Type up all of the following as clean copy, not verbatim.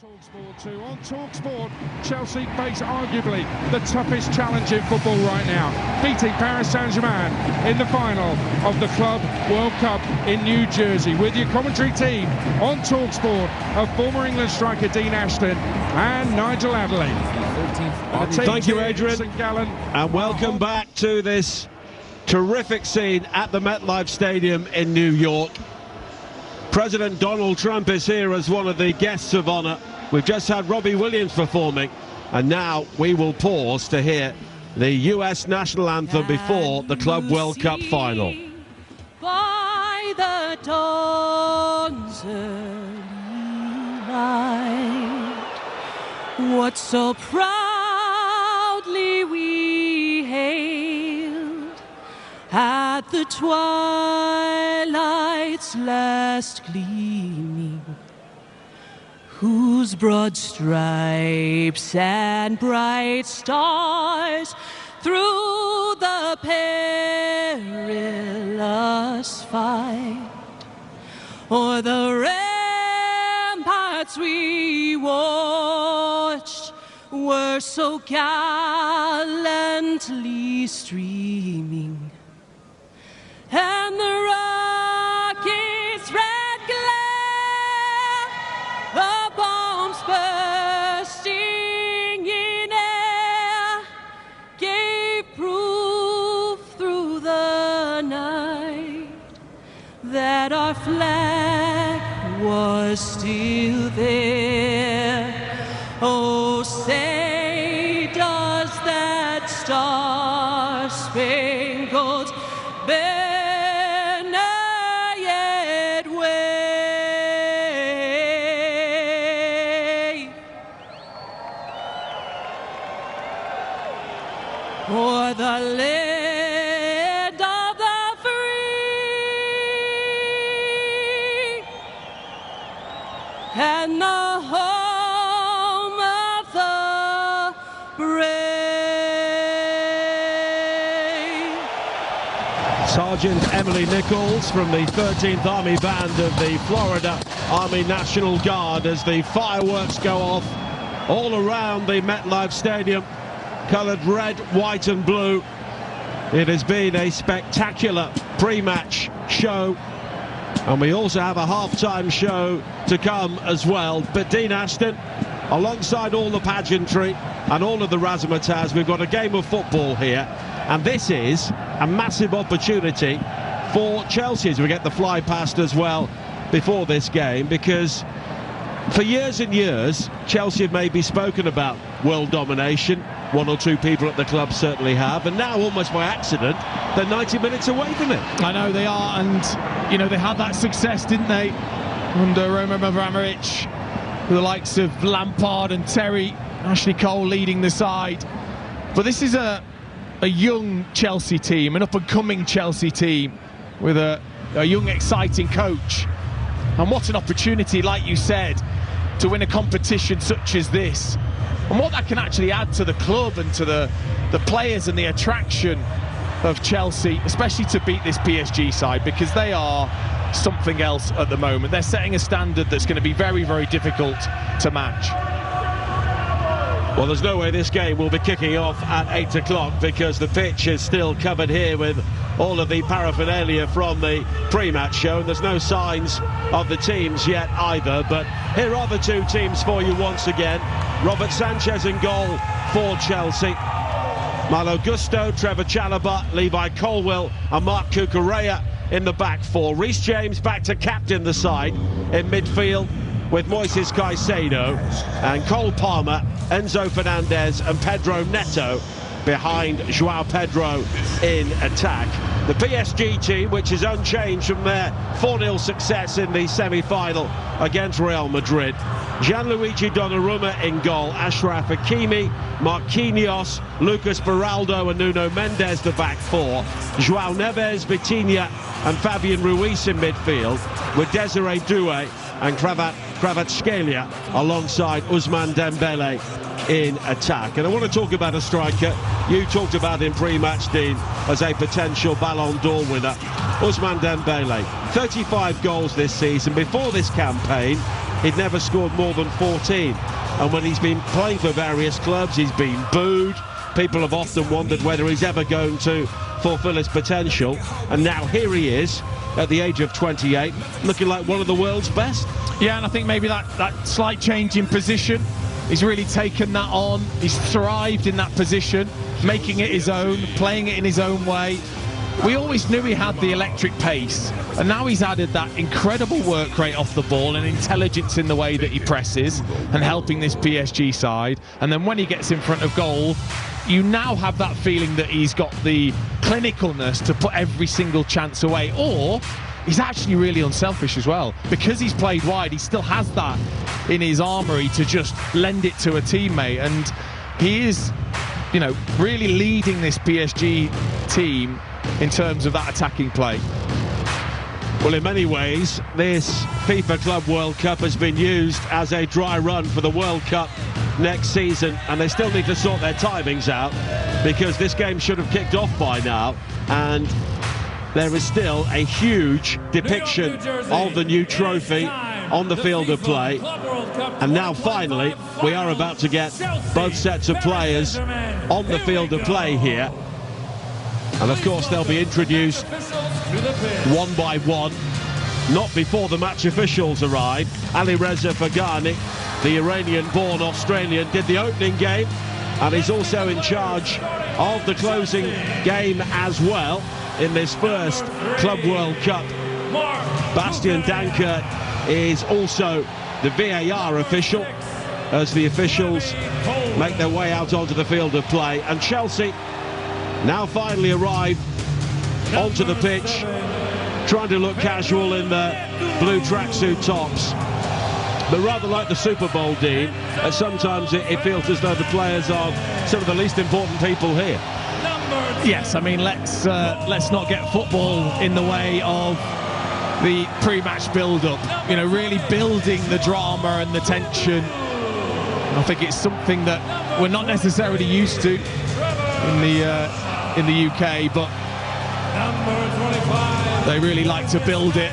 Talksport 2. On Talksport, Chelsea face arguably the toughest challenge in football right now, beating Paris Saint-Germain in the final of the Club World Cup in New Jersey. With your commentary team on Talksport of former England striker Dean Ashton and Nigel Adderley. Thank you, Adrian, and welcome back to this terrific scene at the MetLife Stadium in New York. President Donald Trump is here as one of the guests of honour. We've just had Robbie Williams performing, and now we will pause to hear the US national anthem before the Club World Cup final. By the dawn's early light, what so proudly we hailed at the twilight's last gleaming, whose broad stripes and bright stars through the perilous fight o'er the ramparts we watched were so gallantly streaming, and the rocket's red glare, the bombs bursting in air, gave proof through the night that our flag was still there. Oh, say does that star-spangled banner yet wave o'er the land of the free and the home of the brave? Sergeant Emily Nichols from the 13th Army Band of the Florida Army National Guard as the fireworks go off all around the MetLife Stadium, coloured red, white and blue. It has been a spectacular pre-match show, and we also have a half-time show to come as well. But Dean Ashton, alongside all the pageantry and all of the razzmatazz, we've got a game of football here, and this is a massive opportunity for Chelsea as we get the fly past as well before this game, because for years and years Chelsea have maybe spoken about world domination. One or two people at the club certainly have, and now almost by accident they're 90 minutes away from it. I know they are, and you know they had that success, didn't they, under Roman Abramovich, with the likes of Lampard and Terry, Ashley Cole leading the side. But this is a young Chelsea team, an up-and-coming Chelsea team with a young, exciting coach. And what an opportunity, like you said, to win a competition such as this. And what that can actually add to the club and to the players and the attraction of Chelsea, especially to beat this PSG side, because they are something else at the moment. They're setting a standard that's going to be very, very difficult to match. Well, there's no way this game will be kicking off at 8 o'clock because the pitch is still covered here with all of the paraphernalia from the pre-match show, and there's no signs of the teams yet either. But here are the two teams for you once again. Robert Sanchez in goal for Chelsea. Malo Gusto, Trevor Chalobah, Levi Colwill and Mark Cucurella in the back four. Reece James back to captain the side in midfield with Moises Caicedo and Cole Palmer, Enzo Fernandez and Pedro Neto behind João Pedro in attack. The PSG team, which is unchanged from their 4-0 success in the semi-final against Real Madrid. Gianluigi Donnarumma in goal, Achraf Hakimi, Marquinhos, Lucas Beraldo and Nuno Mendes the back four. João Neves, Vitinha and Fabian Ruiz in midfield, with Desiree Doué and Kvaratskhelia alongside Ousmane Dembele in attack. And I want to talk about a striker you talked about in pre-match, Dean, as a potential Ballon d'Or winner. Ousmane Dembele, 35 goals this season. Before this campaign, he'd never scored more than 14. And when he's been playing for various clubs, he's been booed. People have often wondered whether he's ever going to fulfill his potential. And now here he is, at the age of 28, looking like one of the world's best. Yeah, and I think maybe that slight change in position, he's really taken that on. He's thrived in that position, making it his own, playing it in his own way. We always knew he had the electric pace, and now he's added that incredible work rate off the ball and intelligence in the way that he presses and helping this PSG side. And then when he gets in front of goal, you now have that feeling that he's got the clinicalness to put every single chance away. Or he's actually really unselfish as well. Because he's played wide, he still has that in his armoury to just lend it to a teammate. And he is, you know, really leading this PSG team in terms of that attacking play. Well, in many ways, this FIFA Club World Cup has been used as a dry run for the World Cup next season, and they still need to sort their timings out, because this game should have kicked off by now, and there is still a huge depiction of the new trophy on the field of play. And now finally we are about to get both sets of players on the field of play here, and of course they'll be introduced one by one, not before the match officials arrive. Ali Reza Fagani, the Iranian-born Australian, did the opening game, and he's also in charge of the closing game as well in this first Club World Cup. Bastian Dankert is also the VAR official as the officials make their way out onto the field of play. And Chelsea now finally arrive onto the pitch, trying to look casual in the blue tracksuit tops, but rather like the Super Bowl, Dean, sometimes it feels as though the players are some of the least important people here. Yes, I mean, let's not get football in the way of the pre-match build-up. You know, really building the drama and the tension. I think it's something that we're not necessarily used to in the UK, but they really like to build it,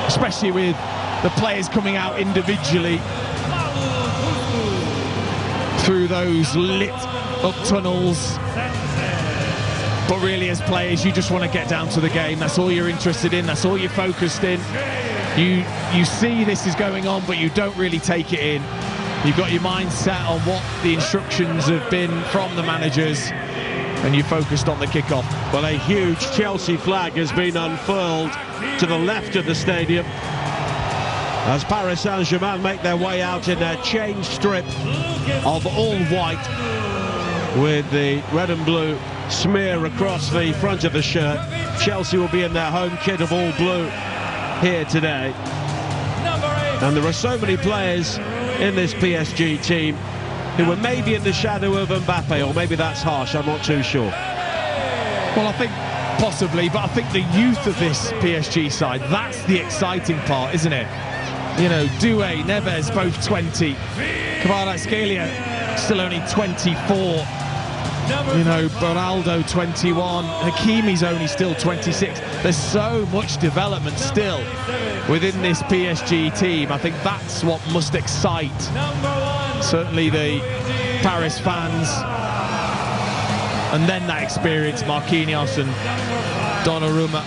especially with the players coming out individually through those lit up tunnels. But really, as players, you just want to get down to the game. That's all you're interested in, that's all you're focused in. You see this is going on, but you don't really take it in. You've got your mind set on what the instructions have been from the managers, and you're focused on the kickoff. Well, a huge Chelsea flag has been unfurled to the left of the stadium as Paris Saint-Germain make their way out in their change strip of all white with the red and blue smear across the front of the shirt. Chelsea will be in their home kit of all blue here today. And there are so many players in this PSG team who were maybe in the shadow of Mbappe, or maybe that's harsh, I'm not too sure. Well, I think possibly, but I think the youth of this PSG side, that's the exciting part, isn't it? You know, Doué, Neves, both 20. Kvaratskhelia, still only 24. You know, Beraldo, 21. Hakimi's only still 26. There's so much development still within this PSG team. I think that's what must excite certainly the Paris fans. And then that experience, Marquinhos and Donnarumma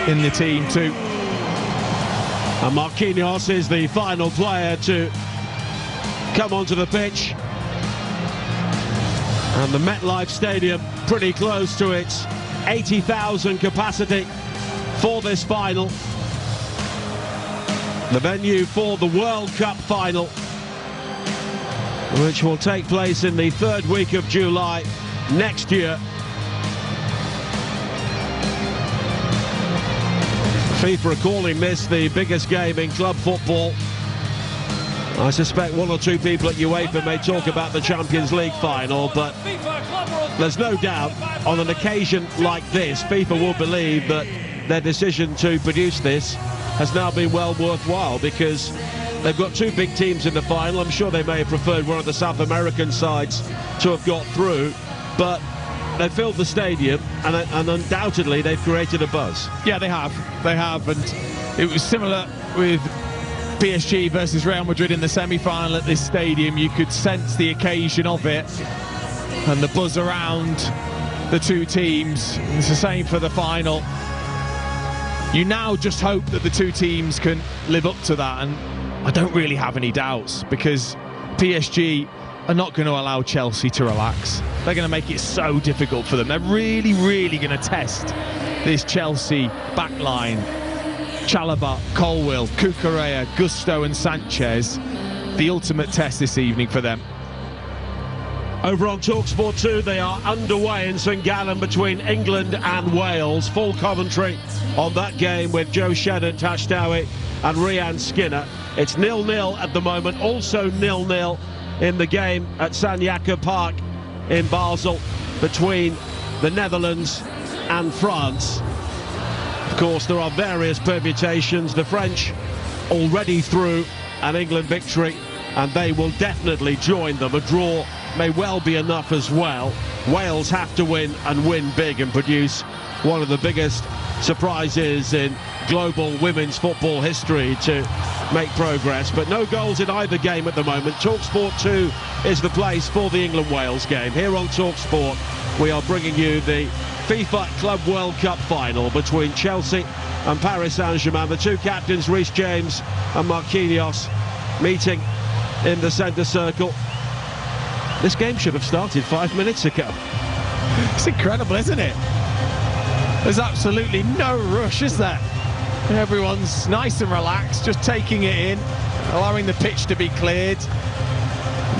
in the team too. And Marquinhos is the final player to come onto the pitch. And the MetLife Stadium pretty close to its 80,000 capacity for this final. The venue for the World Cup final, which will take place in the third week of July next year. FIFA are calling this the biggest game in club football. I suspect one or two people at UEFA may talk about the Champions League final, but there's no doubt on an occasion like this, FIFA will believe that their decision to produce this has now been well worthwhile, because they've got two big teams in the final. I'm sure they may have preferred one of the South American sides to have got through, but they filled the stadium, and undoubtedly they've created a buzz. Yeah, they have, and it was similar with PSG versus Real Madrid in the semi-final at this stadium, you could sense the occasion of it and the buzz around the two teams. It's the same for the final. You now just hope that the two teams can live up to that, and I don't really have any doubts, because PSG are not going to allow Chelsea to relax. They're going to make it so difficult for them. They're really, really going to test this Chelsea backline. Chalobah, Colwill, Cucurella, Gusto and Sanchez. The ultimate test this evening for them. Over on Talksport 2, they are underway in St Gallen between England and Wales. Full commentary on that game with Joe Shedden, Tash Dowie and Rhian Skinner. It's 0-0 at the moment, also 0-0 in the game at St Jakob Park in Basel between the Netherlands and France. Of course, there are various permutations. The French already through an England victory, and they will definitely join them. A draw may well be enough as well. Wales have to win, and win big, and produce one of the biggest surprises in global women's football history to make progress. But no goals in either game at the moment. Talksport 2 is the place for the England-Wales game. Here on Talksport, we are bringing you the FIFA Club World Cup final between Chelsea and Paris Saint-Germain. The two captains, Reece James and Marquinhos, meeting in the centre circle. This game should have started 5 minutes ago. It's incredible, isn't it? There's absolutely no rush, is there? Everyone's nice and relaxed, just taking it in, allowing the pitch to be cleared,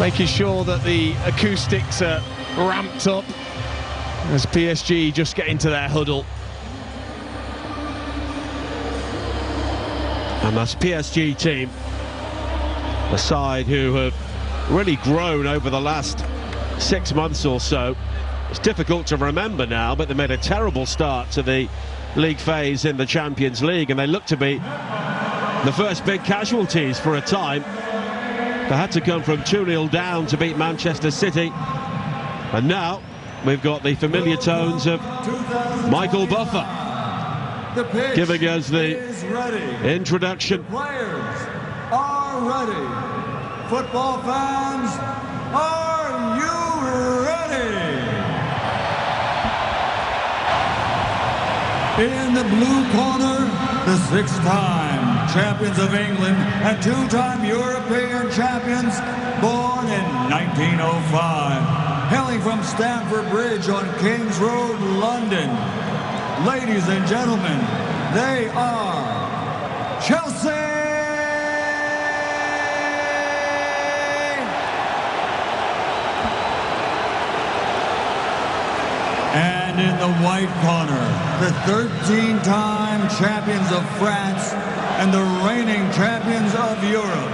making sure that the acoustics are ramped up as PSG just get into their huddle. And that's PSG team, a side who have really grown over the last 6 months or so. It's difficult to remember now, but they made a terrible start to the league phase in the Champions League, and they look to be the first big casualties for a time. They had to come from 2-0 down to beat Manchester City, and now we've got the familiar tones of Michael Buffer giving us the introduction. The players are ready. Football fans, are you ready? In the blue corner, the 6-time champions of England and 2-time European champions, born in 1905. Hailing from Stamford Bridge on King's Road, London. Ladies and gentlemen, they are Chelsea! And in the white corner, the 13-time champions of France and the reigning champions of Europe,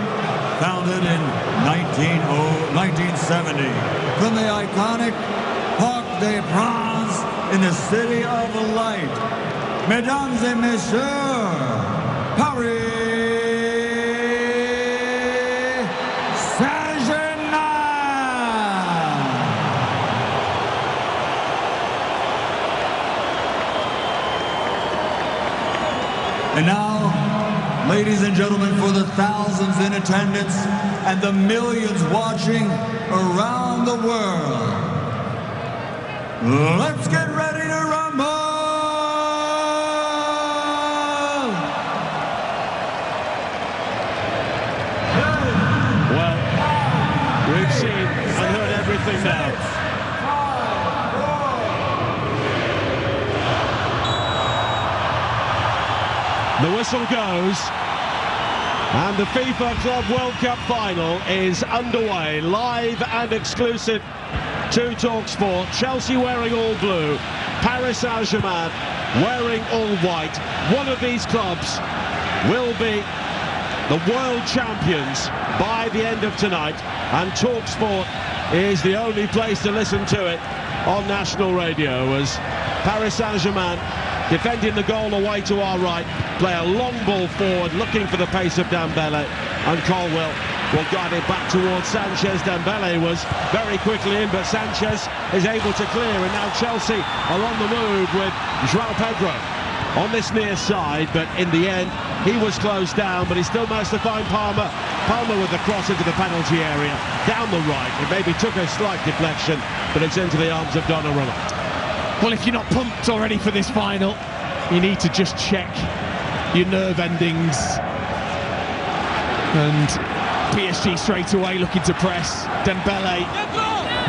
founded in 1970 from the iconic Parc des Princes in the City of Light. Mesdames et Messieurs, Paris And now, ladies and gentlemen, for the thousands in attendance and the millions watching around the world, let's get ready to rumble! Well, we've seen and heard everything now. The whistle goes, and the FIFA Club World Cup final is underway, live and exclusive to Talksport. Chelsea wearing all blue, Paris Saint-Germain wearing all white. One of these clubs will be the world champions by the end of tonight, and Talksport is the only place to listen to it on national radio, as Paris Saint-Germain, defending the goal away to our right, play a long ball forward, looking for the pace of Dembele, and Colwill will guide it back towards Sanchez. Dembele was very quickly in, but Sanchez is able to clear, and now Chelsea are on the move with João Pedro. on this near side, but in the end he was closed down, but he still managed to find Palmer. Palmer with the cross into the penalty area, down the right. It maybe took a slight deflection, but it's into the arms of Donnarumma. Well, if you're not pumped already for this final, you need to just check your nerve endings. And PSG straight away looking to press. Dembele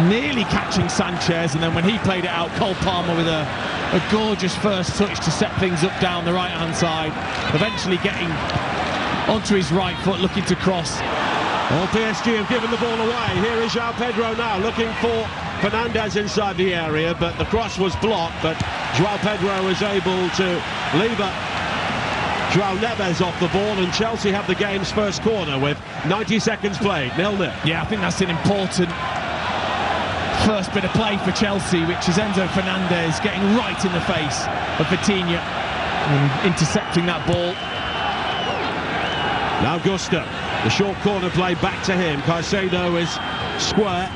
nearly catching Sanchez, and then when he played it out, Cole Palmer with a gorgeous first touch to set things up down the right-hand side, eventually getting onto his right foot, looking to cross. Well, PSG have given the ball away. Here is João Pedro now, looking for Fernandez inside the area, but the cross was blocked, but João Pedro was able to leave João Neves off the ball, and Chelsea have the game's first corner with 90 seconds played, 0-0. Yeah, I think that's an important first bit of play for Chelsea, which is Enzo Fernandez getting right in the face of Vitinha and intercepting that ball. Now Gusto, the short corner play back to him. Caicedo is square.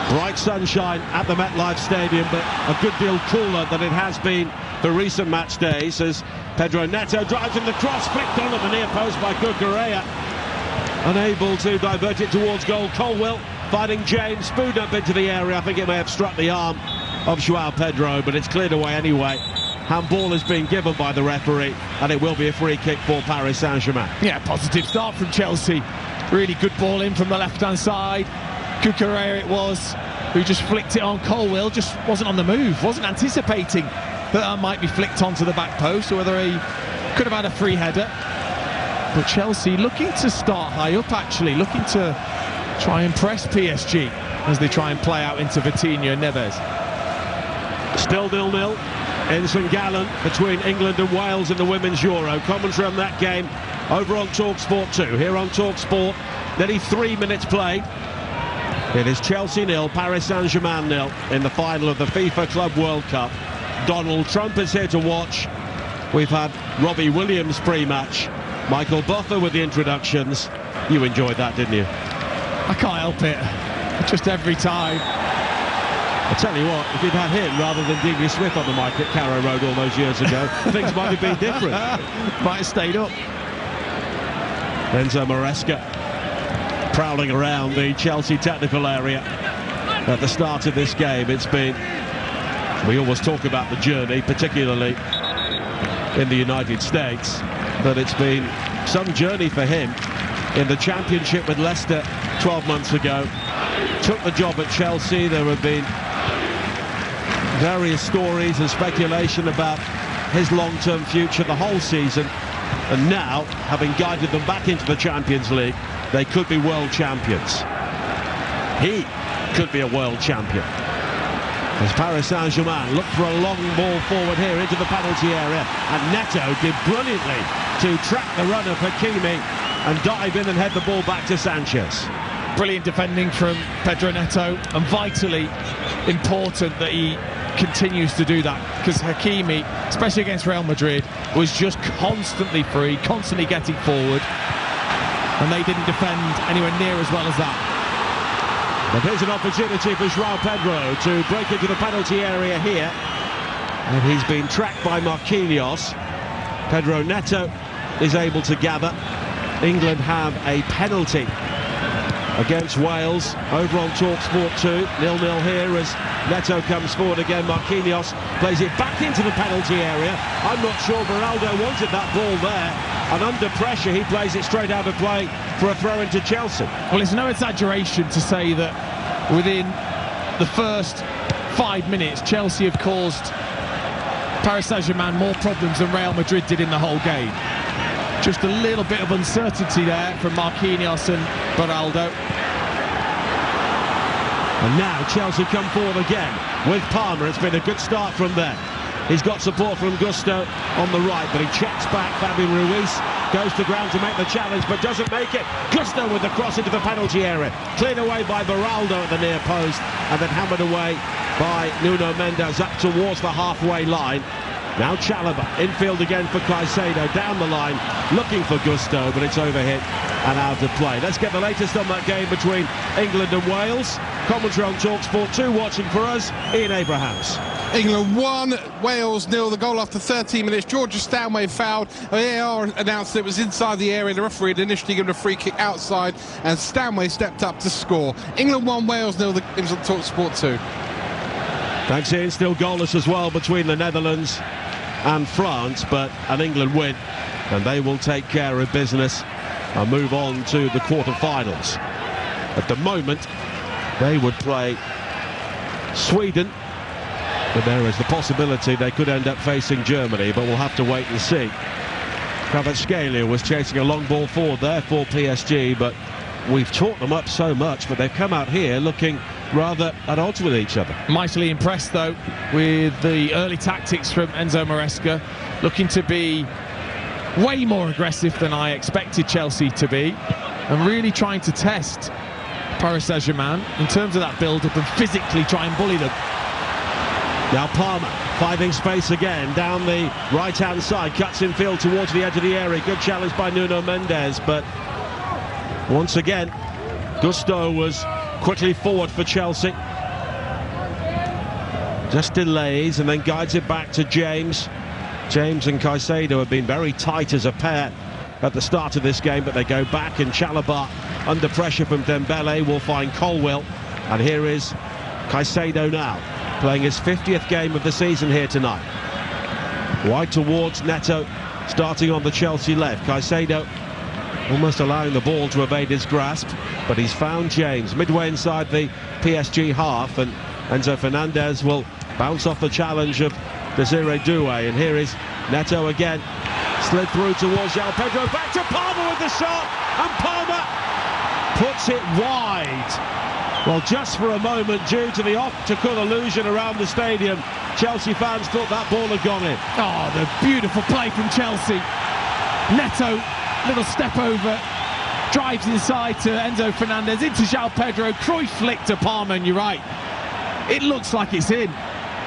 Bright sunshine at the MetLife Stadium, but a good deal cooler than it has been for recent match days, as Pedro Neto drives in the cross, flicked on at the near post by Cucurella. Unable to divert it towards goal. Colwill finding James, spooned up into the area. I think it may have struck the arm of João Pedro, but it's cleared away anyway. Handball has been given by the referee, and it will be a free kick for Paris Saint-Germain. Yeah, positive start from Chelsea. Really good ball in from the left-hand side. Cucurella it was, who just flicked it on. Colwill just wasn't on the move, wasn't anticipating that might be flicked onto the back post, or whether he could have had a free header. But Chelsea looking to start high up, actually, looking to try and press PSG as they try and play out into Vitinha and Neves. Still 0-0 in St Gallen between England and Wales in the Women's Euro. Commentary on that game over on Talksport 2. Here on Talksport, nearly 3 minutes played. It is Chelsea 0, Paris Saint-Germain 0 in the final of the FIFA Club World Cup. Donald Trump is here to watch. We've had Robbie Williams pre-match. Michael Buffer with the introductions. You enjoyed that, didn't you? I can't help it. Just every time. I tell you what, if you'd had him rather than Dean Smith on the mic at Carrow Road all those years ago, things might have been different. Might have stayed up. Enzo Maresca prowling around the Chelsea technical area at the start of this game. It's been, we always talk about the journey, particularly in the United States, but it's been some journey for him in the Championship with Leicester 12 months ago. Took the job at Chelsea. There have been various stories and speculation about his long-term future the whole season, and now, having guided them back into the Champions League, they could be world champions. He could be a world champion. As Paris Saint-Germain look for a long ball forward here into the penalty area, and Neto did brilliantly to track the runner Hakimi and dive in and head the ball back to Sanchez. Brilliant defending from Pedro Neto, and vitally important that he continues to do that, because Hakimi, especially against Real Madrid, was just constantly free, constantly getting forward, and they didn't defend anywhere near as well as that. But here's an opportunity for João Pedro to break into the penalty area here, and he's been tracked by Marquinhos. Pedro Neto is able to gather. England have a penalty against Wales over on Talksport 2. 0-0 here as Neto comes forward again. Marquinhos plays it back into the penalty area. I'm not sure Beraldo wanted that ball there, and under pressure he plays it straight out of play for a throw into Chelsea. Well, it's no exaggeration to say that within the first 5 minutes Chelsea have caused Paris Saint-Germain more problems than Real Madrid did in the whole game. Just a little bit of uncertainty there from Marquinhos and Beraldo. And now Chelsea come forward again with Palmer. It's been a good start from there. He's got support from Gusto on the right, but he checks back. Fabian Ruiz goes to ground to make the challenge, but doesn't make it. Gusto with the cross into the penalty area. Cleared away by Beraldo at the near post, and then hammered away by Nuno Mendes up towards the halfway line. Now Chalobah, infield again for Caicedo, down the line, looking for Gusto, but it's overhit and out of play. Let's get the latest on that game between England and Wales. Commentary on Talksport 2, watching for us, Ian Abrahams. England 1, Wales 0. The goal after 13 minutes. Georgia Stanway fouled. VAR announced it was inside the area. The referee had initially given a free kick outside, and Stanway stepped up to score. England 1, Wales 0. The game's on Talksport 2. Thanks, Ian. Still goalless as well between the Netherlands and France, but an England win, and they will take care of business and move on to the quarter-finals. At the moment, they would play Sweden, but there is the possibility they could end up facing Germany, but we'll have to wait and see. Kvaratskhelia was chasing a long ball forward there for PSG, but we've taught them up so much, but they've come out here looking rather at odds with each other. Mightily impressed, though, with the early tactics from Enzo Maresca, looking to be way more aggressive than I expected Chelsea to be, and really trying to test Paris Saint-Germain in terms of that build-up and physically try and bully them. Now Palmer finding space again down the right-hand side, cuts in field towards the edge of the area. Good challenge by Nuno Mendes, but once again Gusto was quickly forward for Chelsea. Just delays and then guides it back to James. James and Caicedo have been very tight as a pair at the start of this game, but they go back, and Chalobah under pressure from Dembele will find Colwill, and here is Caicedo now, playing his 50th game of the season here tonight. Wide towards Neto, starting on the Chelsea left. Caicedo almost allowing the ball to evade his grasp, but he's found James midway inside the PSG half, and Enzo Fernandez will bounce off the challenge of Desiree Doué, and here is Neto again, slid through towards João Pedro, back to Palmer with the shot, and Palmer puts it wide. Well, just for a moment, due to the optical illusion around the stadium, Chelsea fans thought that ball had gone in. Oh, the beautiful play from Chelsea. Neto, little step over, drives inside to Enzo Fernandez, into João Pedro, Cruyff flick to Palmer, and you're right, it looks like it's in,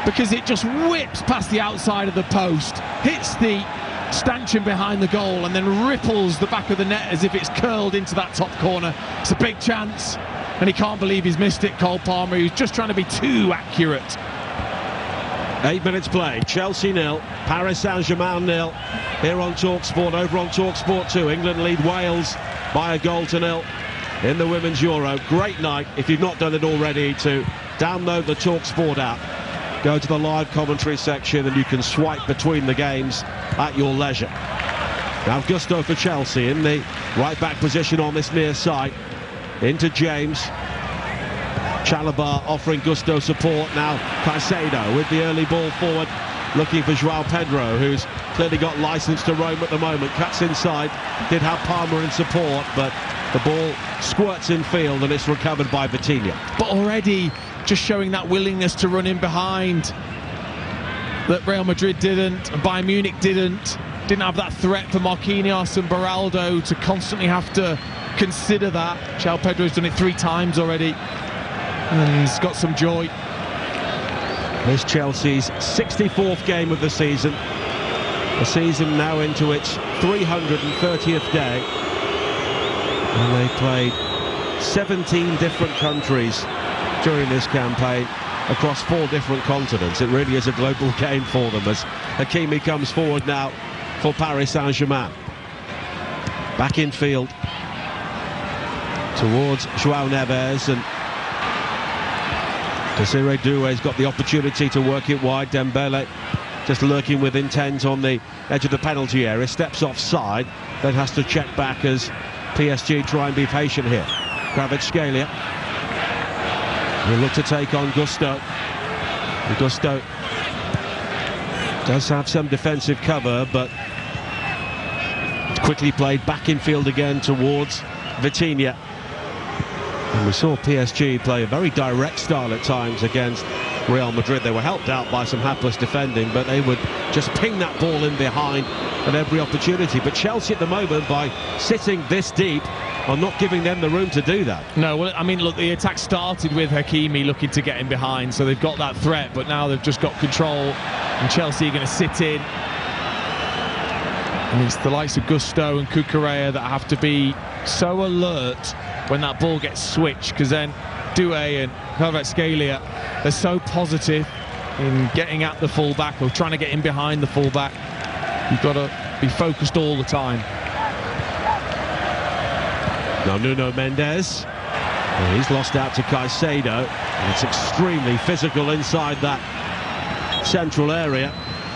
because it just whips past the outside of the post, hits the stanchion behind the goal, and then ripples the back of the net as if it's curled into that top corner. It's a big chance, and he can't believe he's missed it, Cole Palmer. He's just trying to be too accurate. 8 minutes played, Chelsea 0, Paris Saint-Germain 0, here on Talksport. Over on Talksport 2, England lead Wales by a goal to 0 in the Women's Euro. Great night, if you've not done it already, to download the Talksport app, go to the live commentary section, and you can swipe between the games at your leisure. Now Gusto for Chelsea in the right-back position on this near side, into James. Chalobah offering Gusto support. Now Caicedo with the early ball forward, looking for João Pedro, who's clearly got license to roam at the moment. Cuts inside, did have Palmer in support, but the ball squirts in field, and it's recovered by Vitinha. But already just showing that willingness to run in behind that Real Madrid didn't, and Bayern Munich didn't have that threat for Marquinhos and Beraldo to constantly have to consider that. João Pedro's done it 3 times already, and he's got some joy. This Chelsea's 64th game of the season now into its 330th day, and they played 17 different countries during this campaign across 4 different continents. It really is a global game for them, as Hakimi comes forward now for Paris Saint-Germain. Back in field towards João Neves, and Desiree Doué's got the opportunity to work it wide. Dembele just lurking with intent on the edge of the penalty area, steps offside, then has to check back as PSG try and be patient here. Kvaratskhelia will look to take on Gusto. And Gusto does have some defensive cover, but it's quickly played back in field again towards Vitinha. And we saw PSG play a very direct style at times against Real Madrid. They were helped out by some hapless defending, but they would just ping that ball in behind at every opportunity. But Chelsea at the moment, by sitting this deep, are not giving them the room to do that. No, well, I mean, look, the attack started with Hakimi looking to get in behind, so they've got that threat, but now they've just got control, and Chelsea are going to sit in. And it's the likes of Gusto and Cucurella that have to be so alert when that ball gets switched, because then Doué and Kvaratskhelia, they're so positive, in getting at the fullback or trying to get in behind the fullback. You've got to be focused all the time. Now Nuno Mendes, he's lost out to Caicedo, and it's extremely physical inside that central area.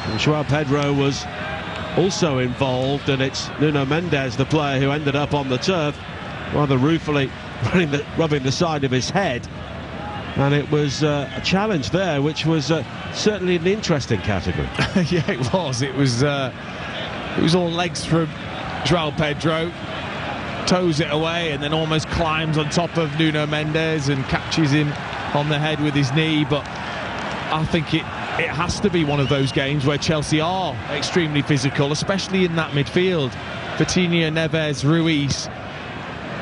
And Joao Pedro was also involved, and it's Nuno Mendes, the player who ended up on the turf, rather ruefully rubbing the side of his head. And it was a challenge there, which was certainly an interesting category. Yeah, it was. It was all legs from Joao Pedro, toes it away, and then almost climbs on top of Nuno Mendes and catches him on the head with his knee. But I think it has to be one of those games where Chelsea are extremely physical, especially in that midfield. Vitinha, Neves, Ruiz.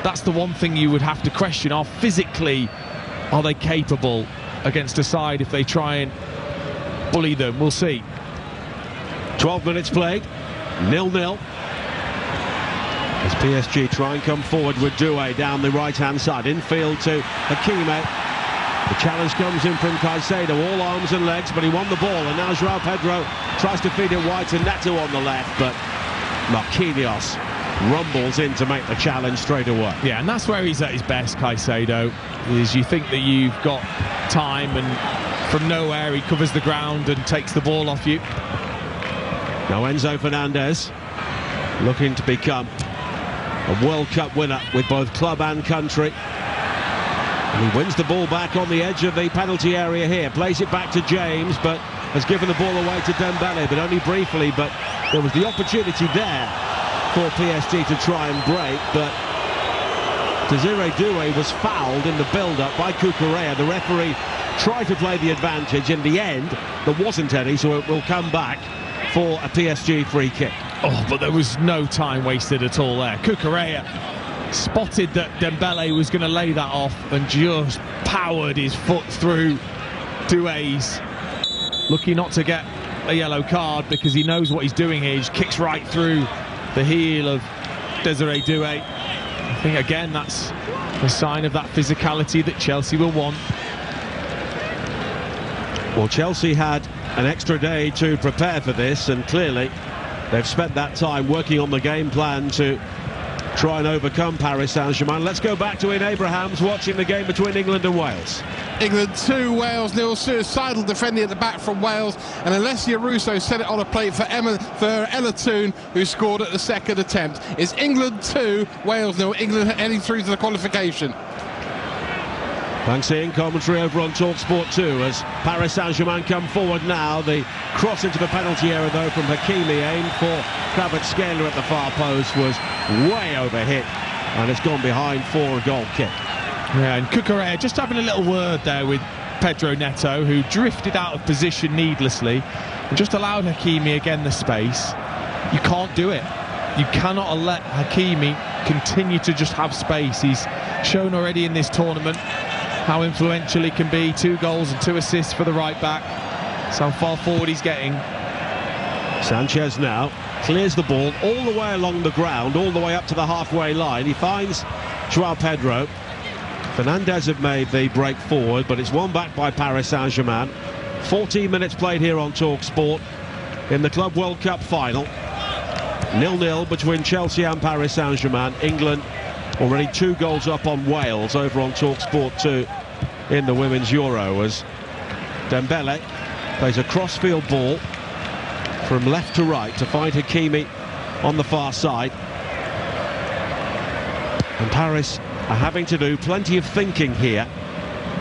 That's the one thing you would have to question. Are they capable against a side if they try and bully them? We'll see. 12 minutes played, 0-0. As PSG try and come forward with Doué down the right-hand side. Infield to Hakimi. The challenge comes in from Caicedo, all arms and legs, but he won the ball. And now Joao Pedro tries to feed it wide to Neto on the left, but Marquinhos rumbles in to make the challenge straight away. Yeah, and that's where he's at his best, Caicedo, is you think that you've got time, and from nowhere he covers the ground and takes the ball off you. Now Enzo Fernandez looking to become a World Cup winner with both club and country. And he wins the ball back on the edge of the penalty area here, plays it back to James, but has given the ball away to Dembele, but only briefly. But there was the opportunity there for PSG to try and break, but Desiré Doué was fouled in the build-up by Cucurella. The referee tried to play the advantage. In the end, there wasn't any, so it will come back for a PSG free kick. Oh, but there was no time wasted at all there. Cucurella spotted that Dembele was going to lay that off and just powered his foot through Doué's. Lucky not to get a yellow card, because he knows what he's doing here. He just kicks right through the heel of Desiré Doué. I think, again, that's a sign of that physicality that Chelsea will want. Well, Chelsea had an extra day to prepare for this, and clearly they've spent that time working on the game plan to try and overcome Paris Saint-Germain. Let's go back to Ian Abrahams watching the game between England and Wales. England 2, Wales 0. Suicidal defending at the back from Wales, and Alessia Russo set it on a plate for Ella Toone, who scored at the second attempt. It's England 2, Wales 0. England heading through to the qualification. Thanks, Ian. Commentary over on Talksport 2 as Paris Saint-Germain come forward now. The cross into the penalty area, though, from Hakimi, aimed for Kvaratskhelia at the far post, was way overhit, and it's gone behind for a goal kick. Yeah, and Cucurella just having a little word there with Pedro Neto, who drifted out of position needlessly and just allowed Hakimi again the space. You can't do it. You cannot let Hakimi continue to just have space. He's shown already in this tournament how influential he can be. 2 goals and 2 assists for the right back. So far forward he's getting. Sanchez now clears the ball all the way along the ground, all the way up to the halfway line. He finds Joao Pedro. Fernandez have made the break forward, but it's won back by Paris Saint-Germain. 14 minutes played here on Talksport in the Club World Cup final. 0-0 between Chelsea and Paris Saint-Germain. England already 2 goals up on Wales over on Talksport 2 in the Women's Euro, as Dembele plays a crossfield ball from left to right to find Hakimi on the far side. And Paris are having to do plenty of thinking here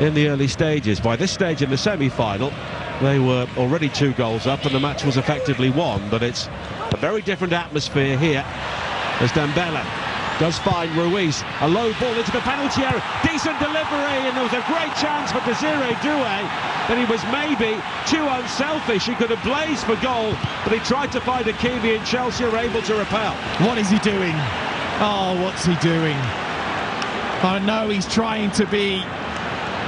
in the early stages. By this stage in the semi-final, they were already 2 goals up and the match was effectively won, but it's a very different atmosphere here as Dembele does find Ruiz. A low ball into the penalty area, decent delivery, and there was a great chance for Desiré Doué, and he was maybe too unselfish. He could have blazed for goal, but he tried to find Hakimi, and Chelsea are able to repel. What is he doing? Oh, what's he doing? I know he's trying to be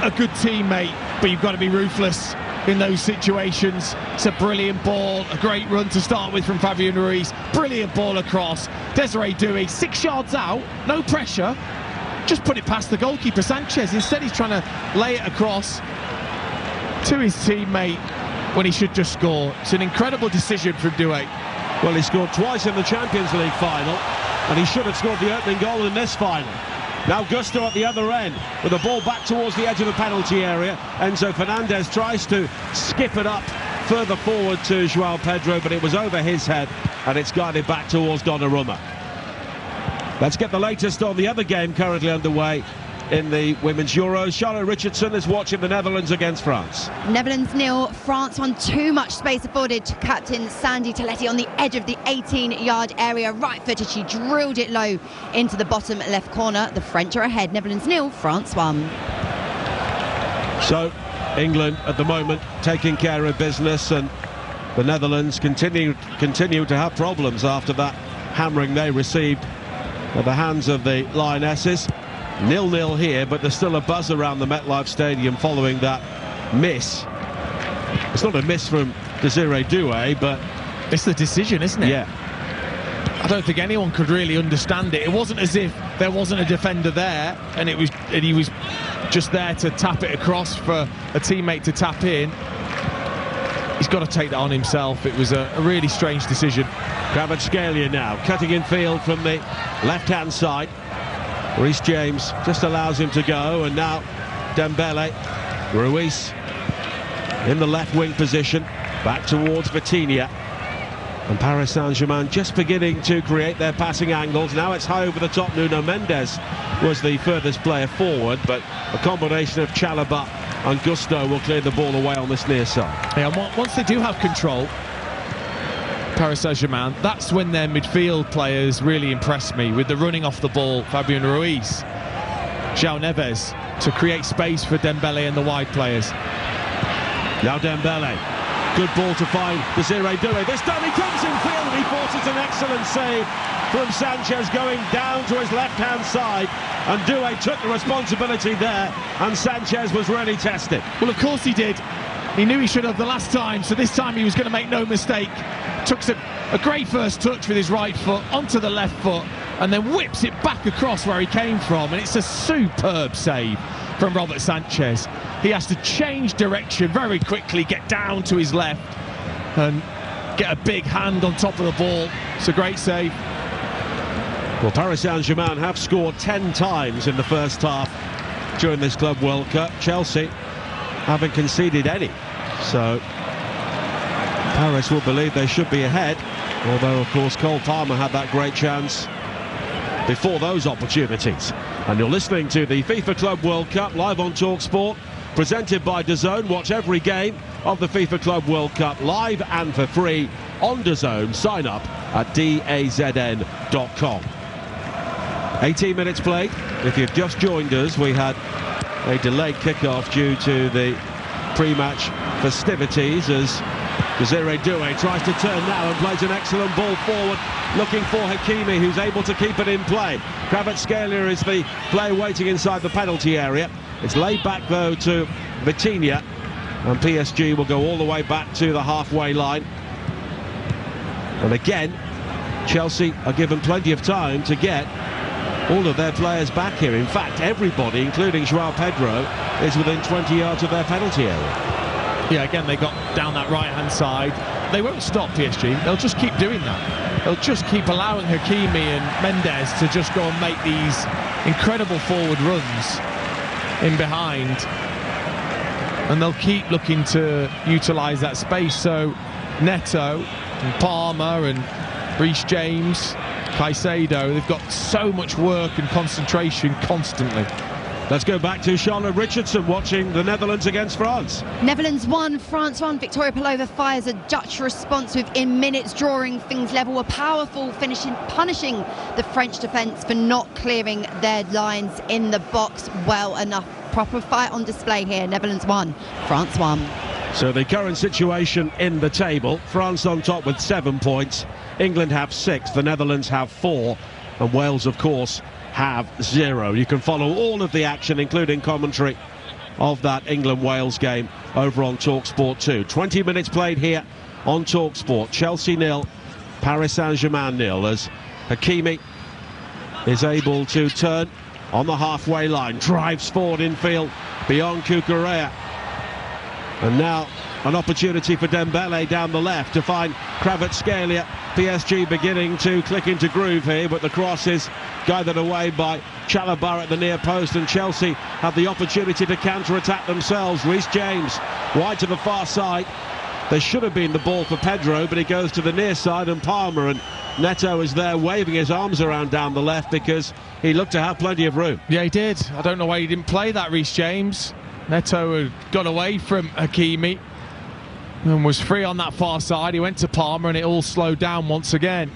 a good teammate, but you've got to be ruthless in those situations. It's a brilliant ball, a great run to start with from Fabian Ruiz. Brilliant ball across. Desiré Doué, 6 yards out, no pressure. Just put it past the goalkeeper, Sanchez. Instead, he's trying to lay it across to his teammate. when he should just score. It's an incredible decision from Doué. Well, he scored twice in the Champions League final, and he should have scored the opening goal in this final. Now Gusto at the other end with the ball back towards the edge of the penalty area. Enzo Fernandez tries to skip it up further forward to João Pedro, but it was over his head, and it's guided back towards Donnarumma. Let's get the latest on the other game currently underway in the Women's Euros. Charlotte Richardson is watching the Netherlands against France. Netherlands 0, France 1. Too much space afforded to captain Sandy Toletti on the edge of the 18-yard area. Right-footed, she drilled it low into the bottom left corner. The French are ahead. Netherlands 0, France 1. So England at the moment taking care of business, and the Netherlands continue to have problems after that hammering they received at the hands of the Lionesses. 0-0 here, but there's still a buzz around the MetLife Stadium following that miss. It's not a miss from Désiré Doué, but it's the decision, isn't it? Yeah. I don't think anyone could really understand it. It wasn't as if there wasn't a defender there, and he was just there to tap it across for a teammate to tap in. He's got to take that on himself. It was a really strange decision. Kvaratskhelia now cutting in field from the left-hand side. Reece James just allows him to go, and now Dembele, Ruiz in the left wing position, back towards Vitinha, and Paris Saint-Germain just beginning to create their passing angles. Now it's high over the top. Nuno Mendes was the furthest player forward, but a combination of Chalobah and Gusto will clear the ball away on this near side. Yeah, and once they do have control, Paris Saint-Germain, that's when their midfield players really impress me, with the running off the ball. Fabian Ruiz, João Neves to create space for Dembele and the wide players. Now Dembele, good ball to find Désiré Doué. This time he comes in field and he forces an excellent save from Sanchez going down to his left-hand side, and Doué took the responsibility there, and Sanchez was really tested. Well, of course he did. He knew he should have the last time, so this time he was going to make no mistake. Took a great first touch with his right foot onto the left foot, and then whips it back across where he came from, and it's a superb save from Robert Sanchez. He has to change direction very quickly, get down to his left, and get a big hand on top of the ball. It's a great save. Well, Paris Saint-Germain have scored 10 times in the first half during this Club World Cup. Chelsea haven't conceded any, so Paris will believe they should be ahead, although of course Cole Palmer had that great chance before those opportunities. And you're listening to the FIFA Club World Cup live on Talksport, presented by DAZN. Watch every game of the FIFA Club World Cup live and for free on DAZN. Sign up at dazn.com. 18 minutes played. If you've just joined us, we had a delayed kickoff due to the pre-match festivities as Désiré Doué tries to turn now and plays an excellent ball forward, looking for Hakimi, who's able to keep it in play. Kvaratskhelia is the player waiting inside the penalty area. It's laid back though to Vitinha, and PSG will go all the way back to the halfway line. And again, Chelsea are given plenty of time to get all of their players back here. In fact, everybody, including João Pedro, is within 20 yards of their penalty area. Yeah, again, they got down that right-hand side. They won't stop, PSG. They'll just keep doing that. They'll just keep allowing Hakimi and Mendes to just go and make these incredible forward runs in behind. And they'll keep looking to utilise that space. So Neto and Palmer and Reece James, Caicedo, they've got so much work and concentration constantly. Let's go back to Charlotte Richardson watching the Netherlands against France. Netherlands 1, France 1. Victoria Pelova fires a Dutch response within minutes, drawing things level. A powerful finish, punishing the French defence for not clearing their lines in the box well enough. Proper fight on display here. Netherlands 1, France 1. So the current situation in the table: France on top with 7 points, England have 6, the Netherlands have 4, and Wales, of course, have 0. You can follow all of the action, including commentary of that England-Wales game, over on Talksport 2. 20 minutes played here on Talksport. Chelsea 0, Paris Saint-Germain 0, as Hakimi is able to turn on the halfway line, drives forward in field beyond Cucurella. And now an opportunity for Dembele down the left to find Kvaratskhelia. PSG beginning to click into groove here, but the cross is guided away by Chalobah at the near post, and Chelsea have the opportunity to counter-attack themselves. Reece James wide to the far side. There should have been the ball for Pedro, but he goes to the near side, and Palmer, and Neto is there waving his arms around down the left because he looked to have plenty of room. Yeah, he did. I don't know why he didn't play that, Reece James. Neto had gone away from Hakimi and was free on that far side. He went to Palmer and it all slowed down once again.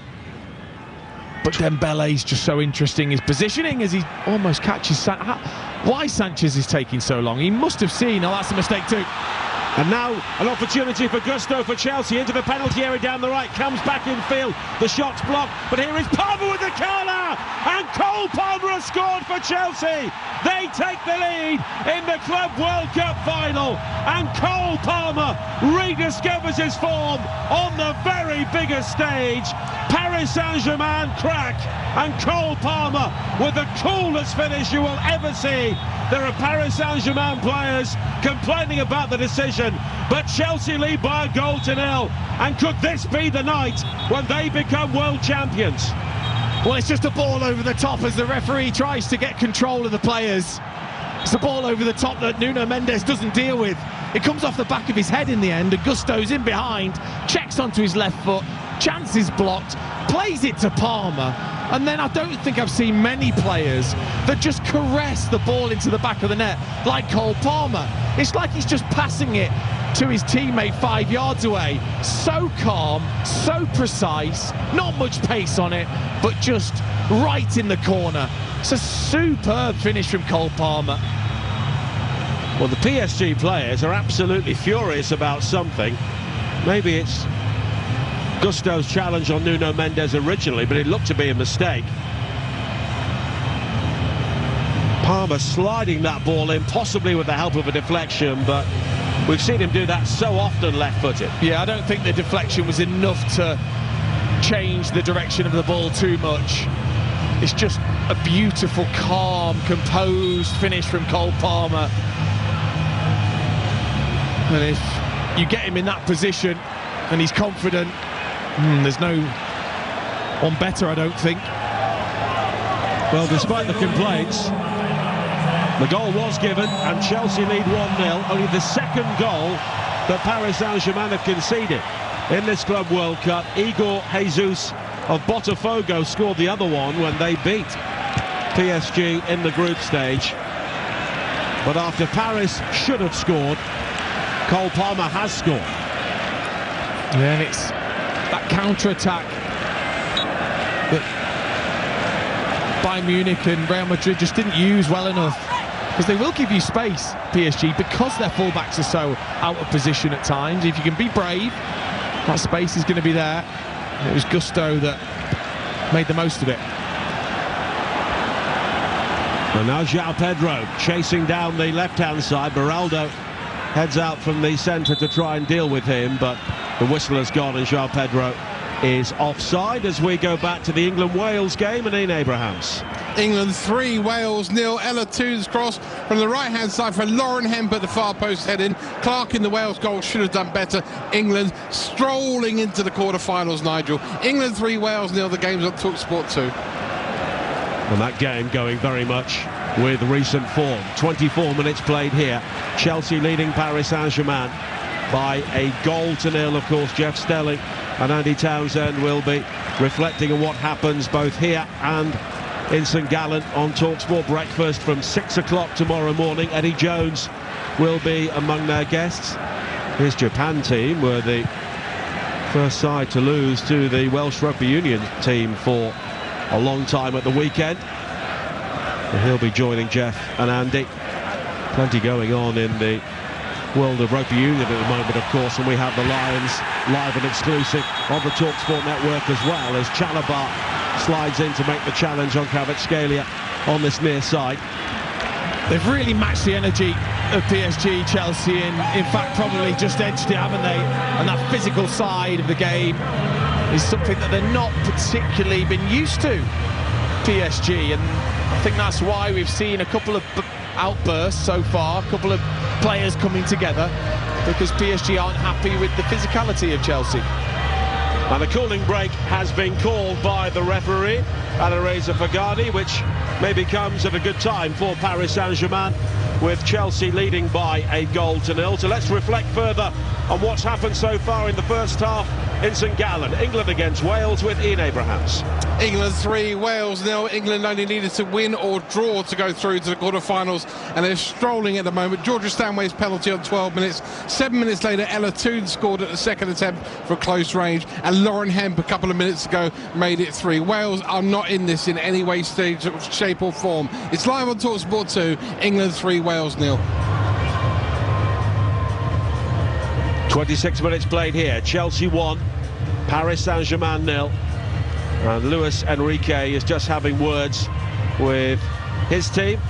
But Dembele's just so interesting, his positioning as he almost catches why Sanchez is taking so long? He must have seen, oh, that's a mistake too. And now an opportunity for Gusto for Chelsea into the penalty area down the right, comes back in field, the shot's blocked, but here is Palmer with the corner, and Cole Palmer has scored for Chelsea. They take the lead in the Club World Cup final, and Cole Palmer rediscovers his form on the very biggest stage. Paris Saint-Germain crack, and Cole Palmer with the coolest finish you will ever see. There are Paris Saint-Germain players complaining about the decision, but Chelsea lead by 1-0. And could this be the night when they become world champions? Well, it's just a ball over the top as the referee tries to get control of the players. It's a ball over the top that Nuno Mendes doesn't deal with. It comes off the back of his head in the end. Gusto's in behind, checks onto his left foot, chance is blocked, plays it to Palmer, and then I don't think I've seen many players that just caress the ball into the back of the net like Cole Palmer. It's like he's just passing it to his teammate 5 yards away. So calm, so precise, not much pace on it, but just right in the corner. It's a superb finish from Cole Palmer. Well, the PSG players are absolutely furious about something. Maybe it's Gusto's challenge on Nuno Mendes originally, but it looked to be a mistake. Palmer sliding that ball in, possibly with the help of a deflection, but we've seen him do that so often left-footed. Yeah, I don't think the deflection was enough to change the direction of the ball too much. It's just a beautiful, calm, composed finish from Cole Palmer. And if you get him in that position and he's confident, there's no one better, I don't think. Well, despite the complaints, the goal was given and Chelsea lead 1-0. Only the second goal that Paris Saint-Germain have conceded in this Club World Cup. Igor Jesus of Botafogo scored the other one when they beat PSG in the group stage. But after Paris should have scored, Cole Palmer has scored. Yeah, and it's that counter-attack that Bayern Munich and Real Madrid just didn't use well enough, because they will give you space, PSG, because their fullbacks are so out of position at times. If you can be brave, that space is going to be there. And it was Gusto that made the most of it. And now João Pedro chasing down the left-hand side. Beraldo heads out from the centre to try and deal with him, but the whistle has gone and João Pedro is offside as we go back to the England-Wales game. And Ian Abrahams. England 3, Wales 0. Ella Toons cross from the right-hand side for Lauren Hemp at the far post head-in. Clark in the Wales goal should have done better. England strolling into the quarter-finals, Nigel. England 3, Wales 0. The game's on Talksport 2. And that game going very much with recent form. 24 minutes played here. Chelsea leading Paris Saint-Germain by 1-0. Of course, Jeff Stelling and Andy Townsend will be reflecting on what happens both here and in St Gallen on Talksport Breakfast from 6 o'clock tomorrow morning. Eddie Jones will be among their guests. His Japan team were the first side to lose to the Welsh Rugby Union team for a long time at the weekend. And he'll be joining Jeff and Andy. Plenty going on in the world of rugby union at the moment, of course, and we have the Lions live and exclusive on the Talksport network as well, as Chalobah slides in to make the challenge on Kvaratskhelia on this near side. They've really matched the energy of PSG, Chelsea, in fact probably just edged it, haven't they? And that physical side of the game is something that they're not particularly been used to, PSG, and I think that's why we've seen a couple of outbursts so far, a couple of players coming together. because PSG aren't happy with the physicality of Chelsea. And a cooling break has been called by the referee, Alireza Fagadi, which maybe comes at a good time for Paris Saint-Germain, with Chelsea leading by 1-0. So let's reflect further on what's happened so far in the first half in St Gallen. England against Wales with Ian Abrahams. England 3, Wales 0. England only needed to win or draw to go through to the quarter-finals, and they're strolling at the moment. Georgia Stanway's penalty on 12 minutes. 7 minutes later, Ella Toone scored at the second attempt for close range, and Lauren Hemp a couple of minutes ago made it 3. Wales are not in this in any way, stage, shape or form. It's live on Talksport 2. England 3, Wales 0. 26 minutes played here. Chelsea 1, Paris Saint-Germain 0. And Luis Enrique is just having words with his team.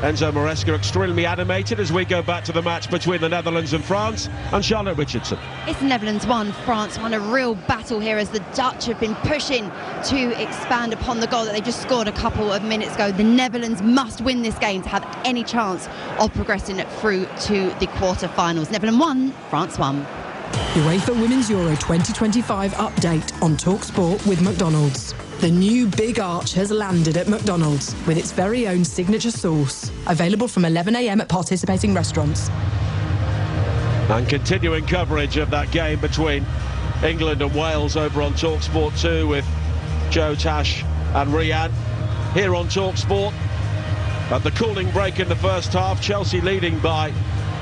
Enzo Maresca extremely animated as we go back to the match between the Netherlands and France, and Charlotte Richardson. It's Netherlands 1, France 1. A real battle here as the Dutch have been pushing to expand upon the goal that they just scored a couple of minutes ago. The Netherlands must win this game to have any chance of progressing through to the quarter-finals. Netherlands 1, France 1. UEFA Women's Euro 2025 update on Talksport with McDonald's. The new Big Arch has landed at McDonald's with its very own signature sauce. Available from 11 a.m. at participating restaurants. And continuing coverage of that game between England and Wales over on Talksport 2 with Joe, Tash and Rian. Here on Talksport, at the cooling break in the first half, Chelsea leading by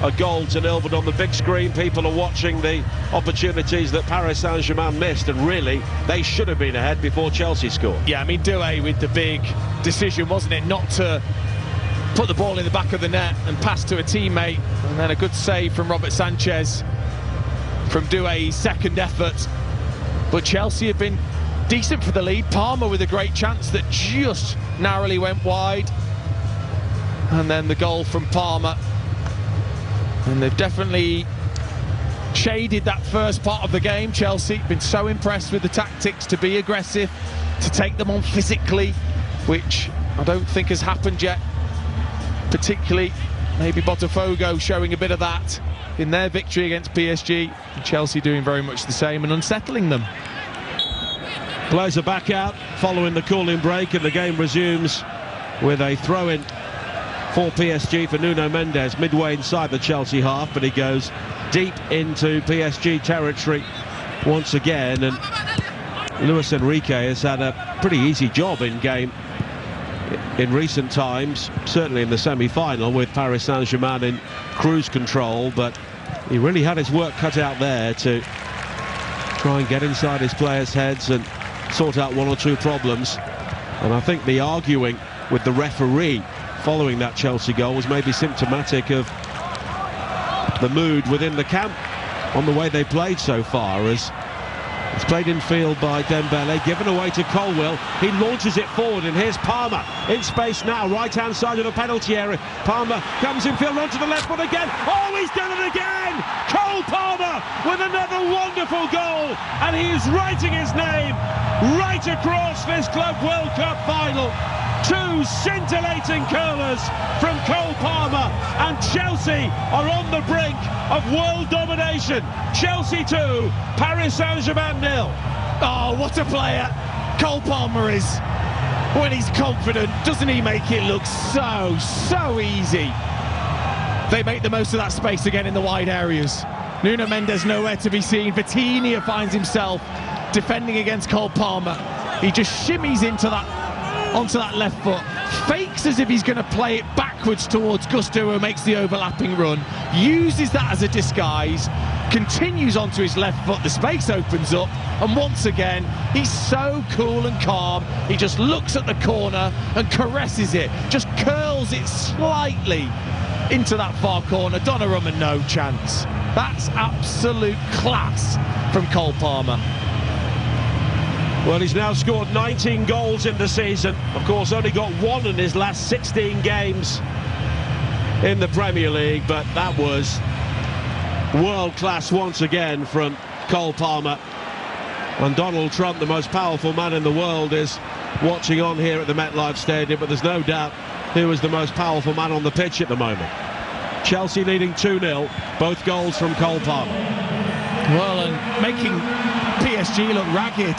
1-0, but on the big screen people are watching the opportunities that Paris Saint-Germain missed, and really they should have been ahead before Chelsea scored. Yeah, I mean, Doué with the big decision, wasn't it, not to put the ball in the back of the net and pass to a teammate, and then a good save from Robert Sanchez from Doué's second effort. But Chelsea have been decent for the lead. Palmer with a great chance that just narrowly went wide, and then the goal from Palmer. And they've definitely shaded that first part of the game. Chelsea been so impressed with the tactics, to be aggressive, to take them on physically, which I don't think has happened yet. Particularly maybe Botafogo showing a bit of that in their victory against PSG. And Chelsea doing very much the same and unsettling them. Players are back out following the cooling break, and the game resumes with a throw-in for PSG for Nuno Mendes midway inside the Chelsea half, but he goes deep into PSG territory once again, and Luis Enrique has had a pretty easy job in game in recent times, certainly in the semi-final with Paris Saint-Germain in cruise control, but he really had his work cut out there to try and get inside his players' heads and sort out one or two problems. And I think the arguing with the referee following that Chelsea goal was maybe symptomatic of the mood within the camp on the way they played so far, as it's played in field by Dembele, given away to Colwill. He launches it forward, and here's Palmer in space now, right-hand side of the penalty area. Palmer comes in field onto the left foot again. Oh, he's done it again! Cole Palmer with another wonderful goal, and he is writing his name right across this Club World Cup final. Two scintillating curlers from Cole Palmer, and Chelsea are on the brink of world domination. Chelsea 2, Paris Saint-Germain 0. Oh, what a player Cole Palmer is. When he's confident, doesn't he make it look so easy? They make the most of that space again in the wide areas. Nuno Mendes nowhere to be seen. Vitinha finds himself defending against Cole Palmer. He just shimmies onto that left foot, fakes as if he's going to play it backwards towards Gusto, who makes the overlapping run, uses that as a disguise, continues onto his left foot, the space opens up, and once again he's so cool and calm. He just looks at the corner and caresses it, just curls it slightly into that far corner. Donnarumma no chance. That's absolute class from Cole Palmer. Well, he's now scored 19 goals in the season. Of course, only got one in his last 16 games in the Premier League, but that was world class once again from Cole Palmer. And Donald Trump, the most powerful man in the world, is watching on here at the MetLife Stadium, but there's no doubt who is the most powerful man on the pitch at the moment. Chelsea leading 2-0, both goals from Cole Palmer. Well, and making PSG look ragged.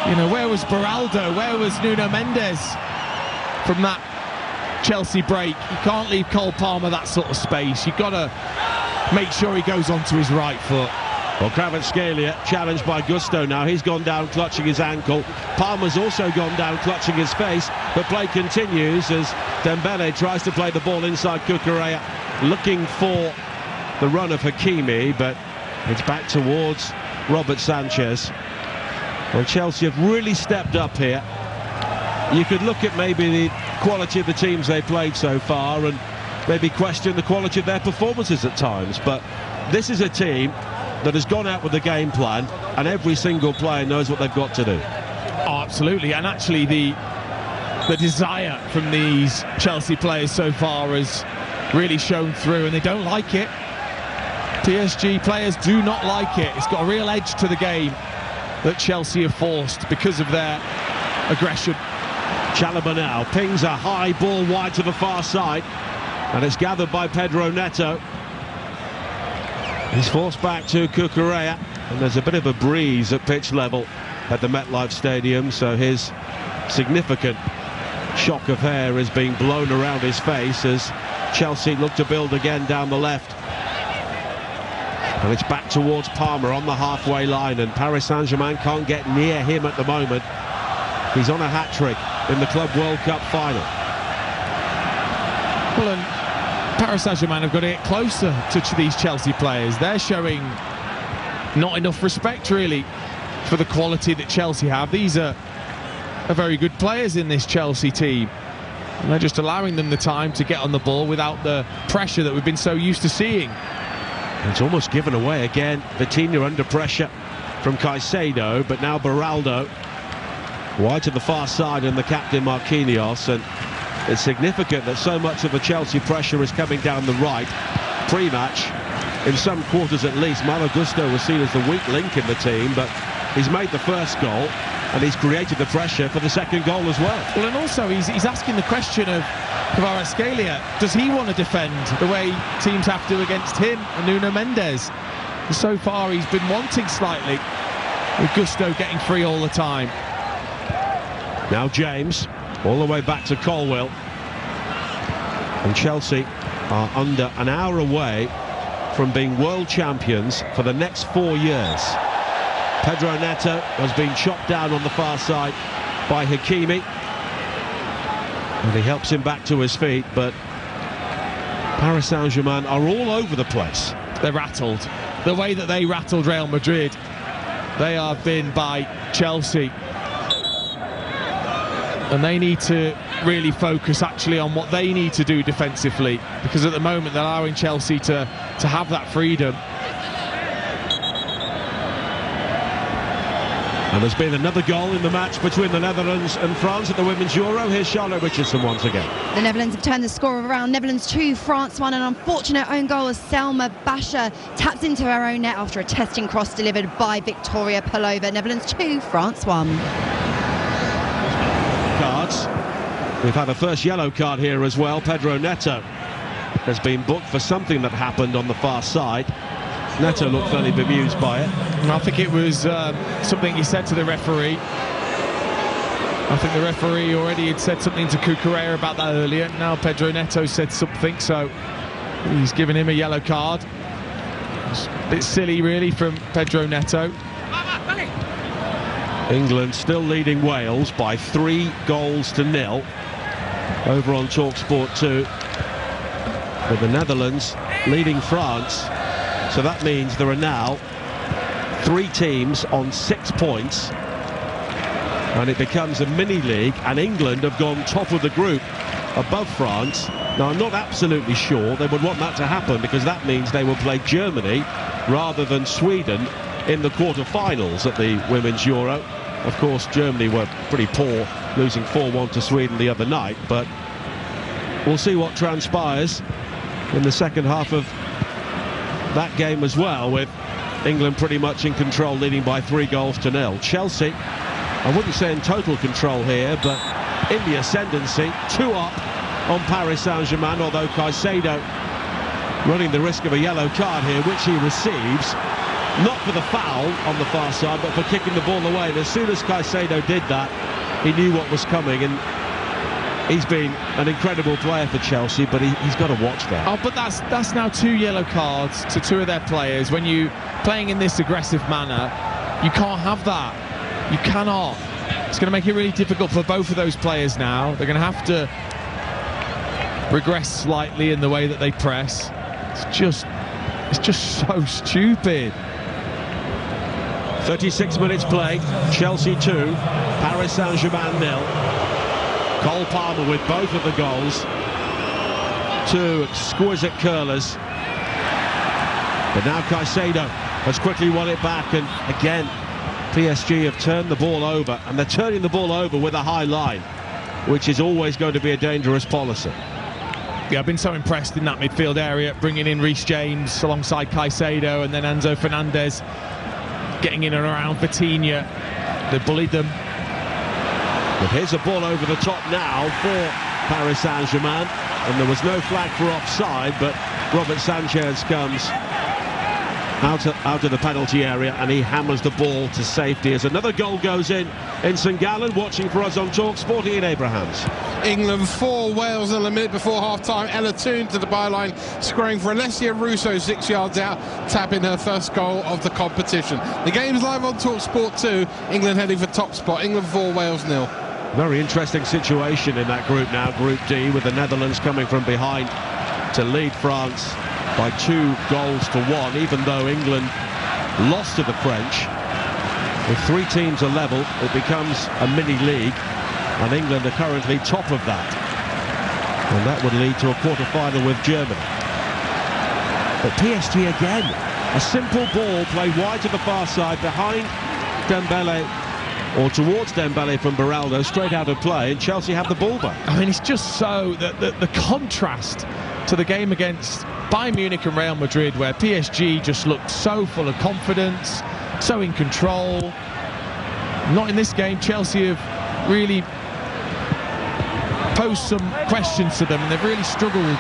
You know, where was Beraldo? Where was Nuno Mendes from that Chelsea break? You can't leave Cole Palmer that sort of space. You've got to make sure he goes onto his right foot. Well, Kvaratskhelia challenged by Gusto now. He's gone down clutching his ankle. Palmer's also gone down clutching his face. But play continues as Dembele tries to play the ball inside Cucurella, looking for the run of Hakimi, but it's back towards Robert Sanchez. Well, Chelsea have really stepped up here. You could look at maybe the quality of the teams they played so far and maybe question the quality of their performances at times, but this is a team that has gone out with the game plan, and every single player knows what they've got to do. Oh, absolutely, and actually the desire from these Chelsea players so far has really shown through, and they don't like it. PSG players do not like it. It's got a real edge to the game that Chelsea have forced because of their aggression. Chalobah now pings a high ball wide to the far side, and it's gathered by Pedro Neto. He's forced back to Cucurella, and there's a bit of a breeze at pitch level at the MetLife Stadium, so his significant shock of hair is being blown around his face as Chelsea look to build again down the left. And it's back towards Palmer on the halfway line, and Paris Saint-Germain can't get near him at the moment. He's on a hat-trick in the Club World Cup final. Well, and Paris Saint-Germain have got to get closer to these Chelsea players. They're showing not enough respect, really, for the quality that Chelsea have. These are very good players in this Chelsea team, and they're just allowing them the time to get on the ball without the pressure that we've been so used to seeing. It's almost given away again. Vitinha under pressure from Caicedo, but now Beraldo wide to the far side, and the captain Marquinhos. And it's significant that so much of the Chelsea pressure is coming down the right. Pre-match, in some quarters at least, Malo Gusto was seen as the weak link in the team, but he's made the first goal and he's created the pressure for the second goal as well. Well, and also he's asking the question of Kvaratskhelia, does he want to defend the way teams have to against him and Nuno Mendes? And so far he's been wanting slightly, with Gusto getting free all the time. Now James, all the way back to Colwill. And Chelsea are under an hour away from being world champions for the next 4 years. Pedro Neto has been chopped down on the far side by Hakimi, and he helps him back to his feet, but Paris Saint-Germain are all over the place. They're rattled. The way that they rattled Real Madrid, they are been by Chelsea. And they need to really focus actually on what they need to do defensively, because at the moment they're allowing Chelsea to have that freedom. And there's been another goal in the match between the Netherlands and France at the Women's Euro. Here's Charlotte Richardson once again. The Netherlands have turned the score around. Netherlands 2, France 1. An unfortunate own goal as Selma Basha taps into her own net after a testing cross delivered by Victoria Pelova. Netherlands 2, France 1. Cards. We've had a first yellow card here as well. Pedro Neto has been booked for something that happened on the far side. Neto looked fairly bemused by it. I think it was something he said to the referee. I think the referee already had said something to Cucurella about that earlier. Now Pedro Neto said something, so he's given him a yellow card. It's a bit silly, really, from Pedro Neto. England still leading Wales by 3-0 over on Talksport 2. With the Netherlands leading France. So that means there are now 3 teams on 6 points, and it becomes a mini-league, and England have gone top of the group above France. Now, I'm not absolutely sure they would want that to happen, because that means they will play Germany rather than Sweden in the quarter-finals at the Women's Euro. Of course, Germany were pretty poor, losing 4-1 to Sweden the other night, but we'll see what transpires in the second half of that game as well, with England pretty much in control, leading by 3-0. Chelsea, I wouldn't say in total control here, but in the ascendancy, 2 up on Paris Saint-Germain, although Caicedo running the risk of a yellow card here, which he receives. Not for the foul on the far side, but for kicking the ball away. And as soon as Caicedo did that, he knew what was coming. And he's been an incredible player for Chelsea, but he's got to watch that. Oh, but that's now 2 yellow cards to 2 of their players. When you playing in this aggressive manner, you can't have that. You cannot. It's going to make it really difficult for both of those players now. They're going to have to regress slightly in the way that they press. It's just so stupid. 36 minutes played. Chelsea 2, Paris Saint-Germain 0. Cole Palmer with both of the goals. 2 exquisite curlers. But now Caicedo has quickly won it back, and again PSG have turned the ball over, and they're turning the ball over with a high line, which is always going to be a dangerous policy. Yeah, I've been so impressed in that midfield area, bringing in Reece James alongside Caicedo, and then Enzo Fernandez getting in and around Vitinha. They bullied them. But here's a ball over the top now for Paris Saint-Germain, and there was no flag for offside, but Robert Sanchez comes out of the penalty area, and he hammers the ball to safety as another goal goes in St Gallen. Watching for us on Talksport, Ian Abrahams. England 4, Wales 0 a minute before half-time. Ella Toone to the byline, scoring for Alessia Russo 6 yards out, tapping her first goal of the competition. The game's live on Talksport 2. England heading for top spot. England 4, Wales 0. Very interesting situation in that group now, Group D, with the Netherlands coming from behind to lead France by 2 goals to 1, even though England lost to the French. With 3 teams are level, it becomes a mini-league, and England are currently top of that. And that would lead to a quarter-final with Germany. But PSG again, a simple ball played wide to the far side, behind Dembele, or towards Dembele from Beraldo, straight out of play, and Chelsea have the ball back. I mean, it's just so the contrast to the game against Bayern Munich and Real Madrid, where PSG just looked so full of confidence, so in control. Not in this game. Chelsea have really posed some questions to them, and they've really struggled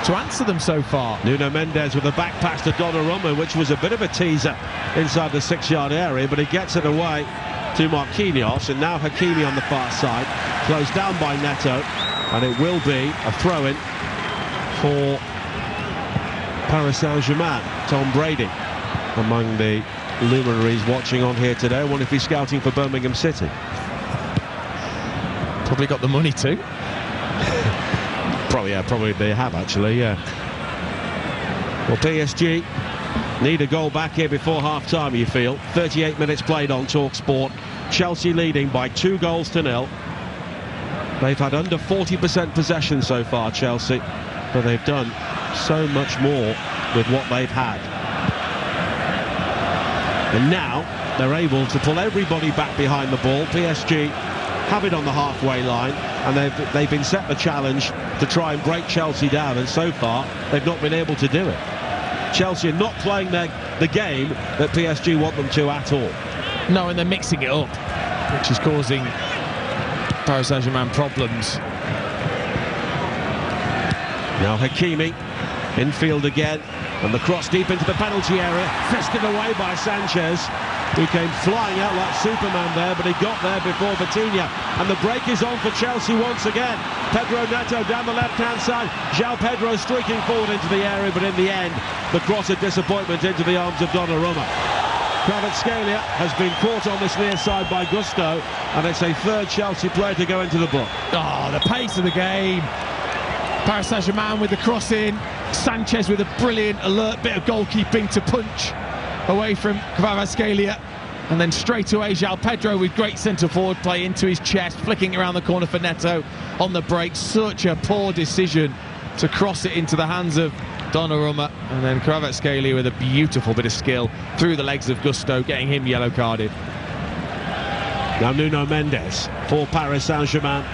to answer them so far. Nuno Mendes with a back pass to Donnarumma, which was a bit of a teaser inside the 6-yard area, but he gets it away to Marquinhos, and now Hakimi on the far side, closed down by Neto, and it will be a throw-in for Paris Saint-Germain. Tom Brady among the luminaries watching on here today. I wonder if he's scouting for Birmingham City. Probably got the money too. Probably they have actually, yeah. Well, PSG need a goal back here before half-time, you feel. 38 minutes played on Talksport. Chelsea leading by 2 goals to 0. They've had under 40% possession so far, Chelsea, but they've done so much more with what they've had. And now they're able to pull everybody back behind the ball. PSG have it on the halfway line, and they've been set the challenge to try and break Chelsea down, and so far they've not been able to do it. Chelsea are not playing the game that PSG want them to at all. No, and they're mixing it up, which is causing Paris Saint-Germain problems. Now Hakimi, infield again, and the cross deep into the penalty area, fisted away by Sanchez, who came flying out like Superman there, but he got there before Vitinha. And the break is on for Chelsea once again. Pedro Neto down the left-hand side. João Pedro streaking forward into the area, but in the end, the cross of disappointment into the arms of Donnarumma. Kvaratskhelia has been caught on this near side by Gusto, and it's a 3rd Chelsea player to go into the book. Oh, the pace of the game. Paris Saint-Germain with the cross in. Sanchez with a brilliant, alert bit of goalkeeping to punch away from Kvaratskhelia, and then straight away João Pedro with great centre-forward play into his chest, flicking around the corner for Neto on the break. Such a poor decision to cross it into the hands of Donnarumma, and then Kvaratskhelia with a beautiful bit of skill through the legs of Gusto, getting him yellow carded. Now Nuno Mendes for Paris Saint-Germain.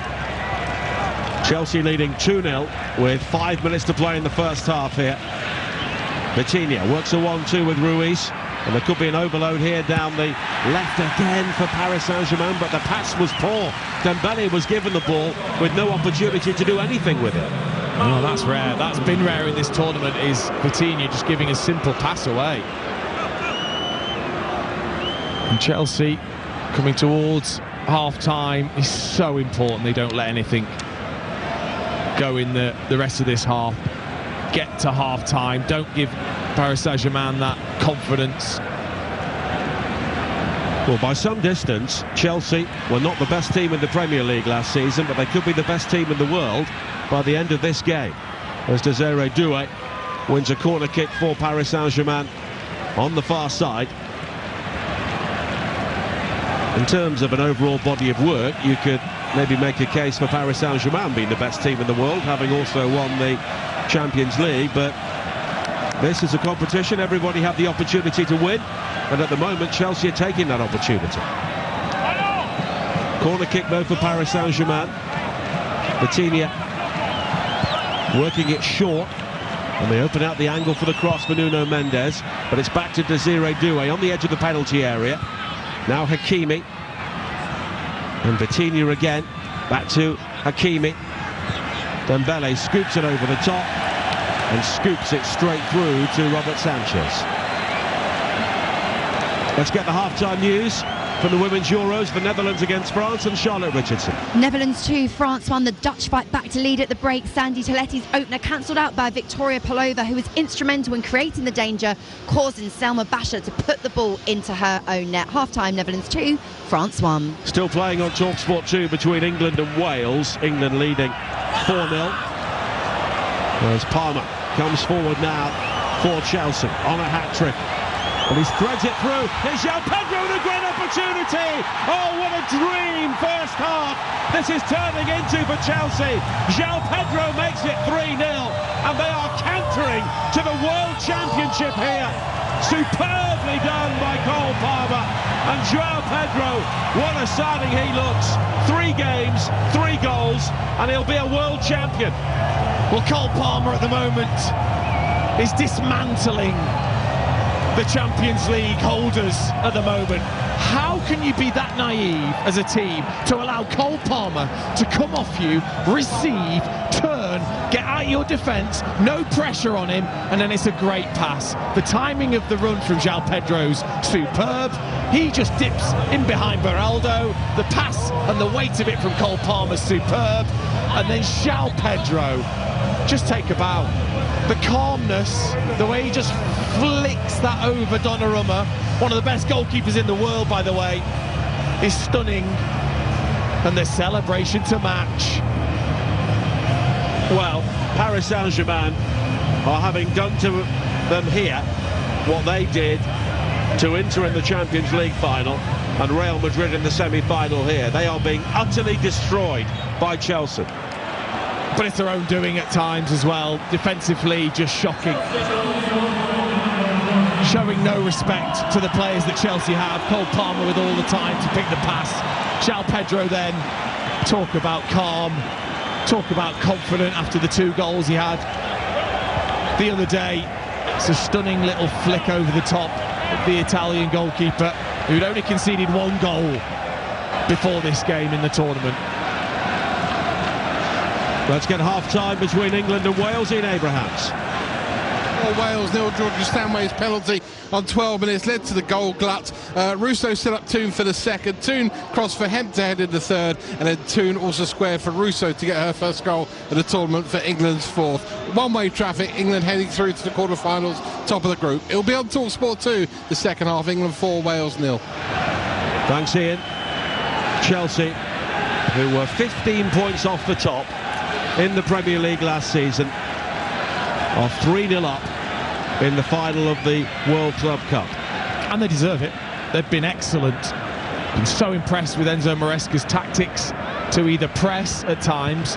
Chelsea leading 2-0 with 5 minutes to play in the first half here. Vitinha works a 1-2 with Ruiz, and there could be an overload here down the left again for Paris Saint-Germain, but the pass was poor. Dembele was given the ball with no opportunity to do anything with it. Oh, that's rare. That's been rare in this tournament, is Vitinha just giving a simple pass away. And Chelsea coming towards half-time is so important. They don't let anything go in the rest of this half. Get to half-time. Don't give Paris Saint-Germain that confidence. Well, by some distance, Chelsea were not the best team in the Premier League last season, but they could be the best team in the world by the end of this game. As Desiree Doué wins a corner kick for Paris Saint-Germain on the far side. In terms of an overall body of work, you could maybe make a case for Paris Saint-Germain being the best team in the world, having also won the Champions League, but this is a competition. Everybody had the opportunity to win, and at the moment Chelsea are taking that opportunity. Corner kick though for Paris Saint-Germain. Vitinha working it short, and they open out the angle for the cross for Nuno Mendes, but it's back to Desiree Doué on the edge of the penalty area. Now Hakimi, and Vitinha again, back to Hakimi. Dembele scoops it over the top and scoops it straight through to Robert Sanchez. Let's get the half-time news from the Women's Euros, the Netherlands against France, and Charlotte Richardson. Netherlands 2, France 1. The Dutch fight back to lead at the break. Sandy Toletti's opener cancelled out by Victoria Pelova, who was instrumental in creating the danger, causing Selma Basha to put the ball into her own net. Half-time, Netherlands 2, France 1. Still playing on Talksport 2 between England and Wales. England leading 4-0. Whereas Palmer comes forward now for Chelsea on a hat-trick. And he threads it through. Here's João Pedro with a great opportunity. Oh, what a dream first half this is turning into for Chelsea. João Pedro makes it 3-0, and they are cantering to the World Championship here. Superbly done by Cole Palmer. And João Pedro, what a signing he looks. 3 games, 3 goals, and he'll be a world champion. Well, Cole Palmer at the moment is dismantling the Champions League holders at the moment. How can you be that naive as a team to allow Cole Palmer to come off you, receive, turn, get out your defence, no pressure on him, and then it's a great pass. The timing of the run from João Pedro's superb. He just dips in behind Beraldo. The pass and the weight of it from Cole Palmer's superb. And then João Pedro, just take a bow. The calmness, the way he just flicks that over Donnarumma, one of the best goalkeepers in the world, by the way, is stunning. And the celebration to match. Well, Paris Saint-Germain are having done to them here what they did to Inter in the Champions League final and Real Madrid in the semi-final here. They are being utterly destroyed by Chelsea. But it's their own doing at times as well. Defensively, just shocking. Showing no respect to the players that Chelsea have. Cole Palmer with all the time to pick the pass. João Pedro then, talk about calm, talk about confident after the 2 goals he had the other day. It's a stunning little flick over the top of the Italian goalkeeper, who'd only conceded 1 goal before this game in the tournament. Let's get half-time between England and Wales. Ian Abrahams. Well, Wales nil. Georgia Stanway's penalty on 12 minutes led to the goal glut. Russo set up Toon for the second. Toon crossed for Hemp to head in the third, and then Toon also squared for Russo to get her first goal of the tournament for England's 4th. One-way traffic, England heading through to the quarter-finals, top of the group. It'll be on Talksport 2, the second half. England 4, Wales 0. Thanks, Ian. Chelsea, who were 15 points off the top in the Premier League last season, are 3-0 up in the final of the World Club Cup. And they deserve it. They've been excellent. Been so impressed with Enzo Maresca's tactics to either press at times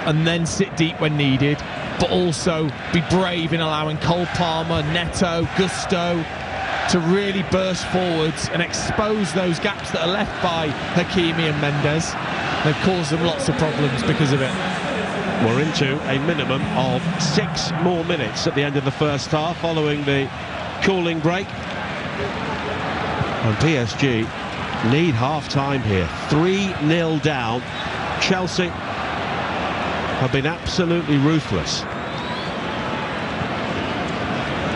and then sit deep when needed, but also be brave in allowing Cole Palmer, Neto, Gusto to really burst forwards and expose those gaps that are left by Hakimi and Mendes. They've caused them lots of problems because of it. We're into a minimum of 6 more minutes at the end of the first half following the cooling break. And PSG need half-time here. 3-0 down. Chelsea have been absolutely ruthless.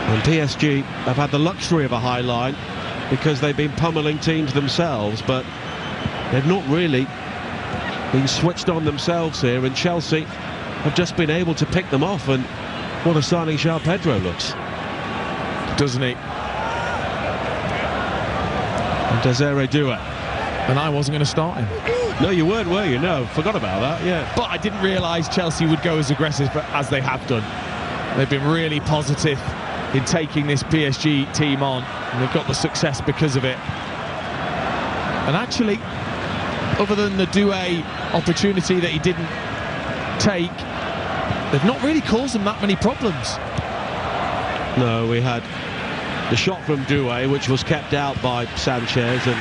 And PSG have had the luxury of a high line because they've been pummeling teams themselves, but they've not really been switched on themselves here, and Chelsea have just been able to pick them off. And what a signing João Pedro looks, doesn't he? And Desiree Doué. And I wasn't going to start him. No, you weren't, were you? No, forgot about that, yeah. But I didn't realise Chelsea would go as aggressive as they have done. They've been really positive in taking this PSG team on, and they've got the success because of it. And actually, other than the Doué opportunity that he didn't take, they've not really caused them that many problems. No, we had the shot from Doué, which was kept out by Sanchez, and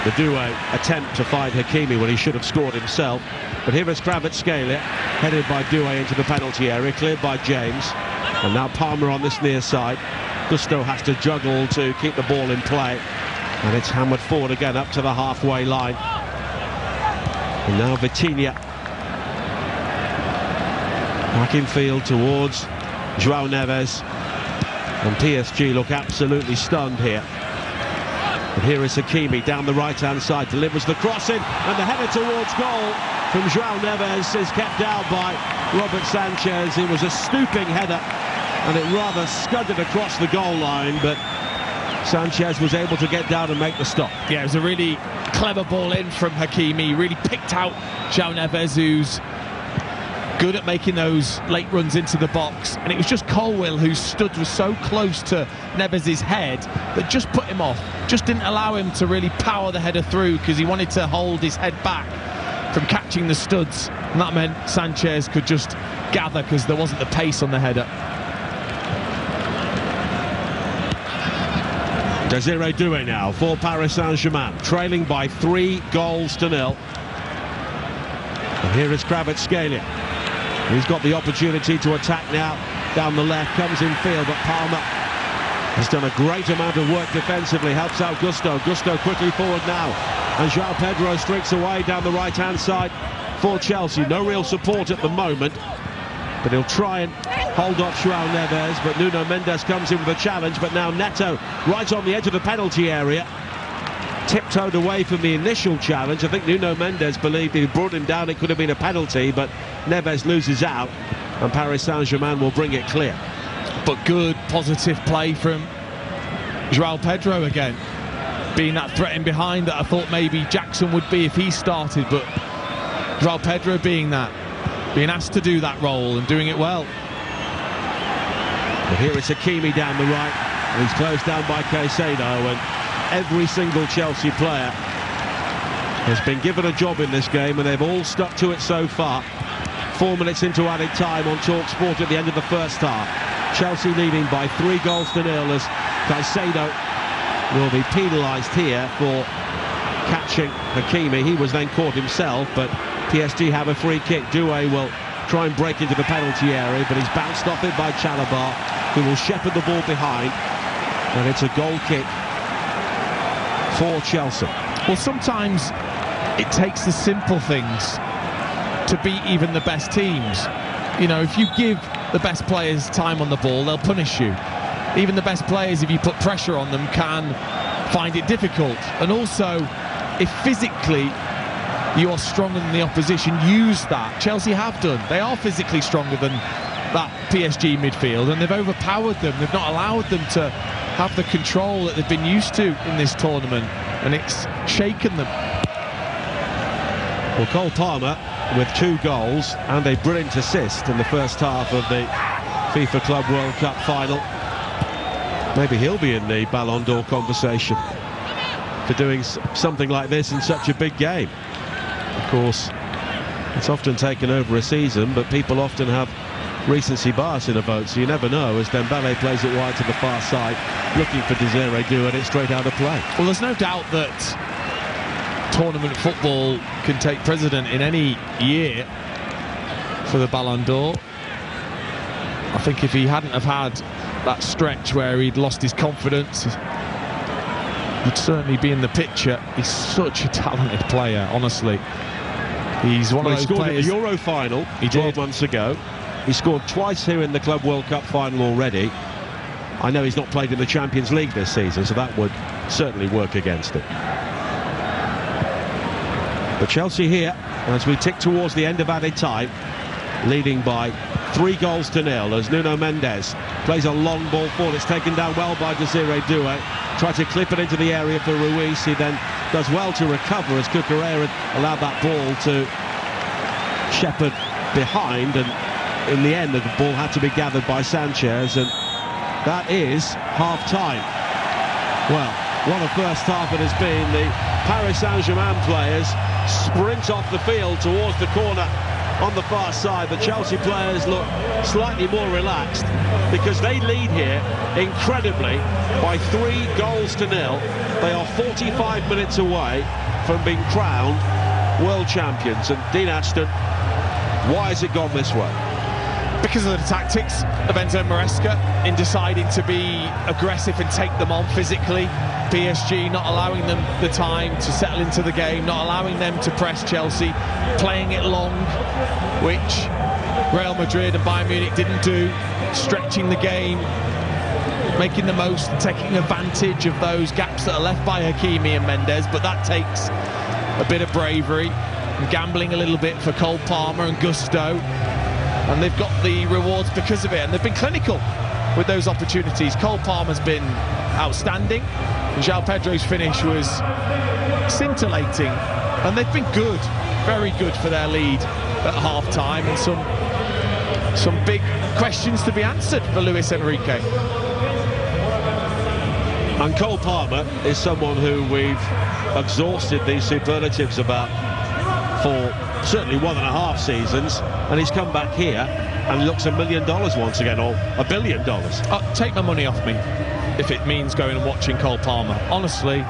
the Doué attempt to find Hakimi when he should have scored himself. But here is Kvaratskhelia, headed by Doué into the penalty area, cleared by James. And now Palmer on this near side. Gusto has to juggle to keep the ball in play. And it's hammered forward again up to the halfway line. And now Vitinha back in field towards João Neves. And PSG look absolutely stunned here. And here is Hakimi down the right-hand side, delivers the cross in, and the header towards goal from João Neves is kept out by Robert Sanchez. It was a stooping header, and it rather scudded across the goal line, but Sanchez was able to get down and make the stop. Yeah, it was a really clever ball in from Hakimi, really picked out João Neves, who's good at making those late runs into the box, and it was just Colwill who was so close to Neves' head that just put him off, just didn't allow him to really power the header through, because he wanted to hold his head back from catching the studs, and that meant Sanchez could just gather because there wasn't the pace on the header. Desiree Doué now for Paris Saint-Germain, trailing by 3-0. And here is Kvaratskhelia. He's got the opportunity to attack now down the left, comes in field, but Palmer has done a great amount of work defensively, helps out Gusto. Gusto quickly forward now, and João Pedro streaks away down the right-hand side for Chelsea. No real support at the moment, but he'll try and hold off João Neves, but Nuno Mendes comes in with a challenge. But now Neto right on the edge of the penalty area, tiptoed away from the initial challenge. I think Nuno Mendes believed if he brought him down it could have been a penalty, but Neves loses out and Paris Saint-Germain will bring it clear. But good positive play from João Pedro again, being that threat in behind that I thought maybe Jackson would be if he started, but João Pedro being asked to do that role and doing it well. But here it's Hakimi down the right, and he's closed down by Caicedo, and every single Chelsea player has been given a job in this game, and they've all stuck to it so far. 4 minutes into added time on Talksport at the end of the first half. Chelsea leading by 3-0 as Caicedo will be penalised here for catching Hakimi. He was then caught himself, but PSG have a free kick. Doué will try and break into the penalty area, but he's bounced off it by Chalobah, who will shepherd the ball behind, and it's a goal kick for Chelsea. Well, sometimes it takes the simple things to beat even the best teams. You know, if you give the best players time on the ball, they'll punish you. Even the best players, if you put pressure on them, can find it difficult. And also, if physically you are stronger than the opposition, use that. Chelsea have done. They are physically stronger than that PSG midfield, and they've overpowered them. They've not allowed them to have the control that they've been used to in this tournament, and it's shaken them. Well, Cole Palmer with 2 goals and a brilliant assist in the first half of the FIFA Club World Cup final. Maybe he'll be in the Ballon d'Or conversation for doing something like this in such a big game. Of course, it's often taken over a season, but people often have recency bias in a vote, so you never know, as Dembele plays it wide to the far side, looking for Desiree Doué, and it's straight out of play. Well, there's no doubt that tournament football can take precedent in any year for the Ballon d'Or. I think if he hadn't have had that stretch where he'd lost his confidence, he'd certainly be in the picture. He's such a talented player, honestly. He's one of those scored players. in the Euro final 12 did. months ago. He scored twice here in the Club World Cup final already. I know he's not played in the Champions League this season, so that would certainly work against it. But Chelsea here, as we tick towards the end of added time, leading by 3-0 as Nuno Mendes plays a long ball forward. It's taken down well by Desiree Doué. Tried to clip it into the area for Ruiz. He then does well to recover as Cucurella allowed that ball to shepherd behind, and in the end the ball had to be gathered by Sanchez, and that is half-time. Well, what a first half it has been. The Paris Saint-Germain players sprint off the field towards the corner on the far side. The Chelsea players look slightly more relaxed because they lead here incredibly by 3-0. They are 45 minutes away from being crowned world champions. And Dean Ashton, why has it gone this way? Because of the tactics of Enzo Maresca in deciding to be aggressive and take them on physically. PSG not allowing them the time to settle into the game, not allowing them to press Chelsea, playing it long, which Real Madrid and Bayern Munich didn't do, stretching the game, making the most, taking advantage of those gaps that are left by Hakimi and Mendes, but that takes a bit of bravery and gambling a little bit for Cole Palmer and Gusto. And they've got the rewards because of it, and they've been clinical with those opportunities. Cole Palmer's been outstanding, and João Pedro's finish was scintillating, and they've been good, very good for their lead at half-time, and some big questions to be answered for Luis Enrique. And Cole Palmer is someone who we've exhausted these superlatives about for certainly 1.5 seasons, and he's come back here and looks $1 million once again, or $1 billion. Take my money off me if it means going and watching Cole Palmer. Honestly,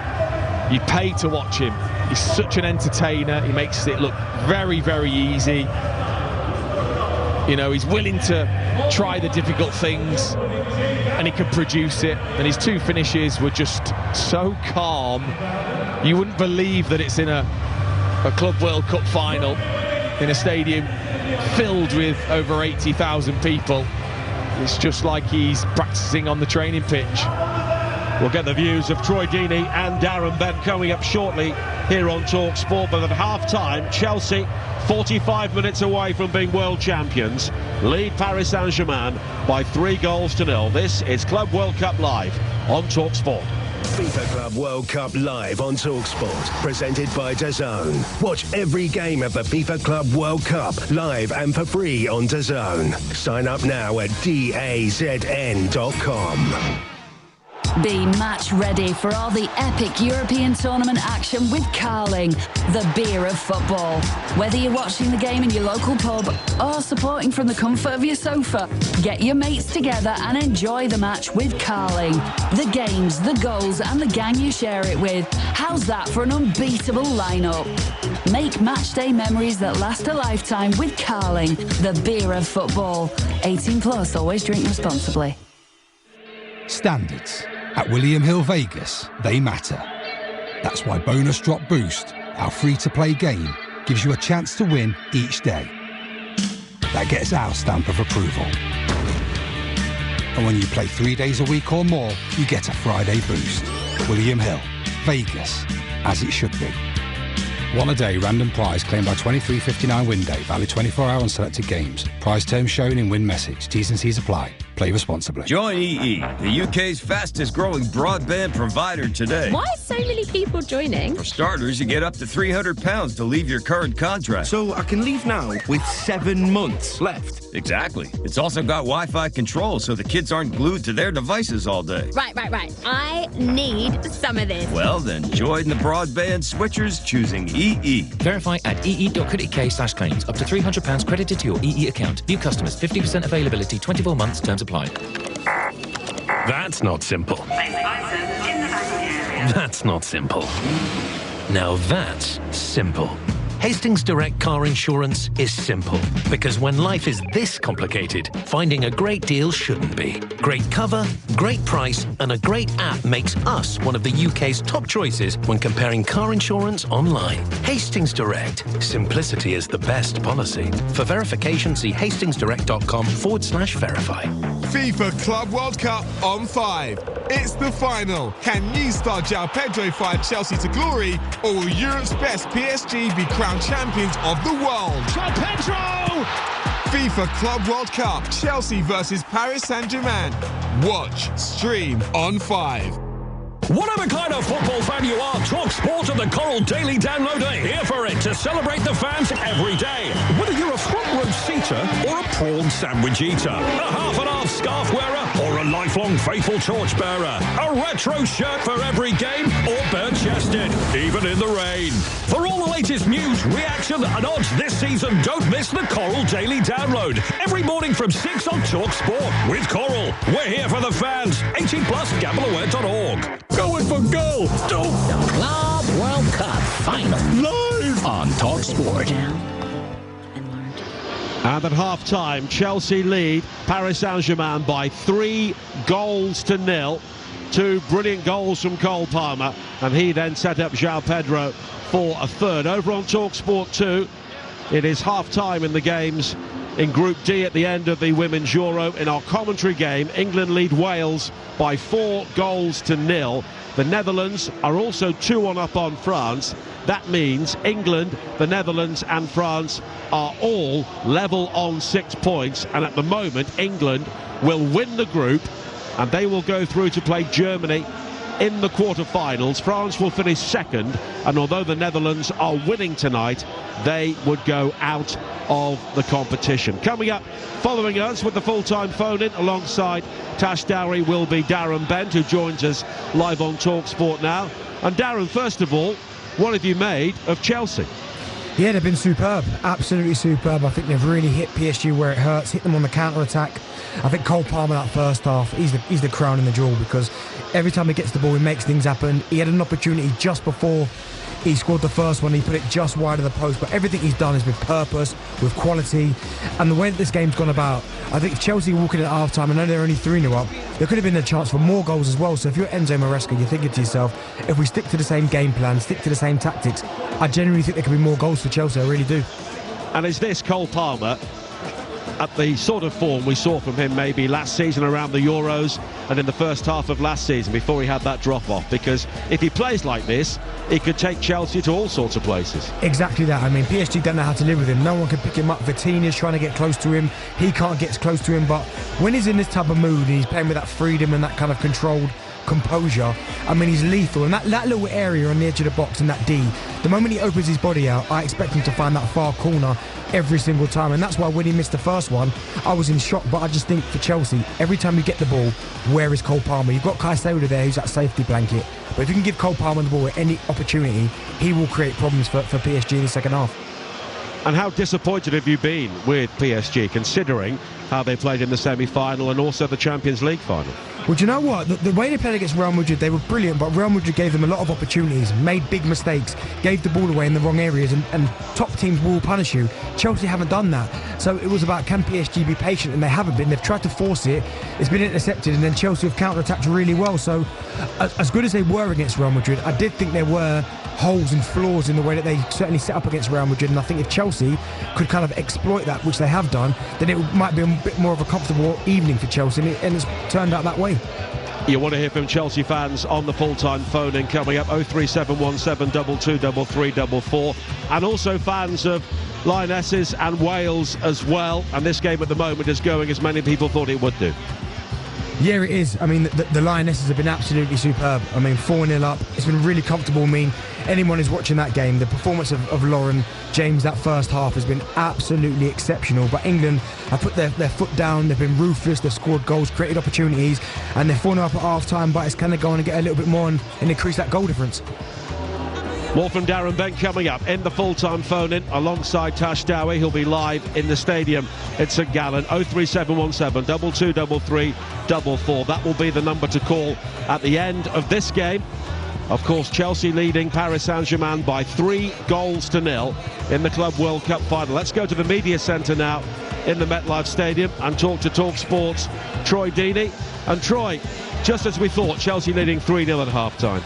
you pay to watch him. He's such an entertainer. He makes it look very, very easy. You know, he's willing to try the difficult things, and he can produce it. And his 2 finishes were just so calm. You wouldn't believe that it's in a Club World Cup final in a stadium filled with over 80,000 people. It's just like he's practicing on the training pitch. We'll get the views of Troy Deeney and Darren Bent coming up shortly here on Talksport. But at half-time, Chelsea, 45 minutes away from being world champions, lead Paris Saint-Germain by 3-0. This is Club World Cup Live on Talksport. FIFA Club World Cup live on Talksport, presented by DAZN. Watch every game of the FIFA Club World Cup live and for free on DAZN. Sign up now at DAZN.com. Be match ready for all the epic European tournament action with Carling, the beer of football. Whether you're watching the game in your local pub or supporting from the comfort of your sofa, get your mates together and enjoy the match with Carling. The games, the goals and the gang you share it with. How's that for an unbeatable lineup? Make matchday memories that last a lifetime with Carling, the beer of football. 18 plus, always drink responsibly. Standards. At William Hill Vegas, they matter. That's why Bonus Drop Boost, our free-to-play game, gives you a chance to win each day. That gets our stamp of approval. And when you play 3 days a week or more, you get a Friday boost. William Hill, Vegas, as it should be. One a day random prize claimed by 23.59 win day, valid 24 hour on selected games. Prize terms shown in win message. T's and C's apply. Play responsibly. Join EE, the UK's fastest growing broadband provider today. Why are so many people joining? For starters, you get up to £300 to leave your current contract. So I can leave now with 7 months left? Exactly. It's also got Wi-Fi control so the kids aren't glued to their devices all day. Right. I need some of this. Well then, join the broadband switchers choosing EE. Verify at ee.co.uk/claims. Up to £300 credited to your EE account. New customers, 50% availability, 24 months, terms apply. That's not simple. That's not simple. Now that's simple. Hastings Direct Car Insurance is simple. Because when life is this complicated, finding a great deal shouldn't be. Great cover, great price, and a great app makes us one of the UK's top choices when comparing car insurance online. Hastings Direct. Simplicity is the best policy. For verification, see hastingsdirect.com/verify. FIFA Club World Cup on 5. It's the final. Can new star João Pedro fire Chelsea to glory, or will Europe's best PSG be crowned champions of the world? João Pedro! FIFA Club World Cup, Chelsea versus Paris Saint-Germain. Watch, stream on 5. Whatever kind of football fan you are, Talksport and the Coral Daily Download are here for it to celebrate the fans every day. Whether you're a front row seater or a prawn sandwich eater, a half-and-half scarf wearer or a lifelong faithful torchbearer, a retro shirt for every game or bare-chested, even in the rain. For all the latest news, reaction and odds this season, don't miss the Coral Daily Download. Every morning from 6 on Talksport with Coral. We're here for the fans. 18+, gambleaware.org. Going for goal. The Club World Cup final. Live on Talksport. And at half-time, Chelsea lead Paris Saint-Germain by 3-0. 2 brilliant goals from Cole Palmer, and he then set up João Pedro for a third. Over on Talksport 2, it is half-time in the games in Group D at the end of the Women's Euro. In our commentary game, England lead Wales by 4-0. The Netherlands are also 2-1 up on France. That means England, the Netherlands and France are all level on 6 points, and at the moment England will win the group and they will go through to play Germany in the quarter-finals. France will finish second, and although the Netherlands are winning tonight, they would go out of the competition. Coming up, following us with the full-time phone-in alongside Tash Dowry will be Darren Bent, who joins us live on Talksport now. And Darren, first of all, what have you made of Chelsea? Yeah, they've been superb, absolutely superb. I think they've really hit PSG where it hurts, hit them on the counter-attack. I think Cole Palmer that first half, he's the crown in the jewel, because every time he gets the ball, he makes things happen. He had an opportunity just before he scored the first one. He put it just wide of the post, but everything he's done is with purpose, with quality, and the way that this game's gone about. I think if Chelsea walk in at half-time, I know they're only 3-0 up, there could have been a chance for more goals as well. So if you're Enzo Maresca, you're thinking to yourself, if we stick to the same game plan, stick to the same tactics, I genuinely think there could be more goals for Chelsea, I really do. And is this Cole Palmer at the sort of form we saw from him maybe last season around the Euros and in the first half of last season before he had that drop-off? Because if he plays like this, he could take Chelsea to all sorts of places. Exactly that. I mean, PSG don't know how to live with him. No one can pick him up. Vitinha's trying to get close to him. He can't get close to him. But when he's in this type of mood and he's playing with that freedom and that kind of controlled composure, I mean, he's lethal. And that little area on the edge of the box in that D, the moment he opens his body out, I expect him to find that far corner every single time. And that's why when he missed the first one, I was in shock. But I just think for Chelsea, every time you get the ball, where is Cole Palmer? You've got Caicedo there, who's that safety blanket. But if you can give Cole Palmer the ball at any opportunity, he will create problems for PSG in the second half. And how disappointed have you been with PSG, considering how they played in the semi-final and also the Champions League final? Well, do you know what? The way they played against Real Madrid, they were brilliant, but Real Madrid gave them a lot of opportunities, made big mistakes, gave the ball away in the wrong areas, and top teams will punish you. Chelsea haven't done that. So it was about, can PSG be patient? And they haven't been. They've tried to force it. It's been intercepted, and then Chelsea have counter-attacked really well. So as good as they were against Real Madrid, I did think there were holes and flaws in the way that they certainly set up against Real Madrid. And I think if Chelsea could kind of exploit that, which they have done, then it might be a bit more of a comfortable evening for Chelsea, and it's turned out that way. You want to hear from Chelsea fans on the full-time phone-in coming up, 03717 223344, and also fans of Lionesses and Wales as well. And this game at the moment is going as many people thought it would do. Yeah, it is. I mean, the Lionesses have been absolutely superb. I mean, 4-0 up. It's been really comfortable. I mean, anyone who's watching that game, the performance of Lauren James that first half has been absolutely exceptional. But England have put their foot down. They've been ruthless. They've scored goals, created opportunities, and they're 4-0 up at half-time. But it's kind of going to get a little bit more and increase that goal difference. More from Darren Bent coming up in the full-time phone-in alongside Tash Dowie. He'll be live in the stadium at St Gallen. 03717 223344. That will be the number to call at the end of this game Of course, Chelsea leading Paris Saint-Germain by 3-0 in the Club World Cup final. Let's go to the media centre now in the MetLife Stadium and talk to Talksport's Troy Deeney. And Troy, just as we thought, Chelsea leading 3-0 at half-time.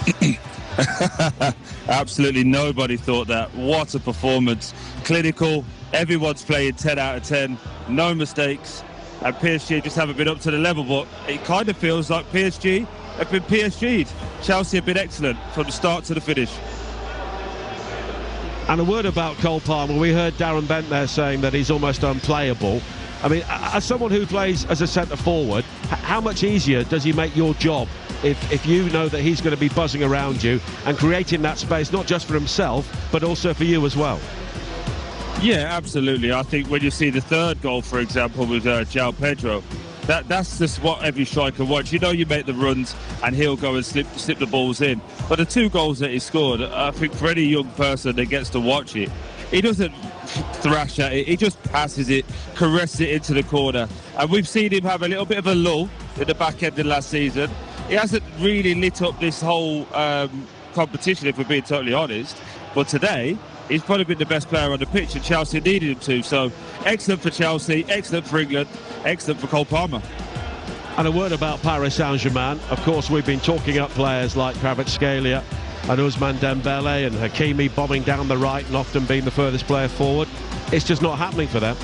Absolutely nobody thought that. What a performance. Clinical, everyone's playing 10 out of 10, no mistakes, and PSG just haven't been up to the level, but it kind of feels like PSG have been PSG'd. Chelsea have been excellent from the start to the finish. And a word about Cole Palmer. We heard Darren Bent there saying that he's almost unplayable. I mean, as someone who plays as a centre forward, how much easier does he make your job if you know that he's going to be buzzing around you and creating that space, not just for himself, but also for you as well? Yeah, absolutely. I think when you see the third goal, for example, with João Pedro, that's just what every striker wants. You know, you make the runs and he'll go and slip the balls in. But the 2 goals that he scored, I think for any young person that gets to watch it, he doesn't thrash at it, he just passes it, caresses it into the corner. And we've seen him have a little bit of a lull in the back end of last season. He hasn't really lit up this whole competition, if we're being totally honest. But today, he's probably been the best player on the pitch, and Chelsea needed him to. So excellent for Chelsea, excellent for England, excellent for Cole Palmer. And a word about Paris Saint-Germain. Of course, we've been talking up players like Kvaratskhelia and Ousmane Dembele and Hakimi bombing down the right and often being the furthest player forward. It's just not happening for them.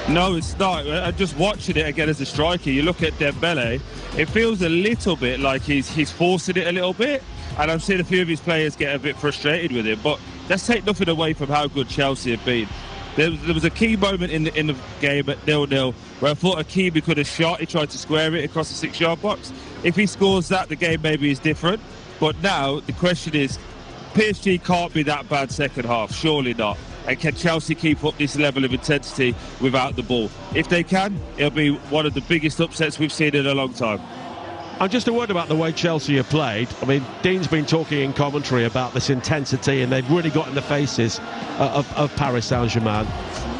No, it's not. I'm just watching it again as a striker. You look at Dembele, it feels a little bit like he's forcing it a little bit. And I've seen a few of his players get a bit frustrated with him. But let's take nothing away from how good Chelsea have been. There was a key moment in the game at 0-0 where I thought Hakimi could have shot. He tried to square it across the 6-yard box. If he scores that, the game maybe is different. But now the question is, PSG can't be that bad second half, surely not. And can Chelsea keep up this level of intensity without the ball? If they can, it'll be one of the biggest upsets we've seen in a long time. And just a word about the way Chelsea have played. I mean, Dean's been talking in commentary about this intensity, and they've really got in the faces of Paris Saint-Germain.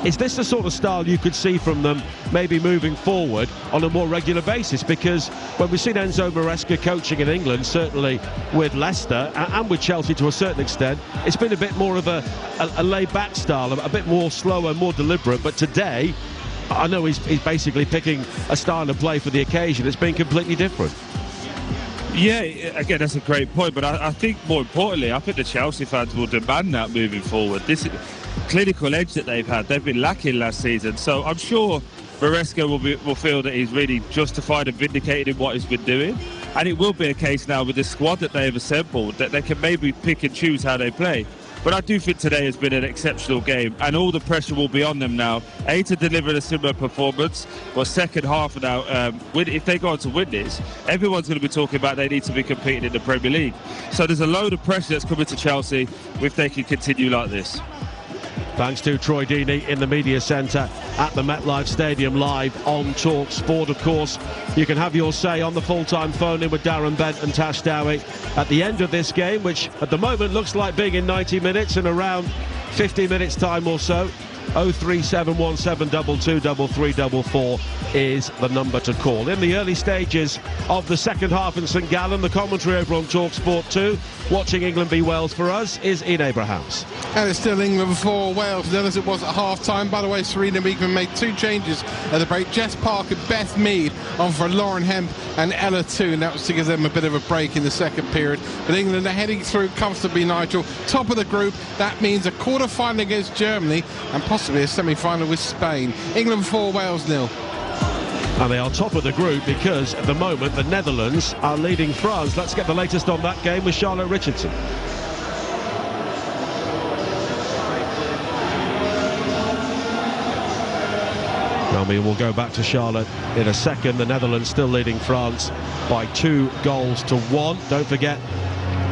Is this the sort of style you could see from them maybe moving forward on a more regular basis? Because when we've seen Enzo Maresca coaching in England, certainly with Leicester and with Chelsea to a certain extent, it's been a bit more of a laid-back style, a bit more slow and more deliberate. But today, I know he's basically picking a style of play for the occasion. It's been completely different. Yeah, again, that's a great point. But I think more importantly, I think the Chelsea fans will demand that moving forward. This clinical edge that they've had, they've been lacking last season. So I'm sure Maresca will feel that he's really justified and vindicated in what he's been doing. And it will be a case now with the squad that they have assembled that they can maybe pick and choose how they play. But I do think today has been an exceptional game, and all the pressure will be on them now, A, to deliver a similar performance, but second half now, if they go on to win this, everyone's going to be talking about they need to be competing in the Premier League. So there's a load of pressure that's coming to Chelsea if they can continue like this. Thanks to Troy Deeney in the media centre at the MetLife Stadium, live on Talksport. Of course, you can have your say on the full-time phone-in with Darren Bent and Tash Dowie at the end of this game, which at the moment looks like being in 90 minutes and around 50 minutes time or so. 03717223344 is the number to call. In the early stages of the second half in St Gallen, the commentary over on Talksport 2, watching England v Wales for us, is Ian Abrahams. And it's still England 4, Wales nil as it was at half-time. By the way, Serena Meekman made 2 changes at the break. Jess Parker, Beth Mead on for Lauren Hemp and Ella Toon. That was to give them a bit of a break in the second period. But England are heading through comfortably, Nigel. Top of the group. That means a quarter-final against Germany and possibly a semi-final with Spain. England 4, Wales 0. And they are top of the group because at the moment the Netherlands are leading France. Let's get the latest on that game with Charlotte Richardson. We'll go back to Charlotte in a second. The Netherlands still leading France by 2-1. Don't forget,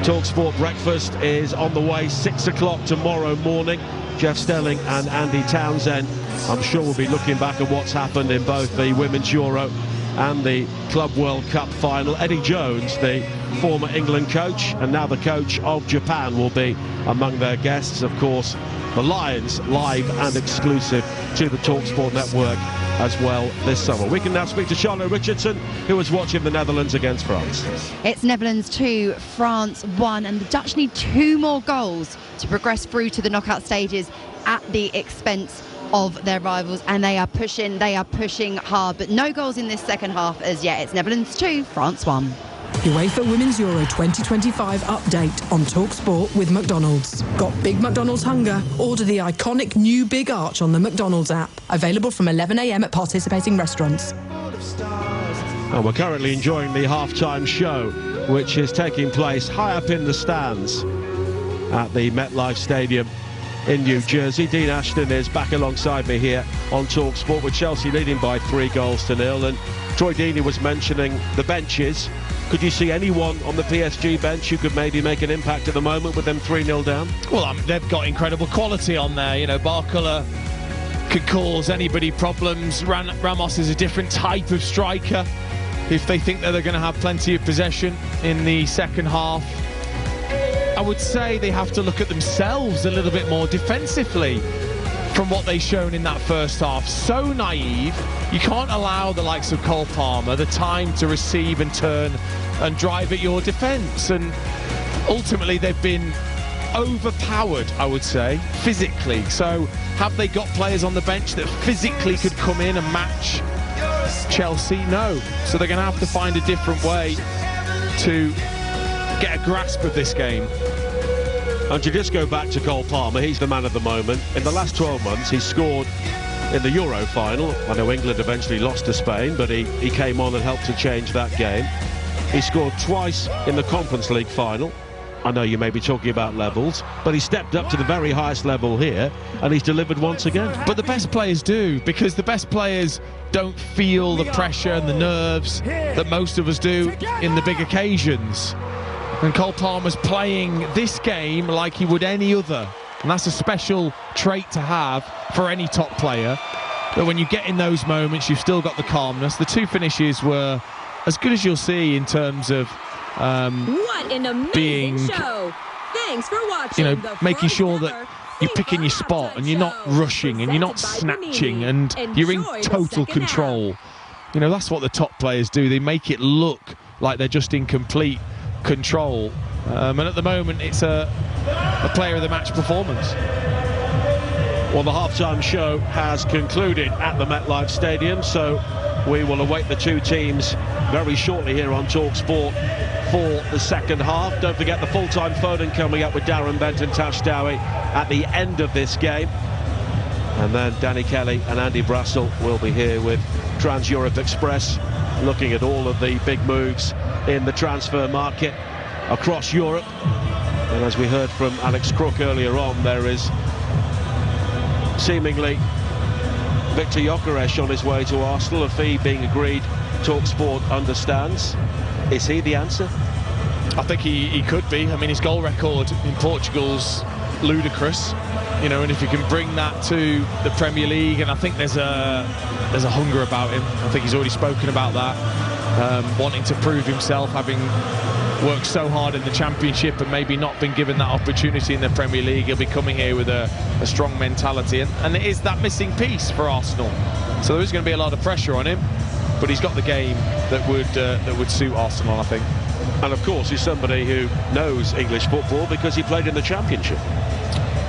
Talksport Breakfast is on the way, 6 o'clock tomorrow morning. Jeff Stelling and Andy Townsend, I'm sure, will be looking back at what's happened in both the Women's Euro and the Club World Cup final. Eddie Jones, the former England coach and now the coach of Japan, will be among their guests. Of course, the Lions live and exclusive to the Talksport network as well this summer. We can now speak to Charlotte Richardson, who was watching the Netherlands against France. It's Netherlands 2, France 1, and the Dutch need 2 more goals to progress through to the knockout stages at the expense of their rivals, and they are pushing hard, but no goals in this second half as yet. It's Netherlands 2, France 1. UEFA Women's Euro 2025 update on Talksport with McDonald's. Got Big McDonald's hunger? Order the iconic new Big Arch on the McDonald's app. Available from 11 a.m. at participating restaurants. And we're currently enjoying the half-time show, which is taking place high up in the stands at the MetLife Stadium in New Jersey. Dean Ashton is back alongside me here on Talksport, with Chelsea leading by 3-0. And Troy Deeney was mentioning the benches. Could you see anyone on the PSG bench who could maybe make an impact at the moment with them 3-0 down? Well, they've got incredible quality on there. You know, Barcola could cause anybody problems. Ramos is a different type of striker. If they think that they're going to have plenty of possession in the second half, I would say they have to look at themselves a little bit more defensively from what they've shown in that first half. So naive. You can't allow the likes of Cole Palmer the time to receive and turn and drive at your defence. And ultimately they've been overpowered, I would say, physically. So have they got players on the bench that physically could come in and match Chelsea? No. So they're going to have to find a different way to get a grasp of this game. And to just go back to Cole Palmer, he's the man of the moment. In the last 12 months, he scored in the Euro final. I know England eventually lost to Spain, but he came on and helped to change that game. He scored twice in the Conference League final. I know you may be talking about levels, but he stepped up to the very highest level here, and he's delivered once again. But the best players do, because the best players don't feel the pressure and the nerves that most of us do in the big occasions. And Cole Palmer's playing this game like he would any other. And that's a special trait to have for any top player. But when you get in those moments, you've still got the calmness. The 2 finishes were as good as you'll see in terms of what an amazing being, show. Thanks for watching. you know, making sure that you're picking your spot and you're not rushing and you're not snatching and you're in total control. You know, that's what the top players do. They make it look like they're just in complete control. And at the moment, it's a player of the match performance. Well, the half-time show has concluded at the MetLife Stadium, so we will await the 2 teams very shortly here on Talksport for the second half. Don't forget the full-time phone-in coming up with Darren Bent and Tash Dowie at the end of this game. And then Danny Kelly and Andy Brassel will be here with Trans-Europe Express, looking at all of the big moves in the transfer market across Europe. And as we heard from Alex Crook earlier on, there is seemingly Victor Gyökeres on his way to Arsenal, a fee being agreed. Talksport understands. Is he the answer? I think he could be. I mean, his goal record in Portugal's ludicrous, you know, and if you can bring that to the Premier League, and I think there's a hunger about him. I think he's already spoken about that, wanting to prove himself, having worked so hard in the Championship and maybe not been given that opportunity in the Premier League. He'll be coming here with a strong mentality, and it is that missing piece for Arsenal. So there is going to be a lot of pressure on him, but he's got the game that would suit Arsenal, I think. And of course, he's somebody who knows English football because he played in the Championship.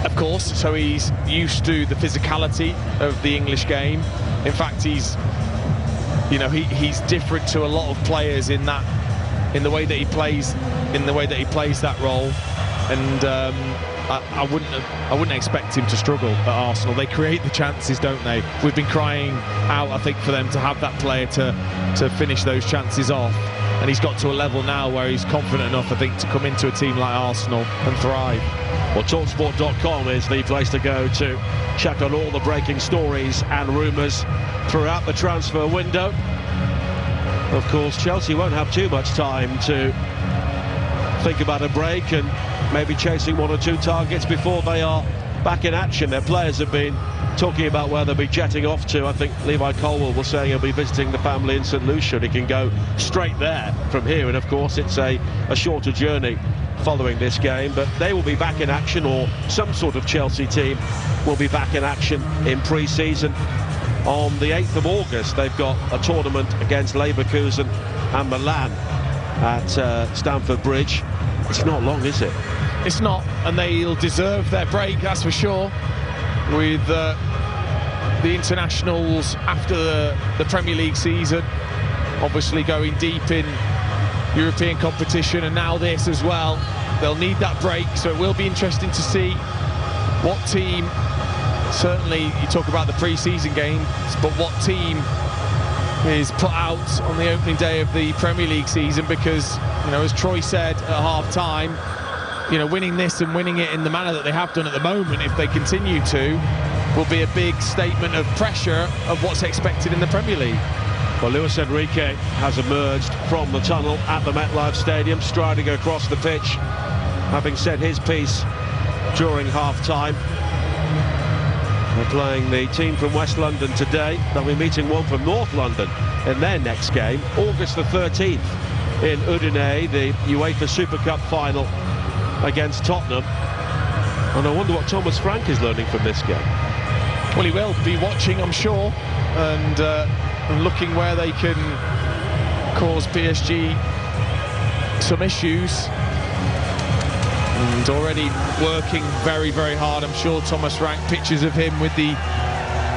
Of course, so he's used to the physicality of the English game. In fact, he's different to a lot of players in the way that he plays that role. And I wouldn't expect him to struggle at Arsenal. They create the chances, don't they? We've been crying out, I think, for them to have that player to finish those chances off. And he's got to a level now where he's confident enough, I think, to come into a team like Arsenal and thrive. Well, Talksport.com is the place to go to check on all the breaking stories and rumours throughout the transfer window. Of course, Chelsea won't have too much time to think about a break and maybe chasing 1 or 2 targets before they are back in action. Their players have been talking about where they'll be jetting off to. I think Levi Colwell was saying he'll be visiting the family in St Lucia. He can go straight there from here, and of course it's a shorter journey following this game, but they will be back in action, or some sort of Chelsea team will be back in action in pre-season. On the 8th of August they've got a tournament against Leverkusen and Milan at Stamford Bridge. It's not long, is it? It's not, and they'll deserve their break, that's for sure, with the internationals after the Premier League season, obviously going deep in European competition, and now this as well. They'll need that break, so it will be interesting to see what team, certainly you talk about the pre-season games, but what team is put out on the opening day of the Premier League season, because, you know, as Troy said at half-time, you know, winning this and winning it in the manner that they have done at the moment, if they continue to, will be a big statement of pressure of what's expected in the Premier League. Well, Luis Enrique has emerged from the tunnel at the MetLife Stadium, striding across the pitch, having said his piece during half-time. They're playing the team from West London today. They'll be meeting one from North London in their next game, August the 13th, in Udine, the UEFA Super Cup final against Tottenham. And I wonder what Thomas Frank is learning from this game. Well, he will be watching, I'm sure, and looking where they can cause PSG some issues, and already working very, very hard. I'm sure Thomas Frank, pictures of him with the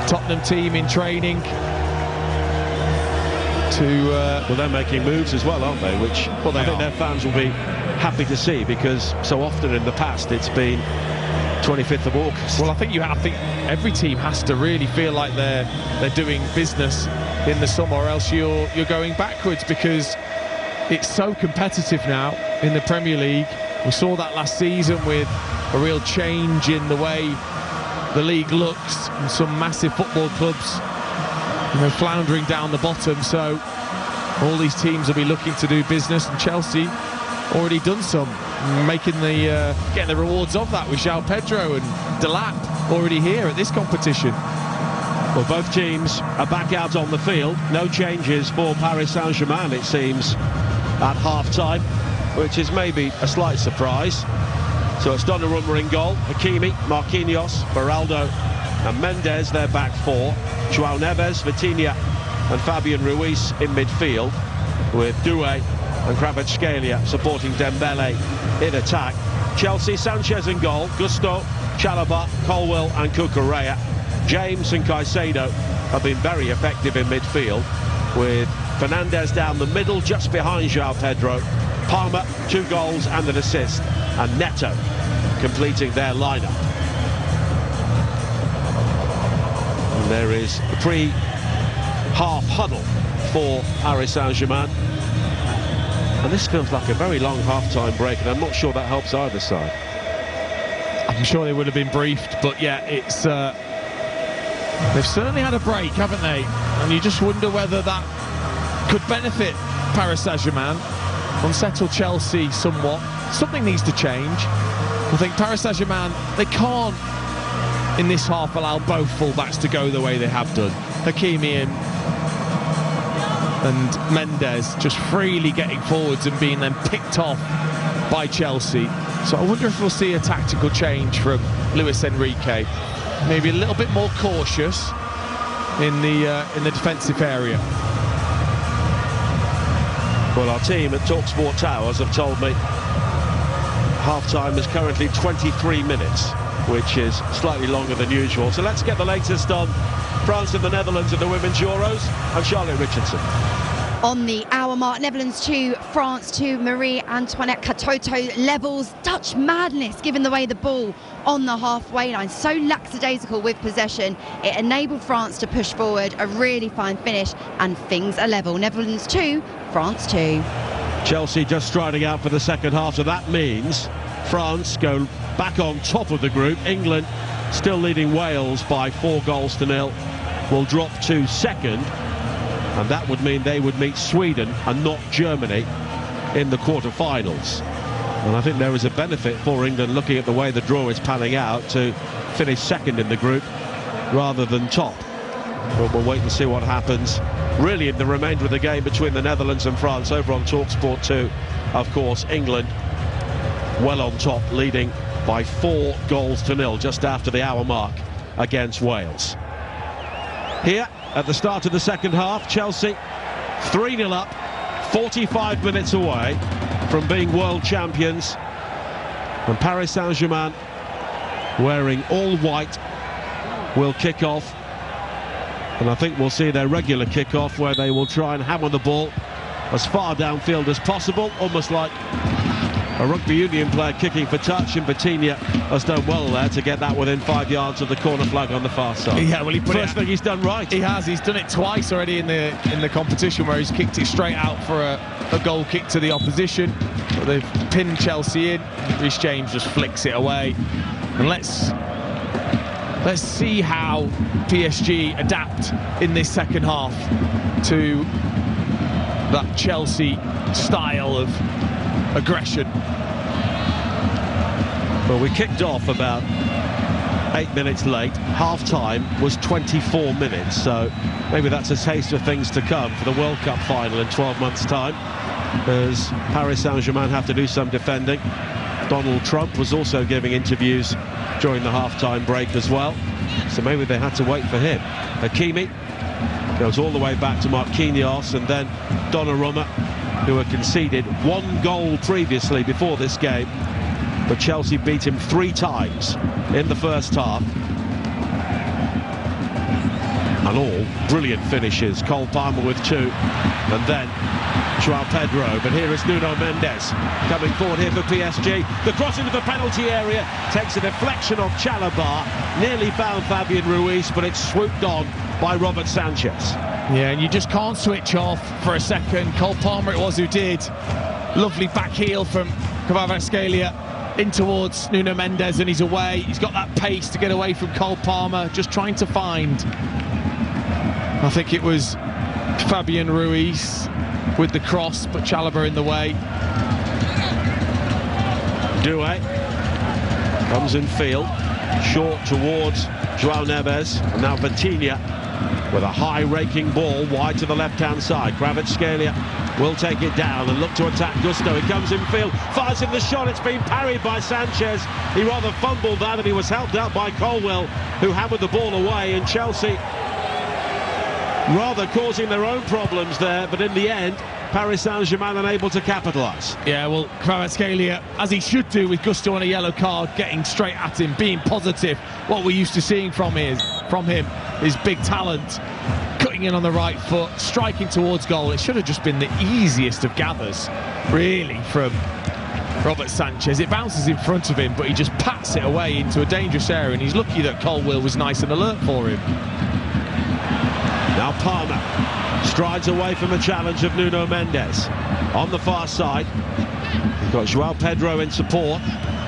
Tottenham team in training to well, they're making moves as well, aren't they? Which, well, I think their fans will be happy to see, because so often in the past it's been 25th of August. Well, I think every team has to really feel like they're doing business in the summer, or else you're going backwards, because it's so competitive now in the Premier League. We saw that last season with a real change in the way the league looks, and some massive football clubs, you know, floundering down the bottom. So all these teams will be looking to do business, and Chelsea already done some, making getting the rewards of that with João Pedro and Delap already here at this competition. Well, both teams are back out on the field. No changes for Paris Saint-Germain, it seems, at half-time, which is maybe a slight surprise. So it's Donnarumma in goal, Hakimi, Marquinhos, Beraldo and Mendes, their back four. João Neves, Vitinha and Fabian Ruiz in midfield, with Doué and Kvaratskhelia supporting Dembele in attack. Chelsea, Sanchez in goal, Gusto, Chalobah, Colwell and Cucurella. James and Caicedo have been very effective in midfield, with Fernandes down the middle just behind João Pedro, Palmer 2 goals and an assist, and Neto completing their lineup. And there is the pre-half huddle for Paris Saint-Germain. And this feels like a very long half-time break, and I'm not sure that helps either side. I'm sure they would have been briefed, but yeah, it's they've certainly had a break, haven't they? And you just wonder whether that could benefit Paris Saint-Germain, unsettle Chelsea somewhat. Something needs to change. I think Paris Saint-Germain, they can't in this half allow both full-backs to go the way they have done. Hakimi and Mendes just freely getting forwards and being then picked off by Chelsea. So I wonder if we'll see a tactical change from Luis Enrique. Maybe a little bit more cautious in the defensive area. Well, our team at Talksport Towers have told me half-time is currently 23 minutes, which is slightly longer than usual. So let's get the latest on France and the Netherlands at the Women's Euros. I'm Charlotte Richardson. On the hour mark, Netherlands 2, France 2, Marie-Antoinette Katoto levels Dutch madness, given the way the ball on the halfway line, so lackadaisical with possession. It enabled France to push forward, a really fine finish, and things are level. Netherlands 2, France 2. Chelsea just striding out for the second half, so that means France go back on top of the group. England, still leading Wales by 4-0, will drop to second. And that would mean they would meet Sweden and not Germany in the quarter-finals. And I think there is a benefit for England, looking at the way the draw is panning out, to finish second in the group rather than top. But we'll wait and see what happens really in the remainder of the game between the Netherlands and France. Over on Talksport 2, of course, England well on top, leading by 4 goals to 0 just after the hour mark against Wales. Here at the start of the second half, Chelsea 3-0 up, 45 minutes away from being world champions, and Paris Saint-Germain, wearing all white, will kick off. And I think we'll see their regular kick-off where they will try and hammer the ball as far downfield as possible, almost like a rugby union player kicking for touch, and Batinha has done well there to get that within 5 yards of the corner flag on the far side. Yeah, well, first thing he's done right. He has. He's done it twice already in the competition, where he's kicked it straight out for a goal kick to the opposition. But they've pinned Chelsea in. Reece James just flicks it away. And let's see how PSG adapt in this second half to that Chelsea style of aggression. Well, we kicked off about 8 minutes late. Half-time was 24 minutes, so maybe that's a taste of things to come for the World Cup final in 12 months' time, as Paris Saint-Germain have to do some defending. Donald Trump was also giving interviews during the half-time break as well, so maybe they had to wait for him. Hakimi goes all the way back to Marquinhos, and then Donnarumma, who had conceded 1 goal previously before this game, but Chelsea beat him 3 times in the first half. And all brilliant finishes. Cole Palmer with 2, and then João Pedro. But here is Nuno Mendes coming forward here for PSG. The cross into the penalty area takes a deflection of Chalobah. Nearly found Fabian Ruiz, but it's swooped on by Robert Sanchez. Yeah, and you just can't switch off for a second. Cole Palmer it was who did. Lovely back heel from Kvaratskhelia in towards Nuno Mendes, and he's away. He's got that pace to get away from Cole Palmer, just trying to find, I think it was Fabian Ruiz with the cross, but Chalobah in the way. Doué comes in field, short towards João Neves, and now Batinha with a high raking ball wide to the left-hand side. Kvaratskhelia will take it down and look to attack Gusto. He comes in field, fires in the shot. It's been parried by Sanchez. He rather fumbled that, and he was helped out by Colwill, who hammered the ball away. And Chelsea rather causing their own problems there, but in the end Paris Saint-Germain unable to capitalise. Yeah, well, Kvaratskhelia, as he should do with Gusto on a yellow card, getting straight at him, being positive. What we're used to seeing from him is big talent, cutting in on the right foot, striking towards goal. It should have just been the easiest of gathers, really, from Robert Sanchez. It bounces in front of him, but he just pats it away into a dangerous area, and he's lucky that Colwill was nice and alert for him. Now Palmer strides away from the challenge of Nuno Mendes. On the far side, we've got João Pedro in support.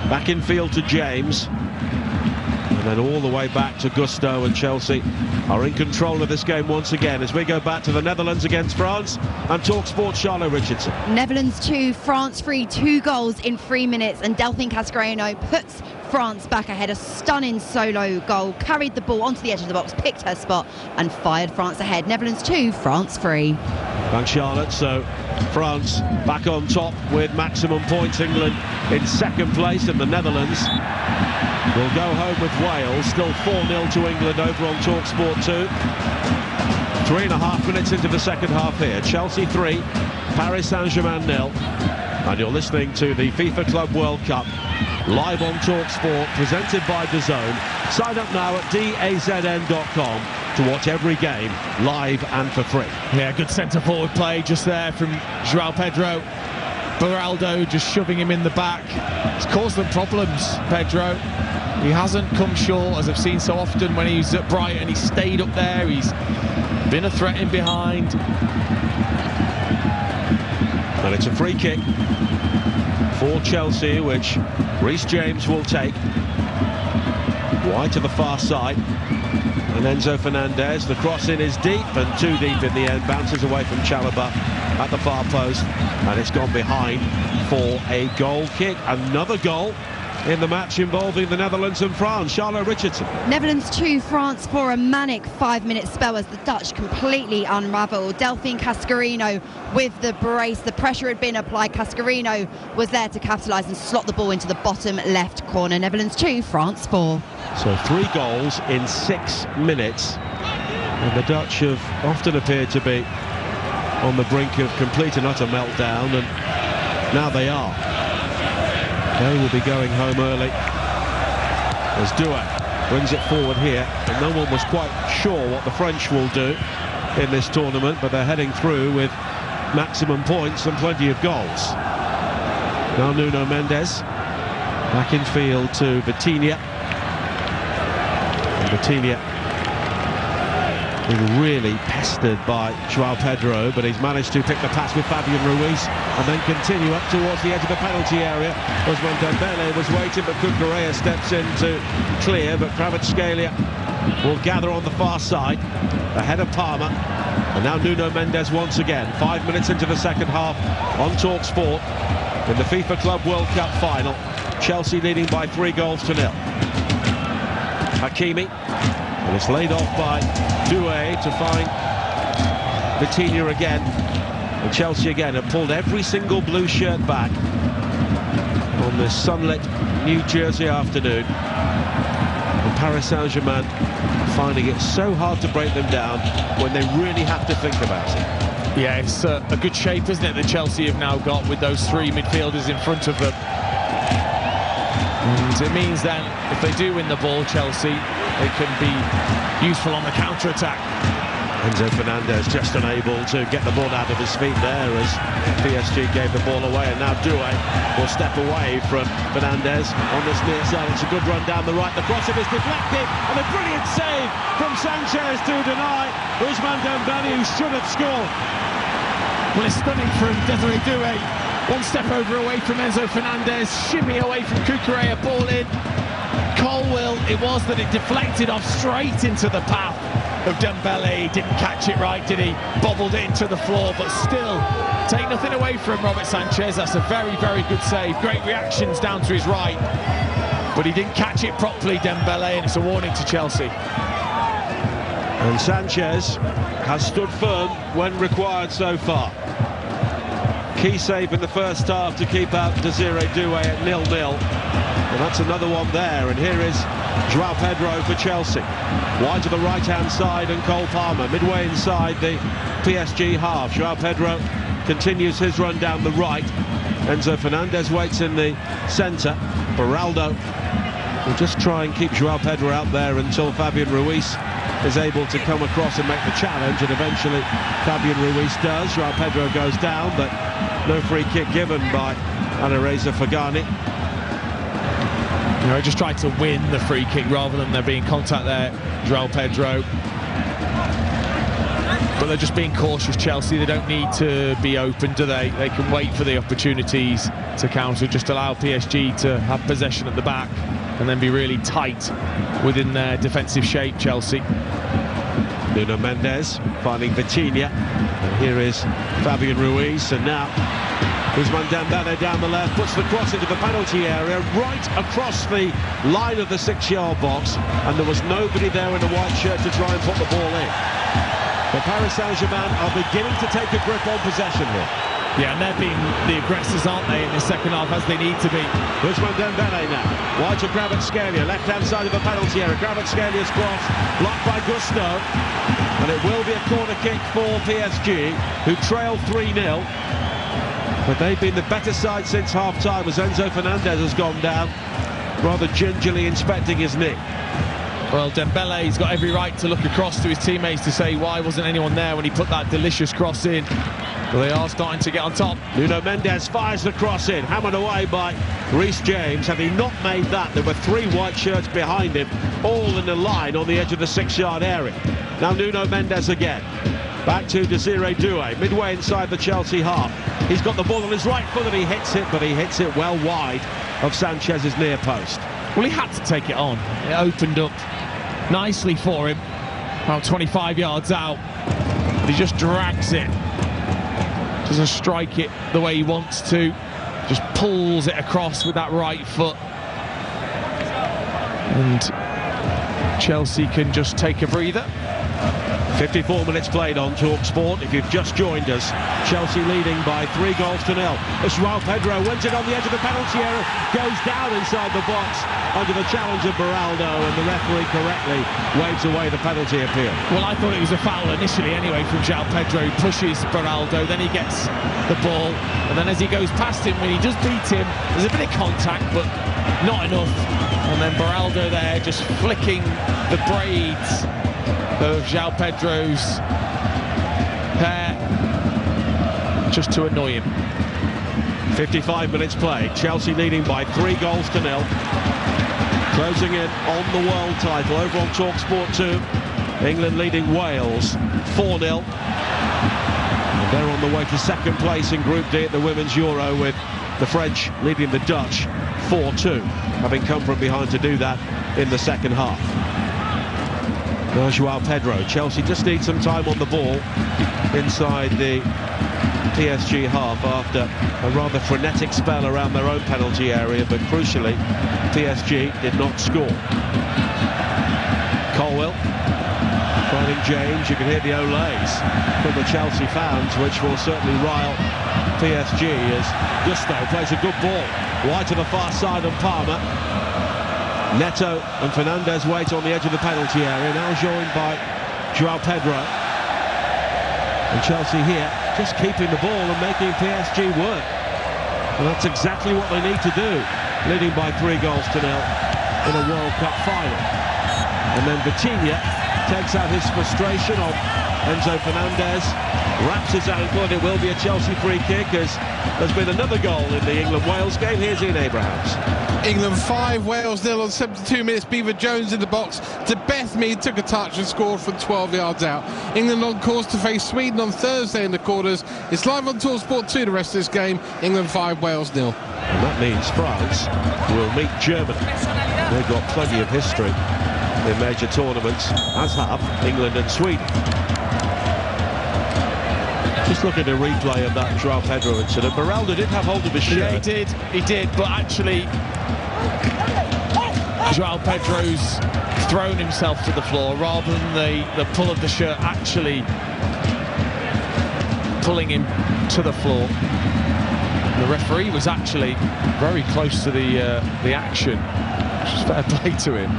Back in field to James. And then all the way back to Gusto, and Chelsea are in control of this game once again as we go back to the Netherlands against France. And Talksport, Charlotte Richardson. Netherlands 2, France 3, 2 goals in 3 minutes, and Delphine Cascareno puts France back ahead. A stunning solo goal, carried the ball onto the edge of the box, picked her spot and fired France ahead. Netherlands 2, France 3. Thanks, Charlotte. So France back on top with maximum points. England in second place, and the Netherlands will go home with Wales. Still 4-0 to England over on Talksport 2. 3.5 minutes into the second half here. Chelsea 3, Paris Saint-Germain 0. And you're listening to the FIFA Club World Cup live on Talksport, presented by DAZN. Sign up now at DAZN.com to watch every game live and for free. Yeah, good centre-forward play just there from João Pedro. Beraldo just shoving him in the back. It's caused them problems, Pedro. He hasn't come short, as I've seen so often when he's at Brighton. He stayed up there, he's been a threat in behind. And it's a free kick for Chelsea, which Reece James will take. Wide to the far side. And Enzo Fernandez, the cross in is deep, and too deep in the end. Bounces away from Chalobah at the far post, and it's gone behind for a goal kick. Another goal in the match involving the Netherlands and France. Charlotte Richardson. Netherlands 2, France 4, a manic 5-minute spell as the Dutch completely unravelled. Delphine Cascarino with the brace. The pressure had been applied. Cascarino was there to capitalise and slot the ball into the bottom left corner. Netherlands 2, France 4. So 3 goals in 6 minutes. And the Dutch have often appeared to be on the brink of complete and utter meltdown, and now they are. They will be going home early as Douay brings it forward here, and no one was quite sure what the French will do in this tournament, but they're heading through with maximum points and plenty of goals. Now Nuno Mendes back in field to Vitinha, and Vitinha been really pestered by João Pedro, but he's managed to pick the pass with Fabian Ruiz and then continue up towards the edge of the penalty area. Ousmane Dembele was waiting, but Cucurella steps in to clear, but Kvaratskhelia will gather on the far side ahead of Palmer. And now Nuno Mendes once again, 5 minutes into the second half on Talksport in the FIFA Club World Cup final. Chelsea leading by 3-0. Hakimi, and it's laid off by Douay to find Vitinha again. And Chelsea again have pulled every single blue shirt back on this sunlit New Jersey afternoon. And Paris Saint-Germain finding it so hard to break them down when they really have to think about it. Yeah, it's a good shape, isn't it, that Chelsea have now got with those 3 midfielders in front of them. And it means then, if they do win the ball, Chelsea, they can be useful on the counter-attack. Enzo Fernandez just unable to get the ball out of his feet there as PSG gave the ball away, and now Douay will step away from Fernandez on this near side. It's a good run down the right. The crossing is deflected, and a brilliant save from Sanchez to deny Ousmane Dembele, who should have scored. Well, it's stunning from Desiré Douay. One step over away from Enzo Fernandez, shimmy away from Cucurella, ball in. Colwill, it was that it deflected off straight into the path of Dembele. Didn't catch it right, did he? Bobbled it into the floor, but still, take nothing away from Robert Sanchez. That's a very, very good save. Great reactions down to his right, but he didn't catch it properly, Dembele, and it's a warning to Chelsea. And Sanchez has stood firm when required so far. Key save in the first half to keep out Desiré Douay at 0-0. And that's another one there. And here is João Pedro for Chelsea. Wide to the right-hand side, and Cole Palmer midway inside the PSG half. João Pedro continues his run down the right. Enzo Fernandez waits in the centre. Beraldo will just try and keep João Pedro out there until Fabian Ruiz is able to come across and make the challenge, and eventually Fabian Ruiz does. João Pedro goes down, but no free kick given by Anareza Fagani. You know, he just tried to win the free kick rather than there being contact there, João Pedro. But they're just being cautious, Chelsea. They don't need to be open, do they? They can wait for the opportunities to counter, just allow PSG to have possession at the back and then be really tight within their defensive shape, Chelsea. Nuno Mendes finding Vitinha, and here is Fabian Ruiz, and now Ousmane Dembele down the left, puts the cross into the penalty area, right across the line of the 6-yard box, and there was nobody there in a white shirt to try and put the ball in. But Paris Saint-Germain are beginning to take a grip on possession here. Yeah, and they're being the aggressors, aren't they, in the second half, as they need to be. Ousmane Dembele now, wide to Kvaratskhelia, left-hand side of the penalty area. Kvaratskelia's cross, blocked by Gusto, and it will be a corner kick for PSG, who trail 3-0. But they've been the better side since half-time, as Enzo Fernandez has gone down, rather gingerly inspecting his knee. Well, Dembele's got every right to look across to his teammates to say why wasn't anyone there when he put that delicious cross in. Well, they are starting to get on top. Nuno Mendes fires the cross in, hammered away by Reece James. Had he not made that, there were 3 white shirts behind him, all in a line on the edge of the 6-yard area. Now Nuno Mendes again. Back to Desiré Douay, midway inside the Chelsea half. He's got the ball on his right foot and he hits it, but he hits it well wide of Sanchez's near post. Well, he had to take it on. It opened up nicely for him, about 25 yards out. But he just drags it. Doesn't strike it the way he wants to. Just pulls it across with that right foot. And Chelsea can just take a breather. 54 minutes played on Talksport. If you've just joined us, Chelsea leading by 3 goals to 0. As João Pedro wins it on the edge of the penalty area, goes down inside the box under the challenge of Beraldo, and the referee correctly waves away the penalty appeal. Well, I thought it was a foul initially anyway from João Pedro. He pushes Beraldo, then he gets the ball, and then as he goes past him, when he does beat him, there's a bit of contact, but not enough. And then Beraldo there just flicking the braids of João Pedro's hair just to annoy him. 55 minutes played. Chelsea leading by 3 goals to 0. Closing in on the world title over on Talksport 2. England leading Wales 4-0. And they're on the way to second place in Group D at the Women's Euro, with the French leading the Dutch 4-2, having come from behind to do that in the second half. Now João Pedro. Chelsea just need some time on the ball inside the PSG half after a rather frenetic spell around their own penalty area, but crucially PSG did not score. Colwell finding James. You can hear the olays from the Chelsea fans, which will certainly rile PSG as Gusto plays a good ball wide to the far side of Palmer. Neto and Fernandes wait on the edge of the penalty area, now joined by João Pedro. And Chelsea here just keeping the ball and making PSG work. And that's exactly what they need to do, leading by 3 goals to 0 in a World Cup final. And then Vitinha takes out his frustration on Enzo Fernandez, wraps his ankle, and it will be a Chelsea free kick, as there's been another goal in the England-Wales game. Here's Ian Abrahams. England 5, Wales 0 on 72 minutes. Beaver Jones in the box to Beth Mead, took a touch and scored from 12 yards out. England on course to face Sweden on Thursday in the quarters. It's live on Talksport 2, the rest of this game. England 5, Wales 0. And that means France will meet Germany. They've got plenty of history in major tournaments, as have England and Sweden. Just look at a replay of that João Pedro incident. Beraldo did have hold of his shirt. Yeah, he did, but actually João Pedro's thrown himself to the floor rather than the pull of the shirt actually pulling him to the floor. The referee was actually very close to the action, which is fair play to him.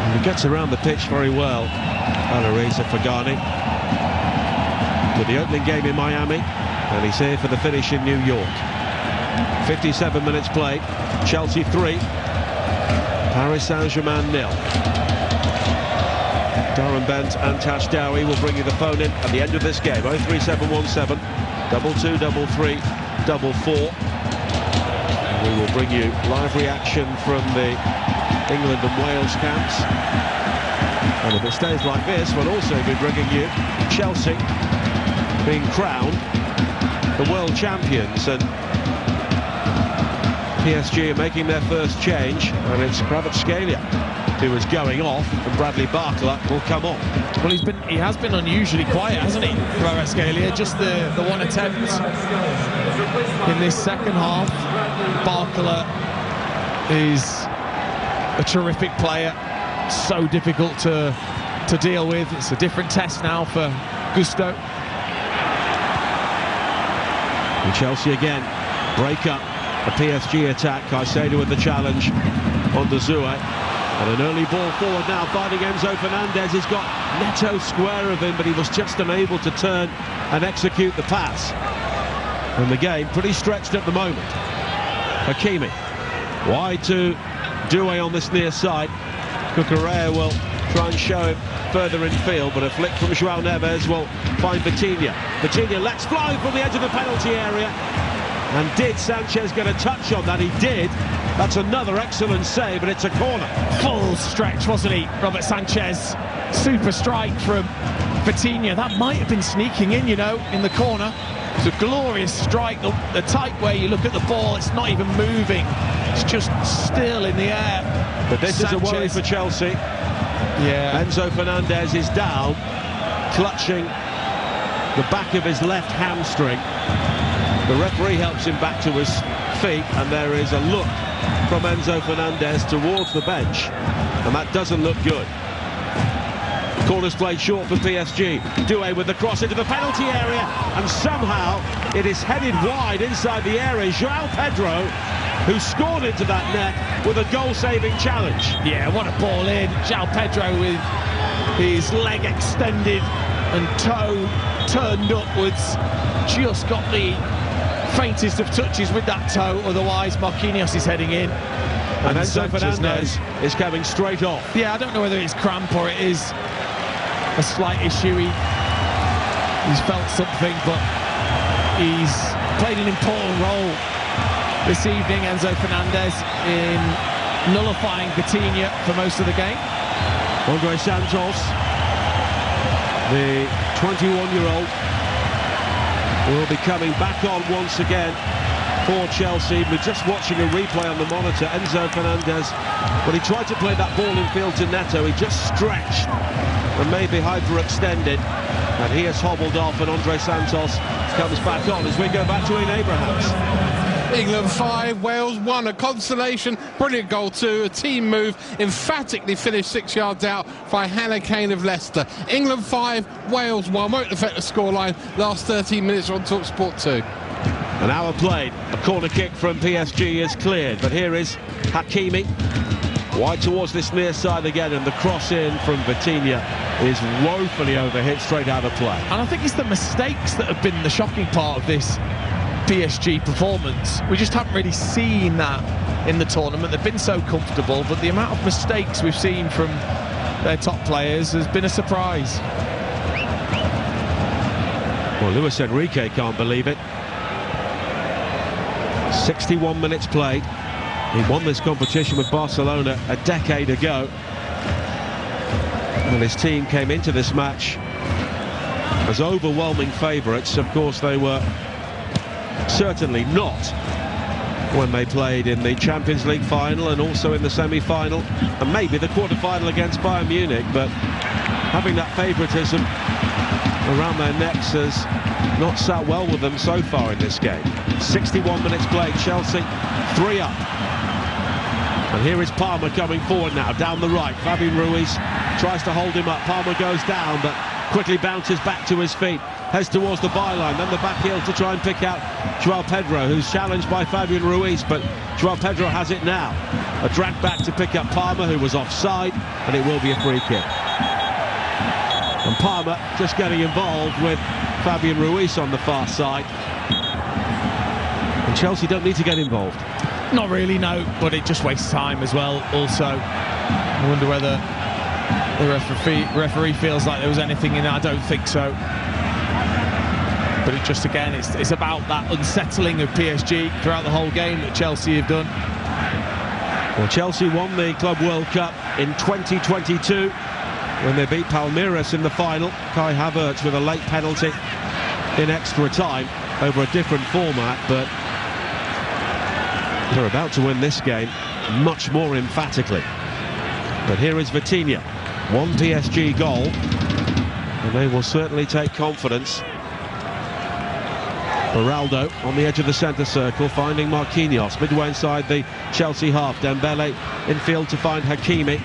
And he gets around the pitch very well, Alireza Fagani, to the opening game in Miami, and he's here for the finish in New York. 57 minutes played. Chelsea 3, Paris Saint-Germain 0. Darren Bent and Tash Dowie will bring you the phone in at the end of this game. 03717 2233 44. We will bring you live reaction from the England and Wales camps. And if it stays like this, we'll also be bringing you Chelsea being crowned the world champions, and PSG are making their first change, and it's Kvaratskhelia who is going off, and Bradley Barcola will come on. Well, he has been unusually quiet, hasn't he, Kvaratskhelia? Just the one attempt in this second half. Barcola is a terrific player, so difficult to deal with. It's a different test now for Gusto. And Chelsea again break up a PSG attack. Caicedo with the challenge on the Zoué. And an early ball forward now, finding Enzo Fernandez. He's got Neto square of him, but he was just unable to turn and execute the pass. And the game pretty stretched at the moment. Hakimi wide to Doué on this near side. Cucurella will try and show him further in field, but a flick from João Neves will find Vitinha. Vitinha lets fly from the edge of the penalty area. And did Sanchez get a touch on that? He did. That's another excellent save, but it's a corner. Full stretch, wasn't he, Robert Sanchez? Super strike from Vitinha. That might have been sneaking in, you know, in the corner. It's a glorious strike. The tight way you look at the ball, it's not even moving. It's just still in the air. But this is a worry for Chelsea. Yeah. Enzo Fernandez is down, clutching the back of his left hamstring. The referee helps him back to his feet, and there is a look from Enzo Fernandez towards the bench, and that doesn't look good. Corner's played short for PSG. Doué with the cross into the penalty area, and somehow it is headed wide inside the area. João Pedro, who scored into that net with a goal-saving challenge. Yeah, what a ball in. João Pedro with his leg extended and toe turned upwards. Just got the faintest of touches with that toe, otherwise Marquinhos is heading in. And Enzo Fernandez is coming straight off. Yeah, I don't know whether it's cramp or it is a slight issue. He's felt something, but he's played an important role this evening, Enzo Fernandez, in nullifying Vitinha for most of the game. Andre Santos, the 21-year-old, will be coming back on once again for Chelsea. We're just watching a replay on the monitor. Enzo Fernandez, when he tried to play that ball in field to Neto, he just stretched and maybe hyperextended, and he has hobbled off, and Andre Santos comes back on as we go back to Ian Abrahams. England 5, Wales 1, a consolation, brilliant goal too, a team move, emphatically finished 6 yards out by Hannah Kane of Leicester. England 5, Wales 1, won't affect the scoreline. Last 13 minutes on Talksport 2. An hour played, a corner kick from PSG is cleared, but here is Hakimi, wide towards this near side again, and the cross in from Vitinha is woefully overhit straight out of play. And I think it's the mistakes that have been the shocking part of this PSG performance. We just haven't really seen that in the tournament. They've been so comfortable, but the amount of mistakes we've seen from their top players has been a surprise. Well, Luis Enrique can't believe it. 61 minutes played. He won this competition with Barcelona a decade ago, and his team came into this match as overwhelming favourites. Of course, they were certainly not when they played in the Champions League final and also in the semi-final and maybe the quarter-final against Bayern Munich, but having that favouritism around their necks has not sat well with them so far in this game. 61 minutes played, Chelsea 3 up. And here is Palmer coming forward now, down the right. Fabian Ruiz tries to hold him up. Palmer goes down, but quickly bounces back to his feet, heads towards the byline, then the back heel to try and pick out João Pedro, who's challenged by Fabian Ruiz, but João Pedro has it now. A drag back to pick up Palmer, who was offside, and it will be a free kick. And Palmer just getting involved with Fabian Ruiz on the far side. And Chelsea don't need to get involved. Not really, no, but it just wastes time as well. Also, I wonder whether the referee feels like there was anything in it. I don't think so. But it just, again, it's about that unsettling of PSG throughout the whole game that Chelsea have done. Well, Chelsea won the Club World Cup in 2022 when they beat Palmeiras in the final. Kai Havertz with a late penalty in extra time over a different format, but they're about to win this game much more emphatically. But here is Vitinha, one PSG goal, and they will certainly take confidence. Beraldo on the edge of the centre circle, finding Marquinhos midway inside the Chelsea half. Dembele in field to find Hakimi,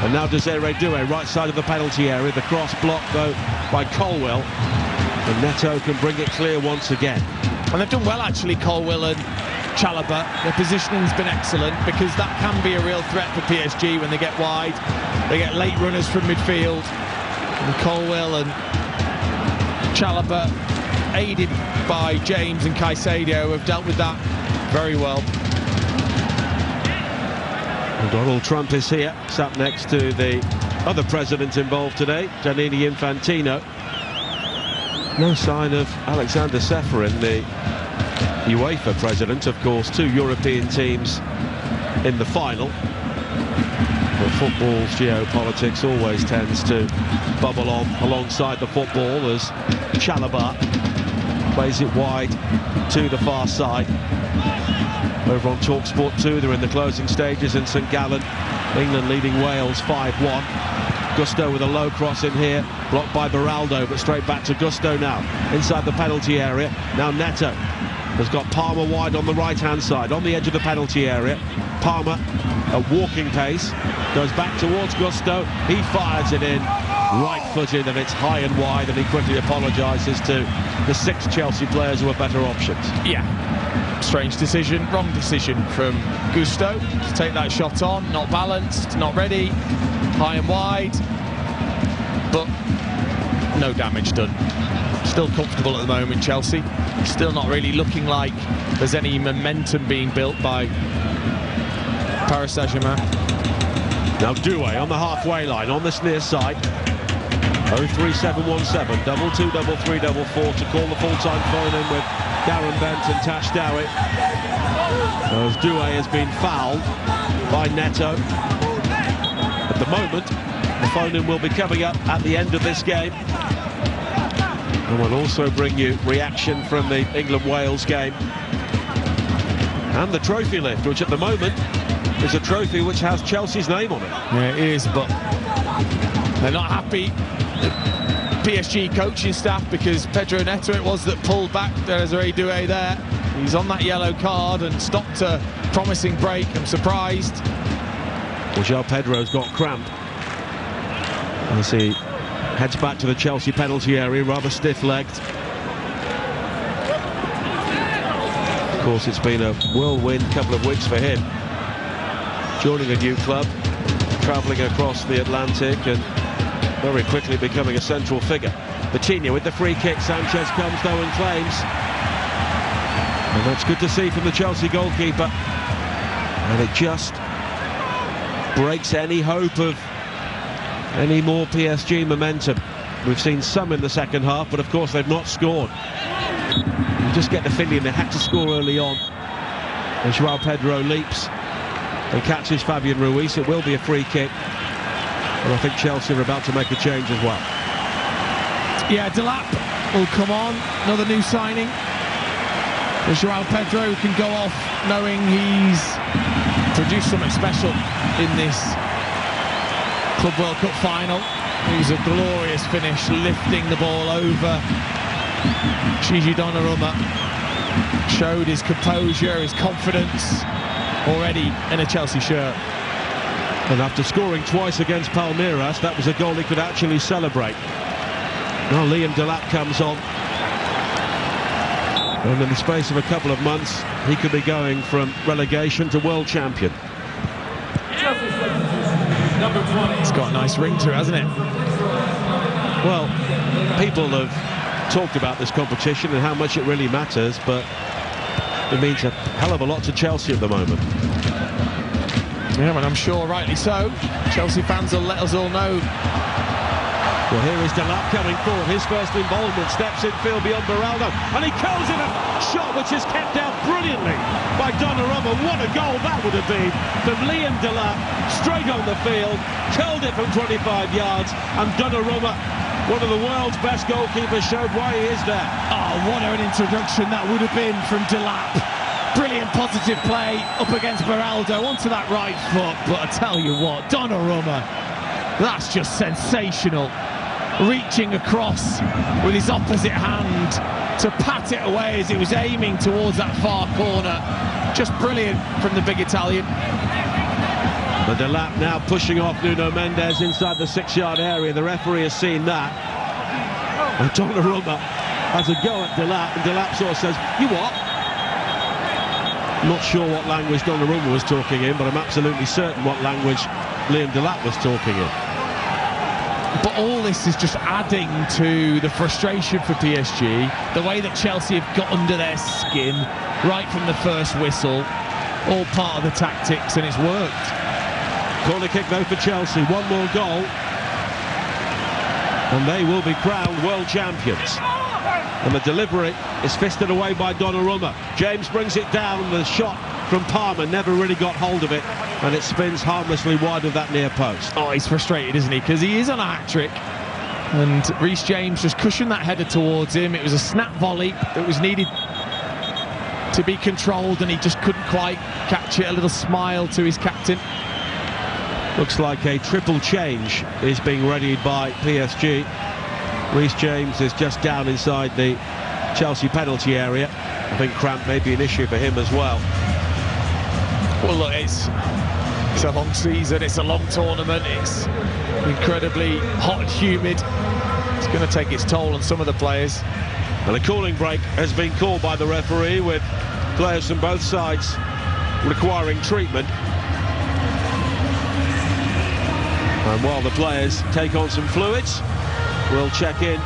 and now Desiré Doué right side of the penalty area. The cross blocked though by Colwill, and Neto can bring it clear once again. And they've done well actually, Colwill and Chalobah. Their positioning's been excellent, because that can be a real threat for PSG when they get wide. They get late runners from midfield, and Colwill and Chalobah, aided by James and Caicedo, have dealt with that very well. And Donald Trump is here, sat next to the other president involved today, Gianni Infantino. No sign of Alexander Ceferin, the UEFA president. Of course, 2 European teams in the final. But football's geopolitics always tends to bubble on alongside the football as Chalobah plays it wide to the far side. Over on Talksport 2, they're in the closing stages in St Gallen. England leading Wales 5-1. Gusto with a low cross in here, blocked by Beraldo, but straight back to Gusto now, inside the penalty area. Now Neto has got Palmer wide on the right-hand side, on the edge of the penalty area. Palmer, at walking pace, goes back towards Gusto. He fires it in, right-footed, and it's high and wide, and he quickly apologises to the 6 Chelsea players who are better options. Yeah, strange decision, wrong decision from Gusto to take that shot on. Not balanced, not ready, high and wide, but no damage done. Still comfortable at the moment, Chelsea. Still not really looking like there's any momentum being built by Paris Saint-Germain. Now Doué on the halfway line, on this near side. 03717, 2-2, 3-3, 4 to call the full-time phone in with Darren Bent and Tash Dowie. As Doué has been fouled by Neto. At the moment, the phone-in will be coming up at the end of this game. And we'll also bring you reaction from the England-Wales game. And the trophy lift, which at the moment is a trophy which has Chelsea's name on it. Yeah, it is, but they're not happy. The PSG coaching staff, because Pedro Neto it was that pulled back Desiree Doué there. He's on that yellow card and stopped a promising break. I'm surprised. Well, João Pedro's got cramp as he heads back to the Chelsea penalty area, rather stiff-legged. Of course, it's been a whirlwind couple of weeks for him. Joining a new club, travelling across the Atlantic and very quickly becoming a central figure. Vitinha with the free kick. Sanchez comes though and claims. And that's good to see from the Chelsea goalkeeper. And it just breaks any hope of any more PSG momentum. We've seen some in the second half, but of course they've not scored. You just get the feeling they had to score early on. And João Pedro leaps and catches Fabian Ruiz. It will be a free kick. And I think Chelsea are about to make a change as well. Yeah, Delap will come on. Another new signing. João Pedro can go off knowing he's produced something special in this Club World Cup final. It was a glorious finish, lifting the ball over Gigi Donnarumma. Showed his composure, his confidence, already in a Chelsea shirt. And after scoring twice against Palmeiras, that was a goal he could actually celebrate. Now Liam Delap comes on. And in the space of a couple of months, he could be going from relegation to world champion. It's got a nice ring to it, hasn't it? Well, people have talked about this competition and how much it really matters, but it means a hell of a lot to Chelsea at the moment. Yeah, and I'm sure rightly so. Chelsea fans will let us all know. Well, here is Delap coming forward. His first involvement, steps in field beyond Beraldo, and he curls in a shot which is kept out brilliantly by Donnarumma. What a goal that would have been from Liam Delap, straight on the field, curled it from 25 yards, and Donnarumma, one of the world's best goalkeepers, showed why he is there. Oh, what an introduction that would have been from Delap. Brilliant positive play up against Beraldo onto that right foot, but I tell you what, Donnarumma, that's just sensational. Reaching across with his opposite hand to pat it away as he was aiming towards that far corner. Just brilliant from the big Italian. But Delap now pushing off Nuno Mendes inside the 6-yard area. The referee has seen that. And Donnarumma has a go at Delap, and Delap sort of says, "You what?" Not sure what language Donnarumma was talking in, but I'm absolutely certain what language Liam Delap was talking in. But all this is just adding to the frustration for PSG. The way that Chelsea have got under their skin right from the first whistle. All part of the tactics, and it's worked. Corner kick though for Chelsea. One more goal, and they will be crowned world champions. And the delivery is fisted away by Donnarumma. James brings it down. The shot from Palmer never really got hold of it, and it spins harmlessly wide of that near post. Oh, he's frustrated, isn't he? Because he is on a hat-trick. And Reece James just cushioned that header towards him. It was a snap volley that was needed to be controlled, and he just couldn't quite catch it. A little smile to his captain. Looks like a triple change is being readied by PSG. Reece James is just down inside the Chelsea penalty area, I think cramp may be an issue for him as well. Well, look, it's a long season, it's a long tournament, it's incredibly hot and humid. It's going to take its toll on some of the players. And a cooling break has been called by the referee, with players from both sides requiring treatment. And while the players take on some fluids, we'll check in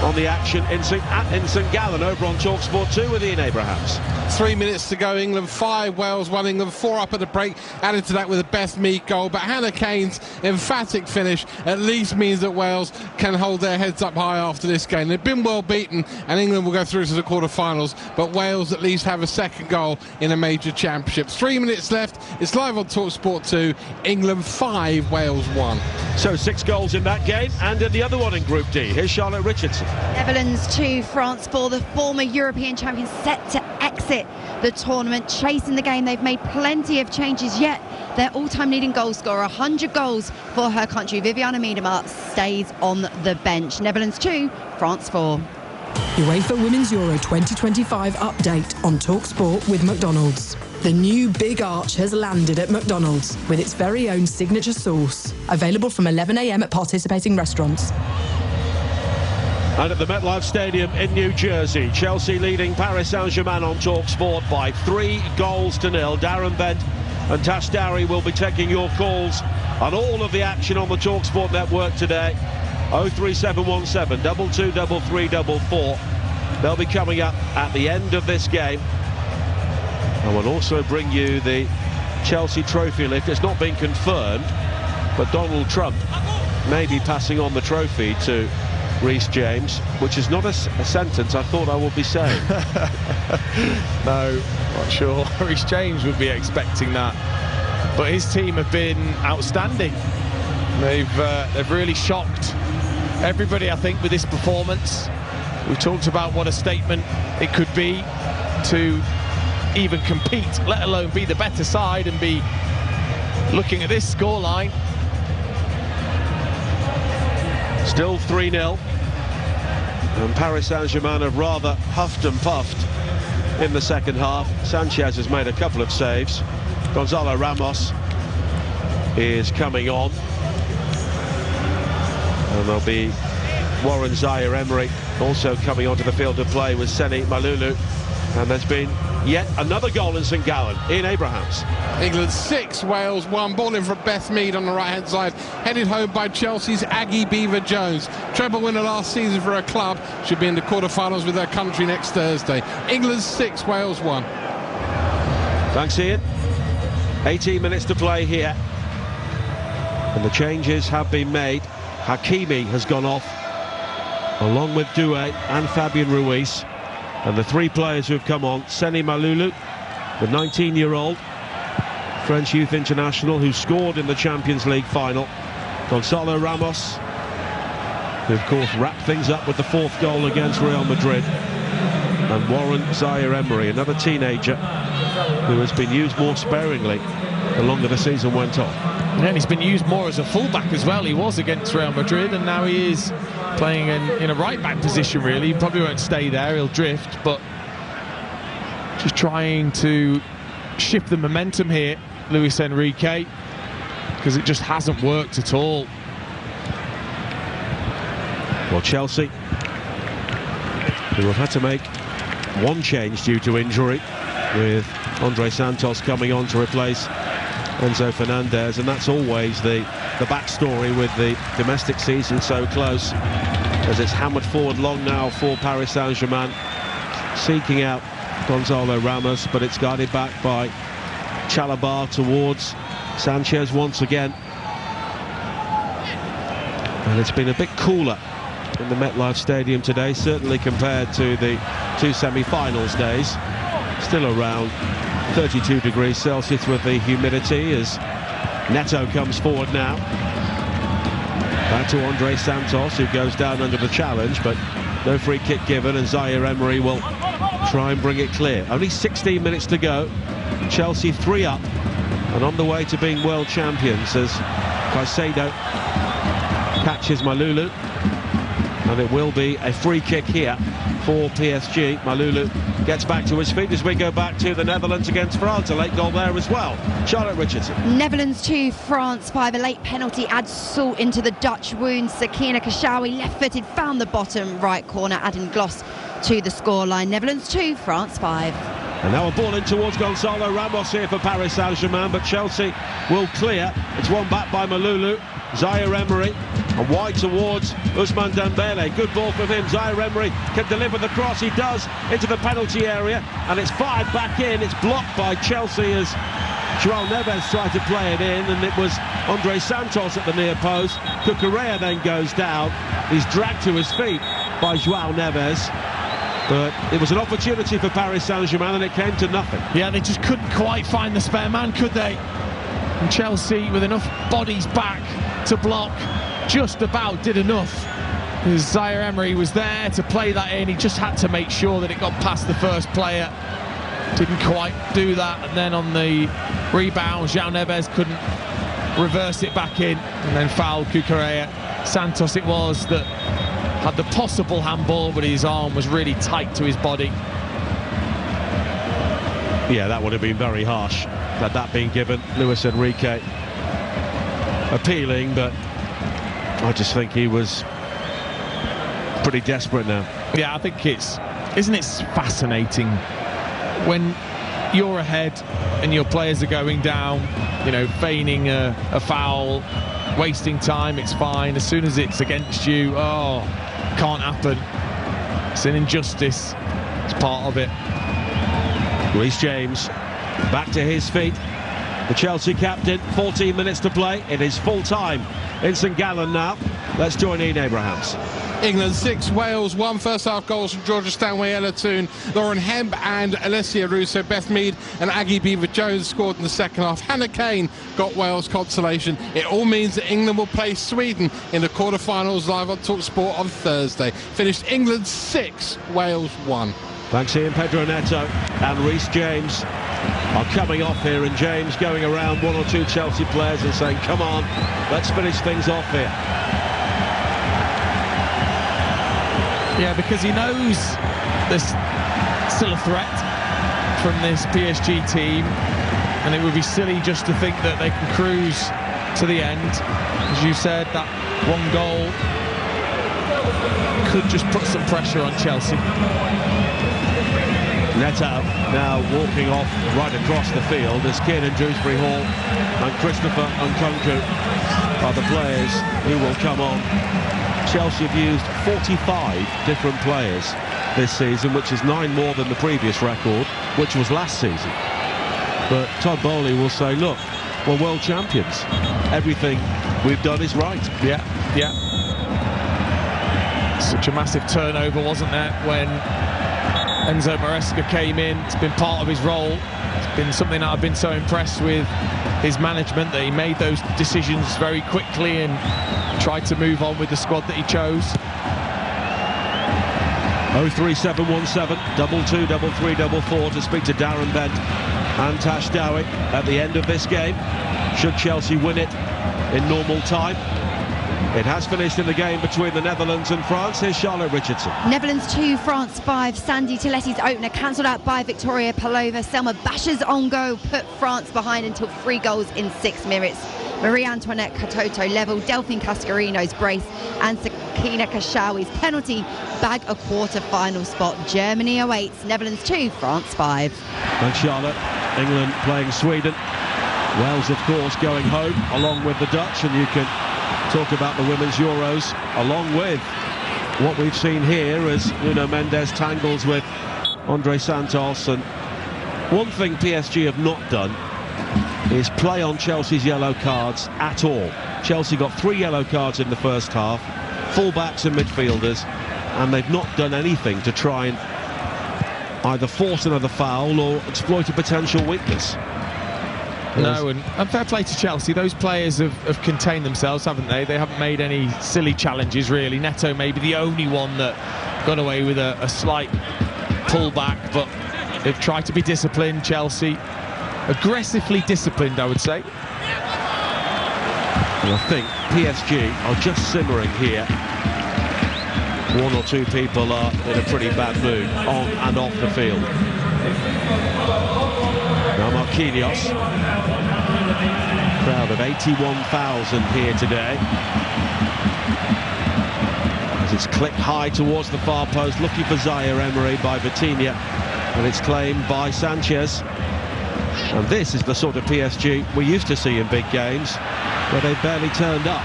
on the action in St Gallen over on Talksport 2 with Ian Abrahams. 3 minutes to go. England 5, Wales 1. England 4 up at the break. Added to that with a Beth Mead goal. But Hannah Kane's emphatic finish at least means that Wales can hold their heads up high after this game. They've been well beaten, and England will go through to the quarter-finals. But Wales at least have a second goal in a major championship. 3 minutes left. It's live on Talksport 2. England 5, Wales 1. So 6 goals in that game, and in the other one in Group D. Here's Charlotte Richardson. Netherlands 2, France 4. The former European champions set to exit the tournament, chasing the game. They've made plenty of changes, yet their all-time leading goal scorer, 100 goals for her country, Vivianne Miedema, stays on the bench. Netherlands 2, France 4. UEFA Women's Euro 2025 update on Talksport with McDonald's. The new Big Arch has landed at McDonald's with its very own signature sauce. Available from 11 a.m. at participating restaurants. And at the MetLife Stadium in New Jersey, Chelsea leading Paris Saint-Germain on Talksport by 3 goals to 0. Darren Bent and Tash Darry will be taking your calls on all of the action on the Talksport network today. 03717 223344. They'll be coming up at the end of this game. And we'll also bring you the Chelsea trophy lift. It's not been confirmed, but Donald Trump may be passing on the trophy to Reece James, which is not a sentence I thought I would be saying. No, not sure Reece James would be expecting that. But his team have been outstanding. They've really shocked everybody, I think, with this performance. We talked about what a statement it could be to even compete, let alone be the better side and be looking at this scoreline. Still 3-0. And Paris Saint-Germain have rather huffed and puffed in the second half. Sanchez has made a couple of saves. Gonzalo Ramos is coming on. And there'll be Warren Zaire-Emery also coming onto the field to play with Seni Malulu. And there's been yet another goal in St Gallen. Ian Abrahams. England 6, Wales 1. Ball in from Beth Mead on the right-hand side. Headed home by Chelsea's Aggie Beaver-Jones. Treble winner last season for her club. Should be in the quarter-finals with her country next Thursday. England 6, Wales 1. Thanks, Ian. 18 minutes to play here. And the changes have been made. Hakimi has gone off, along with Doué and Fabian Ruiz. And the 3 players who have come on: Seni Malulu, the 19-year-old French youth international who scored in the Champions League final; Gonzalo Ramos, who of course wrapped things up with the 4th goal against Real Madrid; and Warren Zaire-Emery, another teenager who has been used more sparingly the longer the season went on. And he's been used more as a fullback as well. He was against Real Madrid, and now he is playing in a right-back position, really. He probably won't stay there, he'll drift, but just trying to shift the momentum here, Luis Enrique, because it just hasn't worked at all. Well, Chelsea, who have had to make 1 change due to injury, with Andre Santos coming on to replace Enzo Fernandez, and that's always the backstory with the domestic season so close, as it's hammered forward long now for Paris Saint-Germain, seeking out Gonzalo Ramos, but it's guided back by Chalobah towards Sanchez once again. And it's been a bit cooler in the MetLife Stadium today, certainly compared to the 2 semi-finals days. Still around 32 degrees Celsius with the humidity, as Neto comes forward now. Back to Andre Santos, who goes down under the challenge, but no free kick given, and Zaire-Emery will try and bring it clear. Only 16 minutes to go. Chelsea 3 up and on the way to being world champions, as Caicedo catches Malulu, and it will be a free kick here for PSG. Malulu gets back to his feet as we go back to the Netherlands against France. A late goal there as well. Charlotte Richardson. Netherlands 2, France 5. A late penalty adds salt into the Dutch wound. Sakina Kashawi, left-footed, found the bottom right corner, adding gloss to the scoreline. Netherlands 2, France 5. And now a ball in towards Gonzalo Ramos here for Paris Saint-Germain, but Chelsea will clear. It's won back by Malulu. Zaire Emery, and wide towards Ousmane Dembele. Good ball from him. Zaire Emery can deliver the cross. He does, into the penalty area, and it's fired back in. It's blocked by Chelsea as João Neves tried to play it in, and it was Andre Santos at the near post. Cucurella then goes down. He's dragged to his feet by João Neves. But it was an opportunity for Paris Saint-Germain, and it came to nothing. Yeah, they just couldn't quite find the spare man, could they? And Chelsea, with enough bodies back to block, just about did enough. Because Zaire Emery was there to play that in. He just had to make sure that it got past the first player. Didn't quite do that. And then on the rebound, João Neves couldn't reverse it back in. And then fouled Cucurella. Santos it was that had the possible handball, but his arm was really tight to his body. Yeah, that would have been very harsh had that been given. Luis Enrique appealing, but I just think he was pretty desperate now. Yeah, I think isn't it fascinating when you're ahead and your players are going down, you know, feigning a foul, wasting time, it's fine. As soon as it's against you, oh, can't happen. It's an injustice. It's part of it. Reece James back to his feet. The Chelsea captain, 14 minutes to play. It is full time in St Gallen now. Let's join Ian Abrahams. England 6, Wales 1. First half goals from Georgia Stanway, Ella Toone, Lauren Hemp and Alessia Russo. Beth Mead and Aggie Beaver-Jones scored in the second half. Hannah Kane got Wales consolation. It all means that England will play Sweden in the quarter-finals live on Talksport on Thursday. Finished England 6, Wales 1. Thanks Ian. Pedro Neto and Reece James are coming off here, and James going around one or two Chelsea players and saying, come on, let's finish things off here. Yeah, because he knows there's still a threat from this PSG team, and it would be silly just to think that they can cruise to the end. As you said, that one goal could just put some pressure on Chelsea. Neto now walking off right across the field as Kiernan Dewsbury Hall and Christopher Nkunku are the players who will come on. Chelsea have used 45 different players this season, which is 9 more than the previous record, which was last season. But Todd Bowley will say, look, we're world champions. Everything we've done is right. Yeah. Such a massive turnover, wasn't there, when Enzo Maresca came in. It's been part of his role. It's been something that I've been so impressed with his management, that he made those decisions very quickly and tried to move on with the squad that he chose. 03717 22 33 44 to speak to Darren Bent and Tash Dowie at the end of this game. Should Chelsea win it in normal time? It has finished in the game between the Netherlands and France. Here's Charlotte Richardson. Netherlands 2, France 5. Sandy Toletti's opener cancelled out by Victoria Pelova. Selma Basha's on goal put France behind until 3 goals in 6 minutes. Marie-Antoinette Katoto level, Delphine Cascarino's brace and Sakina Kashawi's penalty bag a quarter-final spot. Germany awaits. Netherlands 2, France 5. And Charlotte, England playing Sweden. Wales, of course, going home along with the Dutch, and you can talk about the Women's Euros along with what we've seen here as Nuno Mendes tangles with Andre Santos. And one thing PSG have not done is play on Chelsea's yellow cards at all. Chelsea got 3 yellow cards in the first half, full-backs and midfielders, and they've not done anything to try and either force another foul or exploit a potential weakness. No, and fair play to Chelsea. Those players have contained themselves, haven't they? They haven't made any silly challenges, really. Neto may be the only one that got away with a slight pullback, but they've tried to be disciplined, Chelsea. Aggressively disciplined, I would say. And I think PSG are just simmering here one or two people are in a pretty bad mood on and off the field. Now Marquinhos, crowd of 81,000 here today. As it's clipped high towards the far post, looking for Zaire-Emery by Vitinha, and it's claimed by Sanchez. And this is the sort of PSG we used to see in big games, where they barely turned up.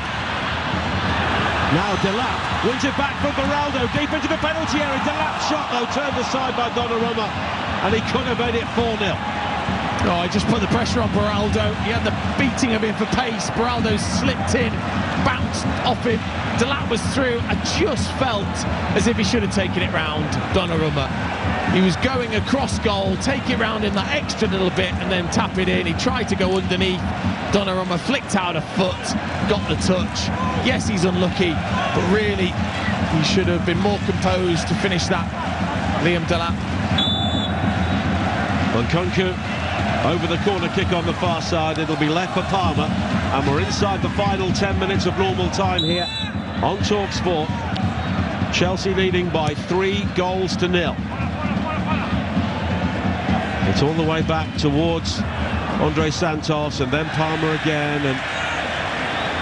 Now Delap wins it back from Beraldo, deep into the penalty area. Delap's shot, though, turned aside by Donnarumma, and he could have made it 4-0. Oh, he just put the pressure on Beraldo. He had the beating of him for pace. Beraldo slipped in, bounced off him. Delap was through. I just felt as if he should have taken it round Donnarumma. He was going across goal, take it round in that extra little bit and then tap it in. He tried to go underneath. Donnarumma flicked out a foot, got the touch. Yes, he's unlucky, but really he should have been more composed to finish that. Liam Delap. Nkunku over the corner kick on the far side. It'll be left for Palmer, and we're inside the final 10 minutes of normal time here on Talksport. Chelsea leading by 3-0. It's all the way back towards Andre Santos and then Palmer again, and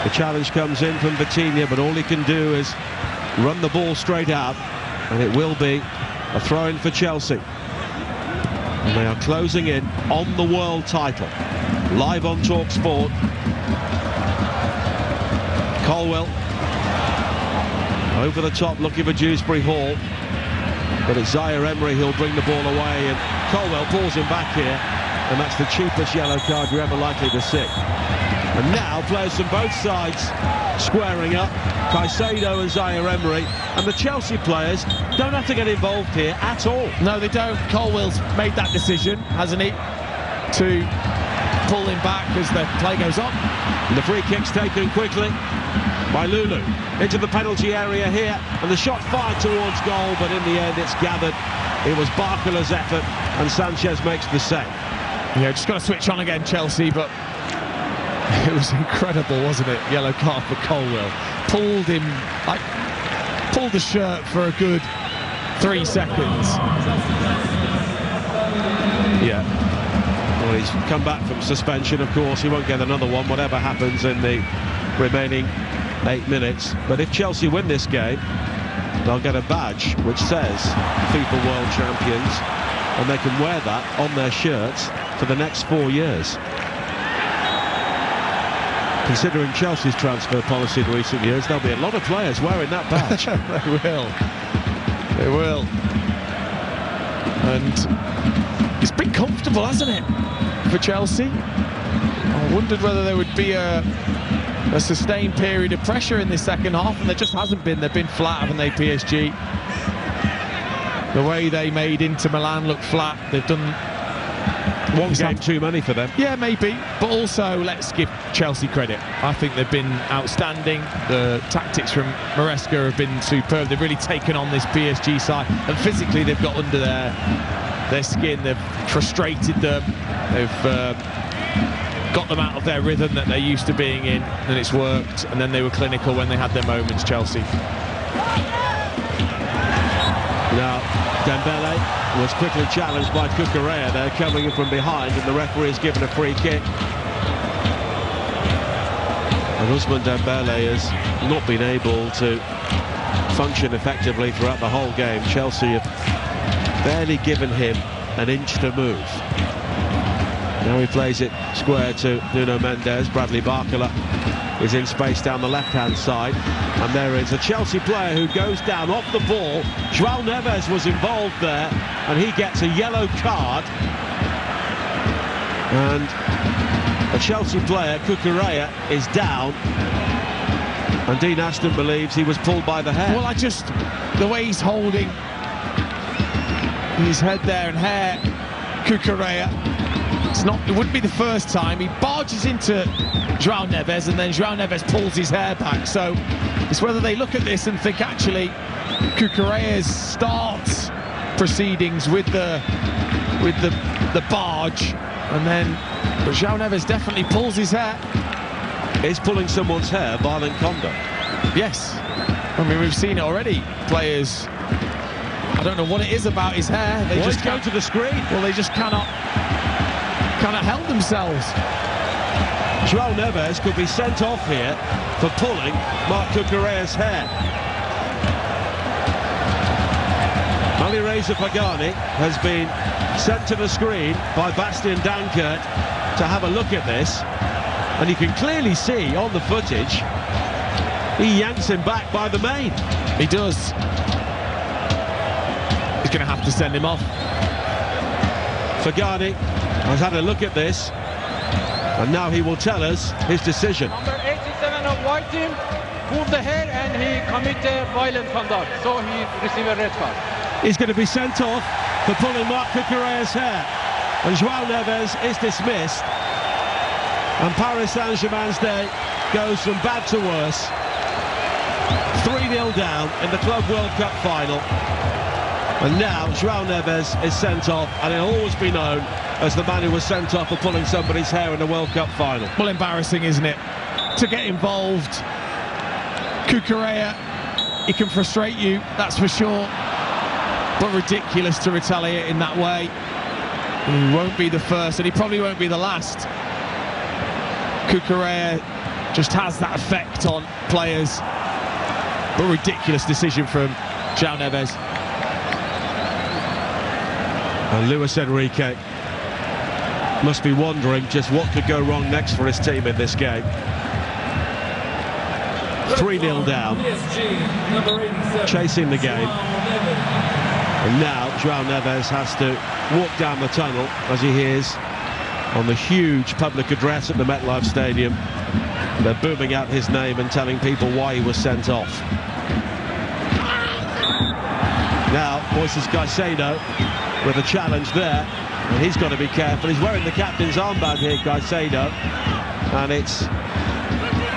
the challenge comes in from Vitinha, but all he can do is run the ball straight out, and it will be a throw-in for Chelsea. And they are closing in on the world title. Live on Talksport. Colwell over the top looking for Dewsbury Hall, but it's Zaire-Emery who'll bring the ball away, and Colwell pulls him back here, and that's the cheapest yellow card you're ever likely to see. And now players from both sides squaring up, Caicedo and Zaire-Emery, and the Chelsea players don't have to get involved here at all. No, they don't. Colwell's made that decision, hasn't he, to pull him back as the play goes on. And the free kick's taken quickly by Lulu into the penalty area here, and the shot fired towards goal, but in the end it's gathered. It was Barcola's effort, and Sanchez makes the save. Yeah, just got to switch on again, Chelsea, but it was incredible, wasn't it? Yellow card for Colwell. Pulled him, like, pulled the shirt for a good 3 seconds. Yeah. Well, he's come back from suspension, of course. He won't get another one, whatever happens in the remaining 8 minutes. But if Chelsea win this game, they'll get a badge which says FIFA World Champions, and they can wear that on their shirts for the next 4 years. Considering Chelsea's transfer policy in recent years, there'll be a lot of players wearing that badge. They will. They will. And it's been comfortable, hasn't it, for Chelsea? I wondered whether there would be a sustained period of pressure in this second half, and there just hasn't been. They've been flat, haven't they, PSG? The way they made Inter Milan look flat, they've done one game too many for them. Yeah, maybe, but also let's give Chelsea credit. I think they've been outstanding. The tactics from Maresca have been superb. They've really taken on this PSG side, and physically they've got under their skin. They've frustrated them. They've got them out of their rhythm that they're used to being in, and it's worked. And then they were clinical when they had their moments, Chelsea. Now Dembele was quickly challenged by Cucurella. They're coming in from behind, and the referee has given a free kick. And Ousmane Dembele has not been able to function effectively throughout the whole game. Chelsea have barely given him an inch to move. Now he plays it square to Nuno Mendes. Bradley Barcola is in space down the left-hand side, and there is a Chelsea player who goes down off the ball. João Neves was involved there, and he gets a yellow card. And a Chelsea player, Cucurella, is down, and Dean Aston believes he was pulled by the hair. Well, the way he's holding his head there and hair, Cucurella, it wouldn't be the first time. He barges into João Neves, and then João Neves pulls his hair back. So it's whether they look at this and think actually Cucurella starts proceedings with the barge, and then but João Neves definitely pulls his hair. Is pulling someone's hair violent conduct? Yes. I mean, we've seen it already. Players, I don't know what it is about his hair. They just go to the screen. Well, they just cannot help themselves. João Neves could be sent off here for pulling Marc Cucurella's hair. Alireza Pagani has been sent to the screen by Bastian Dankert to have a look at this, and you can clearly see on the footage he yanks him back by the mane. He does. He's going to have to send him off. Pagani has had a look at this, and now he will tell us his decision. Number 87 of white team pulled the hair and he committed violent conduct, so he received a red card. He's going to be sent off for pulling Marc Cucurella's hair, and João Neves is dismissed, and Paris Saint-Germain's day goes from bad to worse. 3-0 down in the Club World Cup final, and now João Neves is sent off, and it'll always be known as the man who was sent off for pulling somebody's hair in the World Cup final. Well, embarrassing, isn't it, to get involved. Cucurella, he can frustrate you, that's for sure, but ridiculous to retaliate in that way. He won't be the first, and he probably won't be the last. Cucurella just has that effect on players, but ridiculous decision from João Neves. And Luis Enrique must be wondering just what could go wrong next for his team in this game. 3-0 down, chasing the game, and now João Neves has to walk down the tunnel as he hears on the huge public address at the MetLife Stadium, they're booming out his name and telling people why he was sent off. Now Moises Caicedo with a challenge there, and he's got to be careful. He's wearing the captain's armband here, Caicedo, and it's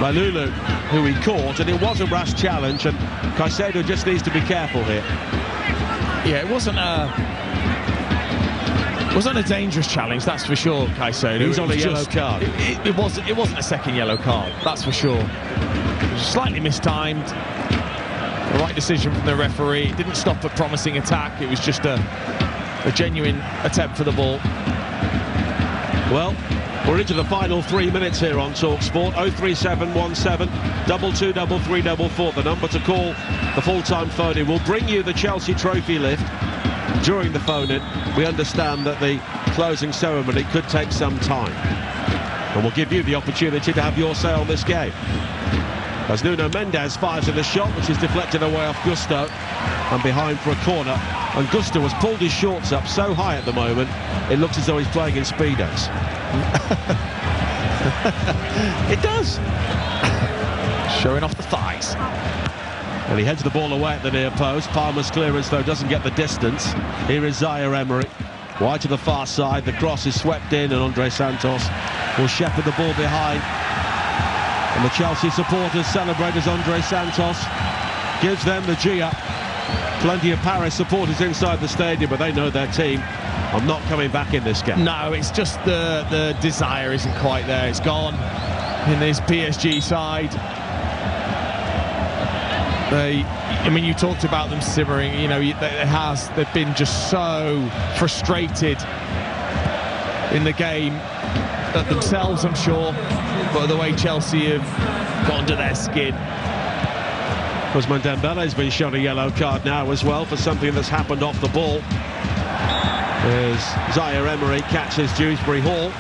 Malulu who he caught, and it was a rash challenge, and Caicedo just needs to be careful here. Yeah, it wasn't a dangerous challenge, that's for sure, Caicedo. He's on a yellow card. It wasn't a second yellow card, that's for sure. It was slightly mistimed. The right decision from the referee. It didn't stop a promising attack. It was just a genuine attempt for the ball. Well, we're into the final 3 minutes here on Talksport. 03717 223344, the number to call the full-time phone-in. We'll bring you the Chelsea trophy lift during the phone-in. We understand that the closing ceremony could take some time, and we'll give you the opportunity to have your say on this game. As Nuno Mendes fires in the shot, which is deflected away off Gusto, and behind for a corner. And Gusto has pulled his shorts up so high at the moment, it looks as though he's playing in Speedos. It does. Showing off the thighs. And he heads the ball away at the near post. Palmer's clearance, though, doesn't get the distance. Here is Zaire Emery. Wide to the far side. The cross is swept in, and Andre Santos will shepherd the ball behind. And the Chelsea supporters celebrate as Andre Santos gives them the G up. Plenty of Paris supporters inside the stadium, but they know their team are not coming back in this game. No, it's just the desire isn't quite there. It's gone in this PSG side. I mean, you talked about them simmering. You know, they've been just so frustrated in the game at themselves, I'm sure, but the way Chelsea have got under their skin. Ousmane Dembele's been shown a yellow card now as well for something that's happened off the ball. As Zaire Emery catches Dewsbury Hall.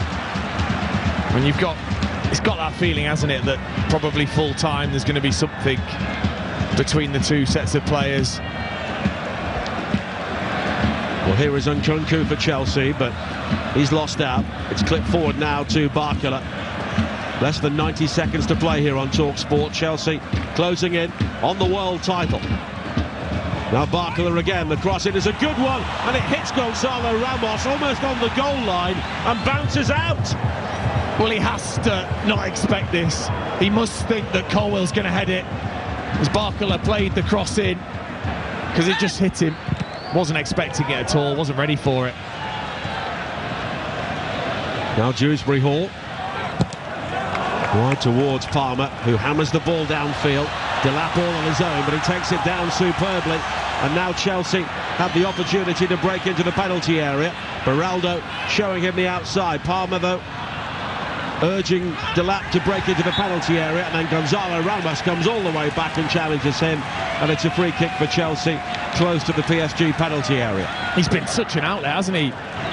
And it's got that feeling, hasn't it, that probably full time there's going to be something between the two sets of players. Well, here is Nkunku for Chelsea, but he's lost out. It's clipped forward now to Barcola. Less than 90 seconds to play here on Talksport. Chelsea closing in on the world title. Now Barcola again, the cross in is a good one, and it hits Gonzalo Ramos almost on the goal line and bounces out. Well, he has to not expect this. He must think that Colwell's going to head it, as Barcola played the cross in, because it just hit him. Wasn't expecting it at all, wasn't ready for it. Now Dewsbury Hall. Wide towards Palmer, who hammers the ball downfield. Delap all on his own, but he takes it down superbly. And now Chelsea have the opportunity to break into the penalty area. Beraldo showing him the outside. Palmer, though, urging Delap to break into the penalty area, and then Gonzalo Ramos comes all the way back and challenges him, and it's a free kick for Chelsea close to the PSG penalty area. He's been such an outlet, hasn't he?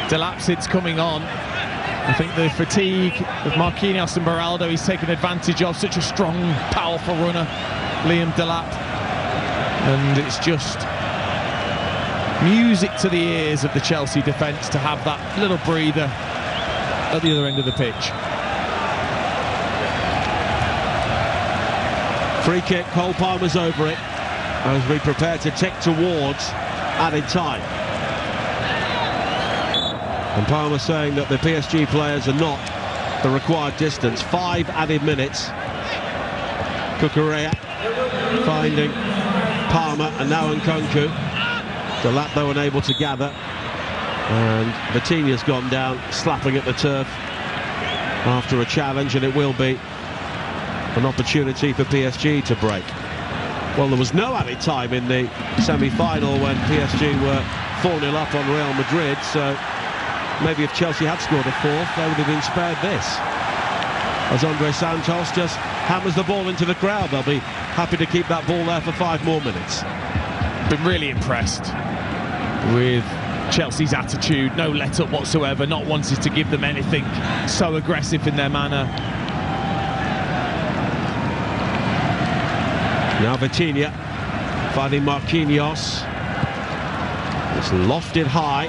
Delap since coming on. I think the fatigue of Marquinhos and Beraldo he's taken advantage of. Such a strong, powerful runner, Liam Delap, and it's just music to the ears of the Chelsea defence to have that little breather at the other end of the pitch. Free kick, Cole Palmer's over it as we prepare to tick towards added time. And Palmer saying that the PSG players are not the required distance. 5 added minutes. Cucurella finding Palmer and now Nkunku. Delap, though, unable to gather. And Vitinha's gone down, slapping at the turf after a challenge, and it will be an opportunity for PSG to break. Well, there was no added time in the semi-final when PSG were 4-0 up on Real Madrid, so maybe if Chelsea had scored a fourth, they would have been spared this. As Andre Santos just hammers the ball into the crowd, they'll be happy to keep that ball there for 5 more minutes. Been really impressed with Chelsea's attitude, no let-up whatsoever, not wanting to give them anything, so aggressive in their manner. Now Vitinha finding Marquinhos. It's lofted high.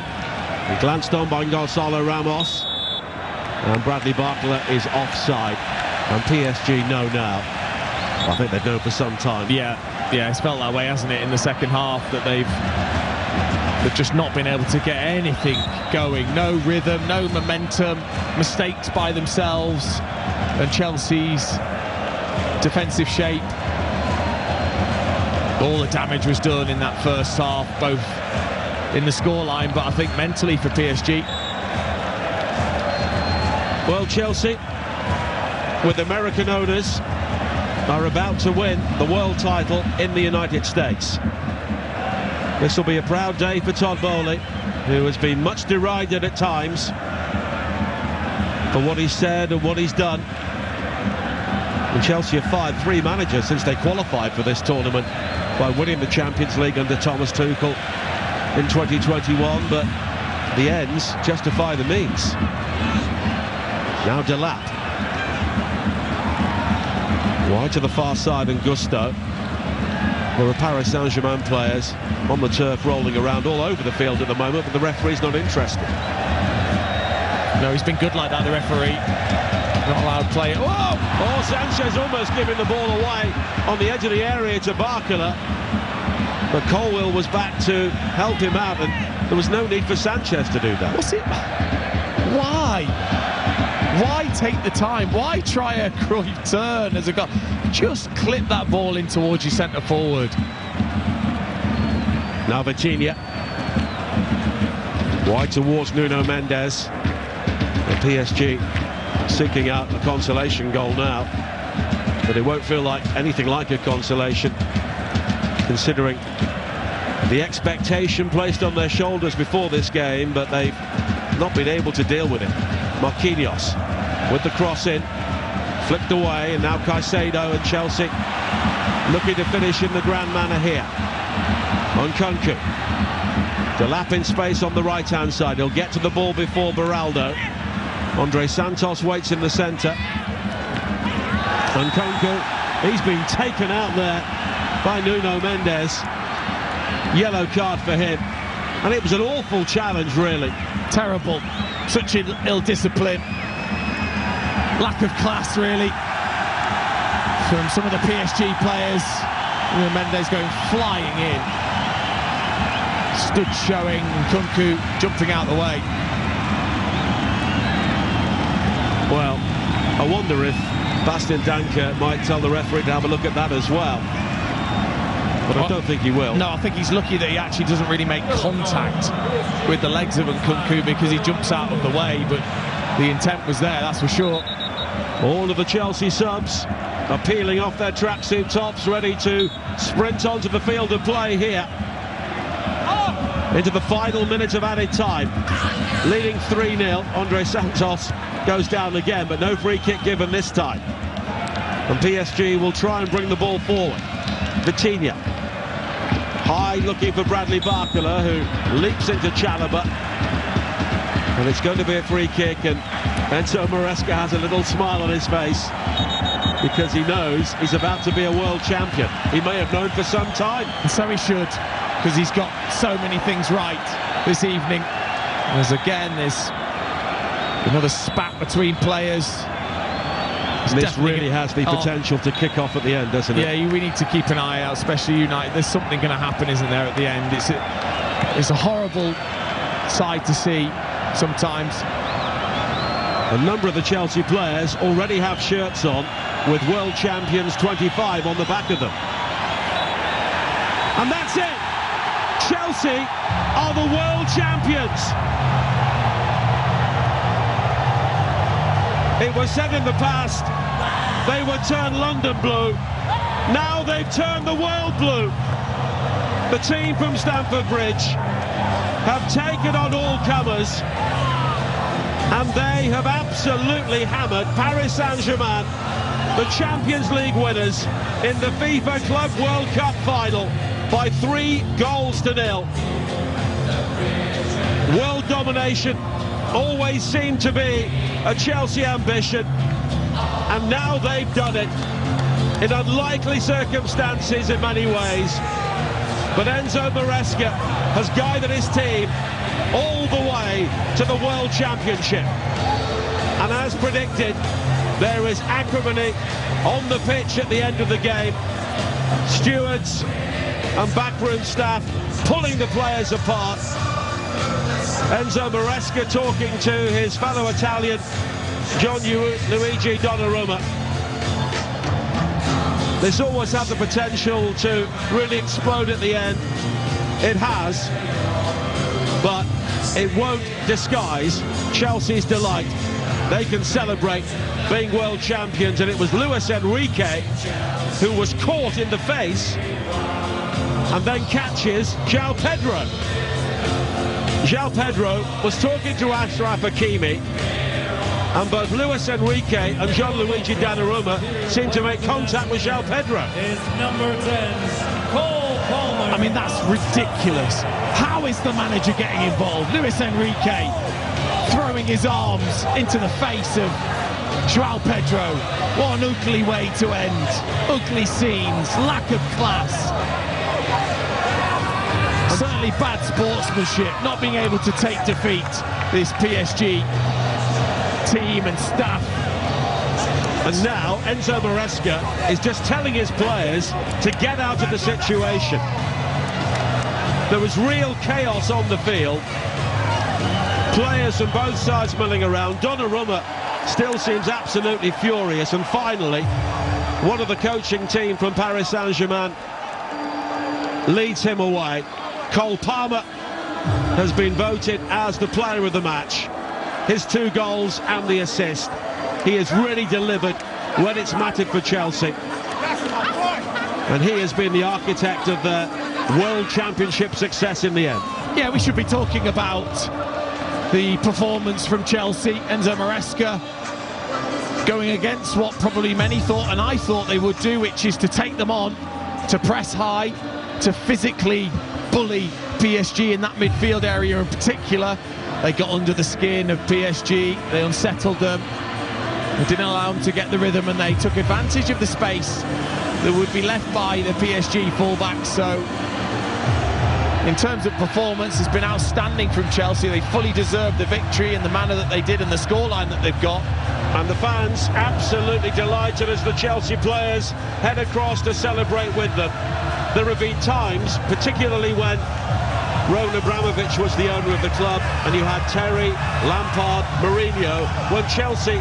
He glanced on by Gonzalo Ramos. And Bradley Barcola is offside. And PSG know now. I think they've known for some time. Yeah, it's felt that way, hasn't it, in the second half, that they've just not been able to get anything going. No rhythm, no momentum, mistakes by themselves. And Chelsea's defensive shape. All the damage was done in that first half, both in the scoreline, but I think mentally for PSG. Well, Chelsea, with American owners, are about to win the world title in the United States. This will be a proud day for Todd Bowley, who has been much derided at times for what he's said and what he's done. And Chelsea have fired 3 managers since they qualified for this tournament by winning the Champions League under Thomas Tuchel in 2021, but the ends justify the means. Now Delap. Wide to the far side, and Gusto. There are Paris Saint-Germain players on the turf rolling around all over the field at the moment, but the referee's not interested. No, he's been good like that, the referee. Not allowed to play it. Whoa! Oh, Sanchez almost giving the ball away on the edge of the area to Barcola. But Colwill was back to help him out, and there was no need for Sanchez to do that. What's it? Why? Why take the time? Why try a Cruyff turn as a goal? Just clip that ball in towards your centre forward. Now Vitinha. Wide towards Nuno Mendes. And PSG seeking out a consolation goal now. But it won't feel like anything like a consolation, considering the expectation placed on their shoulders before this game, but they've not been able to deal with it. Marquinhos with the cross in, flicked away, and now Caicedo and Chelsea looking to finish in the grand manner here. Nkunku. Delap in space on the right-hand side. He'll get to the ball before Beraldo. Andre Santos waits in the centre. Nkunku, he's been taken out there by Nuno Mendes. Yellow card for him. And it was an awful challenge, really. Terrible. Such ill discipline. Lack of class, really, from some of the PSG players. Nuno Mendes going flying in. Stood showing, Nkunku jumping out the way. Well, I wonder if Bastien Danker might tell the referee to have a look at that as well. But I don't think he will. No, I think he's lucky that he actually doesn't really make contact with the legs of Nkunku, because he jumps out of the way, but the intent was there, that's for sure. All of the Chelsea subs are peeling off their tracksuit tops, ready to sprint onto the field of play here. Into the final minute of added time. Leading 3-0, Andre Santos goes down again, but no free kick given this time. And PSG will try and bring the ball forward. Vitinha. High looking for Bradley Barcola, who leaps into Chalobah. And it's going to be a free kick, and Enzo Maresca has a little smile on his face because he knows he's about to be a world champion. He may have known for some time. And so he should, because he's got so many things right this evening. As again, there's another spat between players. This really has the potential to kick off at the end, doesn't it? Yeah, we need to keep an eye out, especially United. There's something going to happen, isn't there, at the end? It's a horrible sight to see sometimes. A number of the Chelsea players already have shirts on with World Champions 25 on the back of them. And that's it! Chelsea are the world champions! It was said in the past they would turn London blue. Now they've turned the world blue. The team from Stamford Bridge have taken on all comers, and they have absolutely hammered Paris Saint-Germain, the Champions League winners, in the FIFA Club World Cup final by 3-0. World domination always seemed to be a Chelsea ambition, and now they've done it in unlikely circumstances in many ways. But Enzo Maresca has guided his team all the way to the World Championship. And as predicted, there is acrimony on the pitch at the end of the game. Stewards and backroom staff pulling the players apart. Enzo Maresca talking to his fellow Italian, Gianluigi Donnarumma. This always had the potential to really explode at the end. It has, but it won't disguise Chelsea's delight. They can celebrate being world champions, and it was Luis Enrique who was caught in the face and then catches João Pedro. João Pedro was talking to Achraf Hakimi, and both Luis Enrique and Gianluigi Donnarumma seemed to make contact with João Pedro. Number 10, Cole Palmer. I mean, that's ridiculous. How is the manager getting involved? Luis Enrique throwing his arms into the face of João Pedro. What an ugly way to end. Ugly scenes, lack of class. Certainly bad sportsmanship, not being able to take defeat, this PSG team and staff. And now Enzo Maresca is just telling his players to get out of the situation. There was real chaos on the field. Players from both sides milling around. Donnarumma still seems absolutely furious, and finally one of the coaching team from Paris Saint-Germain leads him away. Cole Palmer has been voted as the player of the match. His 2 goals and the assist. He has really delivered when it's mattered for Chelsea. And he has been the architect of their World Championship success in the end. Yeah, we should be talking about the performance from Chelsea. Enzo Maresca going against what probably many thought, and I thought they would do, which is to take them on, to press high, to physically bully PSG in that midfield area in particular. They got under the skin of PSG, they unsettled them, they didn't allow them to get the rhythm, and they took advantage of the space that would be left by the PSG fullbacks. So in terms of performance, it's been outstanding from Chelsea. They fully deserved the victory in the manner that they did and the scoreline that they've got. And the fans absolutely delighted as the Chelsea players head across to celebrate with them. There have been times, particularly when Roman Abramovich was the owner of the club and you had Terry, Lampard, Mourinho, when Chelsea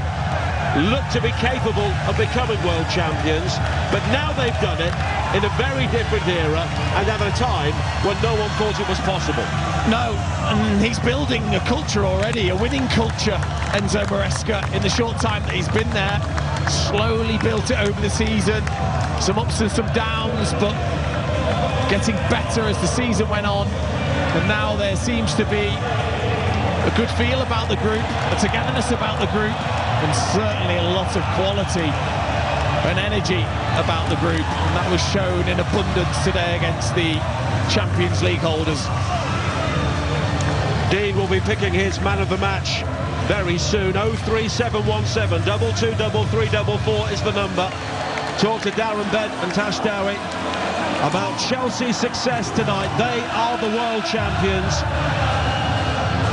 looked to be capable of becoming world champions, but now they've done it in a very different era and at a time when no one thought it was possible. No, and he's building a culture already, a winning culture, Enzo Maresca, in the short time that he's been there. slowly built it over the season. Some ups and some downs, but getting better as the season went on. And now there seems to be a good feel about the group, a togetherness about the group, and certainly a lot of quality and energy about the group. And that was shown in abundance today against the Champions League holders. Dean will be picking his man of the match very soon. 03717 223344 is the number. Talk to Darren Bent and Tash Dowie about Chelsea's success tonight. They are the world champions.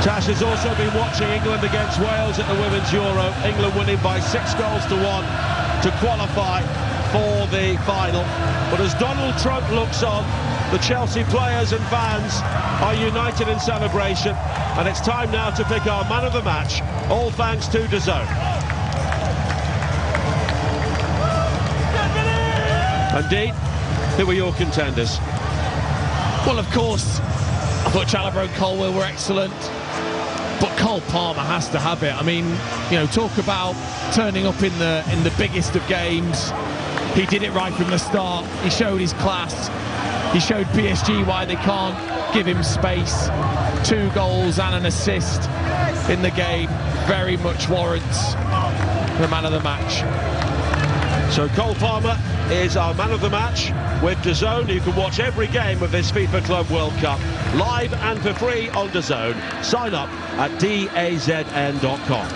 Tash has also been watching England against Wales at the Women's Euro. England winning by 6 goals to 1 to qualify for the final. But as Donald Trump looks on, the Chelsea players and fans are united in celebration, and it's time now to pick our man of the match, all thanks to DAZN. And Dean, who are your contenders? Well, of course, I thought Chalobah and Colwill were excellent, but Cole Palmer has to have it. I mean, you know, talk about turning up in the biggest of games. He did it right from the start. He showed his class. He showed PSG why they can't give him space. 2 goals and an assist in the game very much warrants the man of the match. So Cole Palmer is our man of the match with DAZN. You can watch every game of this FIFA Club World Cup live and for free on DAZN. Sign up at dazn.com.